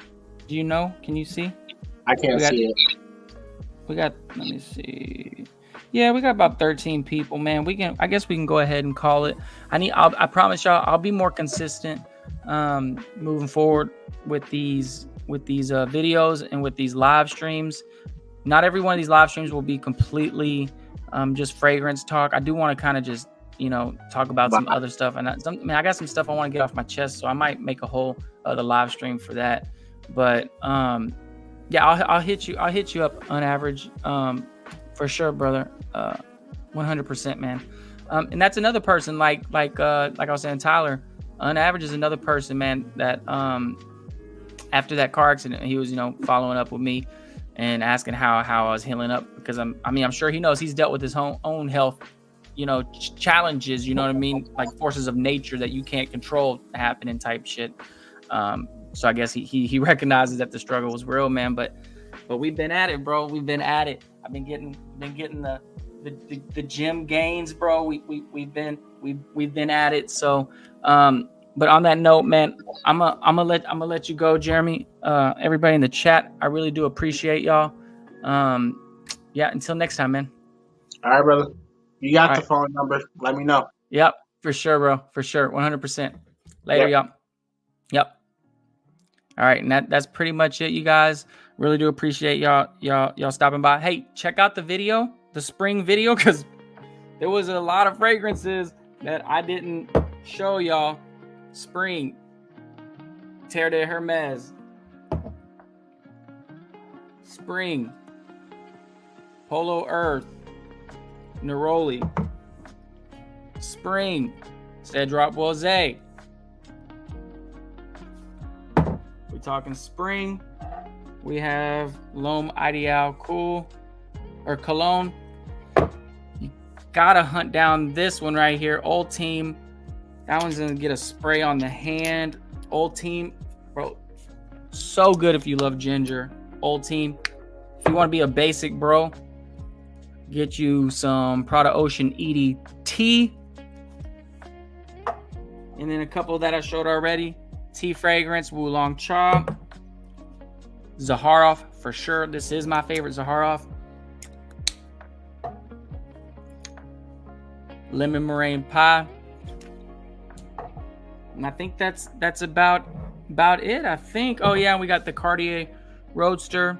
do you know? Can you see? I can't see it. We got, let me see. Yeah, we got about 13 people, man. I guess we can go ahead and call it. I promise y'all, I'll be more consistent moving forward with these videos and with these live streams. Not every one of these live streams will be completely just fragrance talk. I do want to kind of just, talk about some other stuff. And I got some stuff I want to get off my chest, so I might make a whole other live stream for that. But yeah, I'll hit you up on average for sure, brother. 100%, man. And that's another person like I was saying, Tyler. On average is another person, man, that after that car accident, he was following up with me and asking how I was healing up, because I'm sure he knows he's dealt with his own health, challenges, you know what I mean? Like forces of nature that you can't control happening type shit. So I guess he recognizes that the struggle was real, man. But we've been at it, bro. We've been at it. I've been getting the gym gains, bro. We've been at it. So, but on that note, man, I'm gonna let you go, Jeremy. Everybody in the chat, I really do appreciate y'all. Yeah, until next time, man. All right, brother. You got All the right. phone number. Let me know. Yep, for sure, bro. For sure. 100%. Later, y'all. Yep. All right, and that's pretty much it, you guys. Really do appreciate y'all stopping by. Hey, check out the video, the spring video, because there was a lot of fragrances that I didn't show y'all. Spring, Terre de Hermes. Spring, Polo Earth, Neroli. Spring, Cedroc Boise. We're talking spring. We have L'Homme Ideal Cool or Cologne. You gotta hunt down this one right here, Old Team. That one's gonna get a spray on the hand. Old Team, bro, so good if you love ginger. Old Team. If you want to be a basic bro, get you some Prada Ocean EDT. And then a couple that I showed already. Tea fragrance, Wulong Cha. Zaharov, for sure. This is my favorite Zaharov. Lemon meringue pie. And I think that's about it, I think. Oh yeah, we got the Cartier Roadster,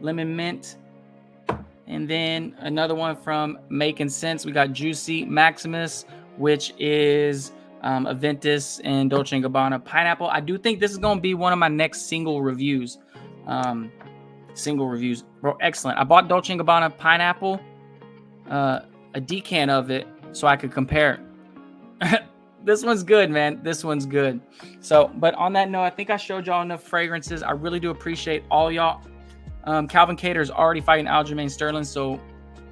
lemon mint. And then another one from Making Sense. We got Juicy Maximus, which is Aventus and Dolce & Gabbana pineapple. I do think this is going to be one of my next single reviews. Bro, excellent. I bought Dolce & Gabbana pineapple, a decan of it, so I could compare it. This one's good, man. This one's good. So, but on that note, I think I showed y'all enough fragrances. I really do appreciate all y'all. Calvin Cater is already fighting Aljamain Sterling, so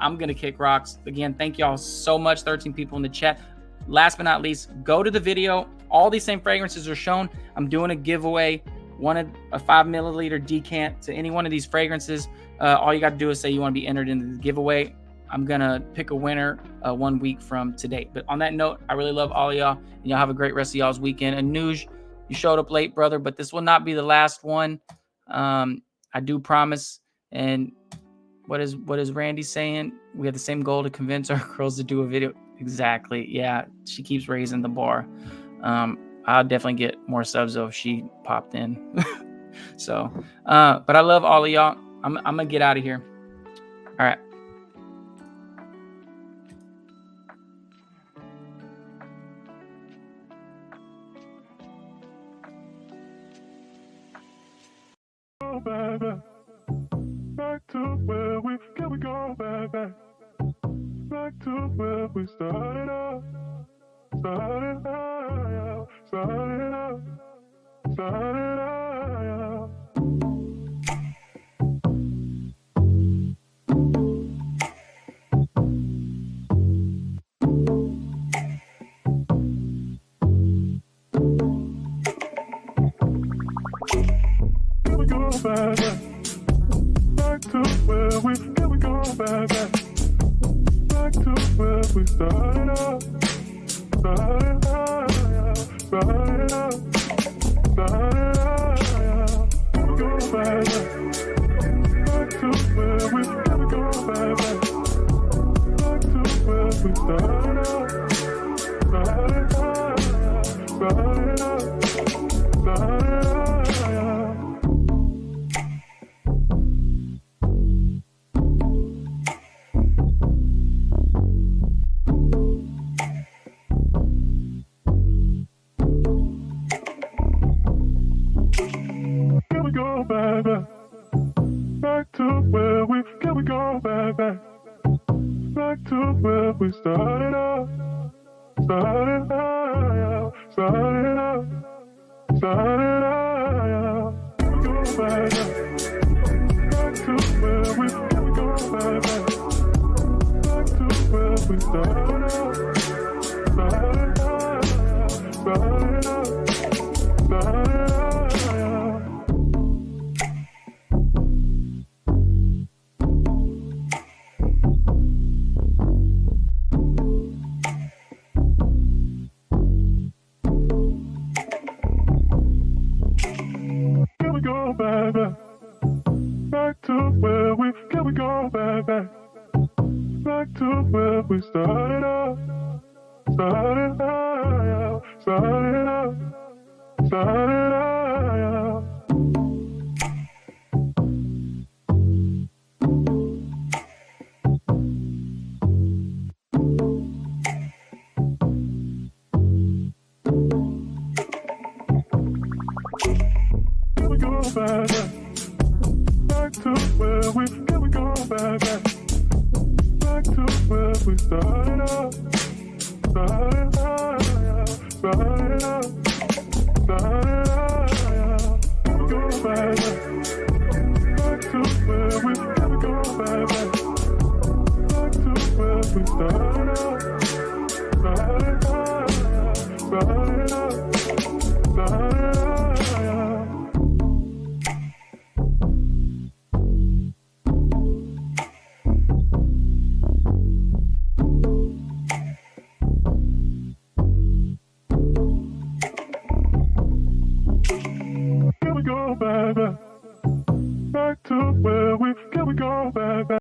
I'm going to kick rocks. Again, thank y'all so much. 13 people in the chat. Last but not least, go to the video. All these same fragrances are shown. I'm doing a giveaway. A 5 milliliter decant to any one of these fragrances. All you got to do is say you want to be entered into the giveaway. I'm going to pick a winner 1 week from today. But on that note, I really love all of y'all. And y'all have a great rest of y'all's weekend. Anuj, you showed up late, brother, but this will not be the last one. I do promise. And what is Randy saying? We have the same goal to convince our girls to do a video. Exactly. Yeah, she keeps raising the bar. I'll definitely get more subs though if she popped in. So, but I love all of y'all. I'm gonna get out of here. All right. Go back to where we can we go back to where we started out. Can we go back to where we can we go back to where we started out. Back to where we can we go back to where we started out. Go back to where we can we go back to where we started out. Back to where we can we go back Back to where we started out. Started out. Started out. Started out. Can we go back? Back to where we can we go back? Back to where we started out. Started out. Started out. Started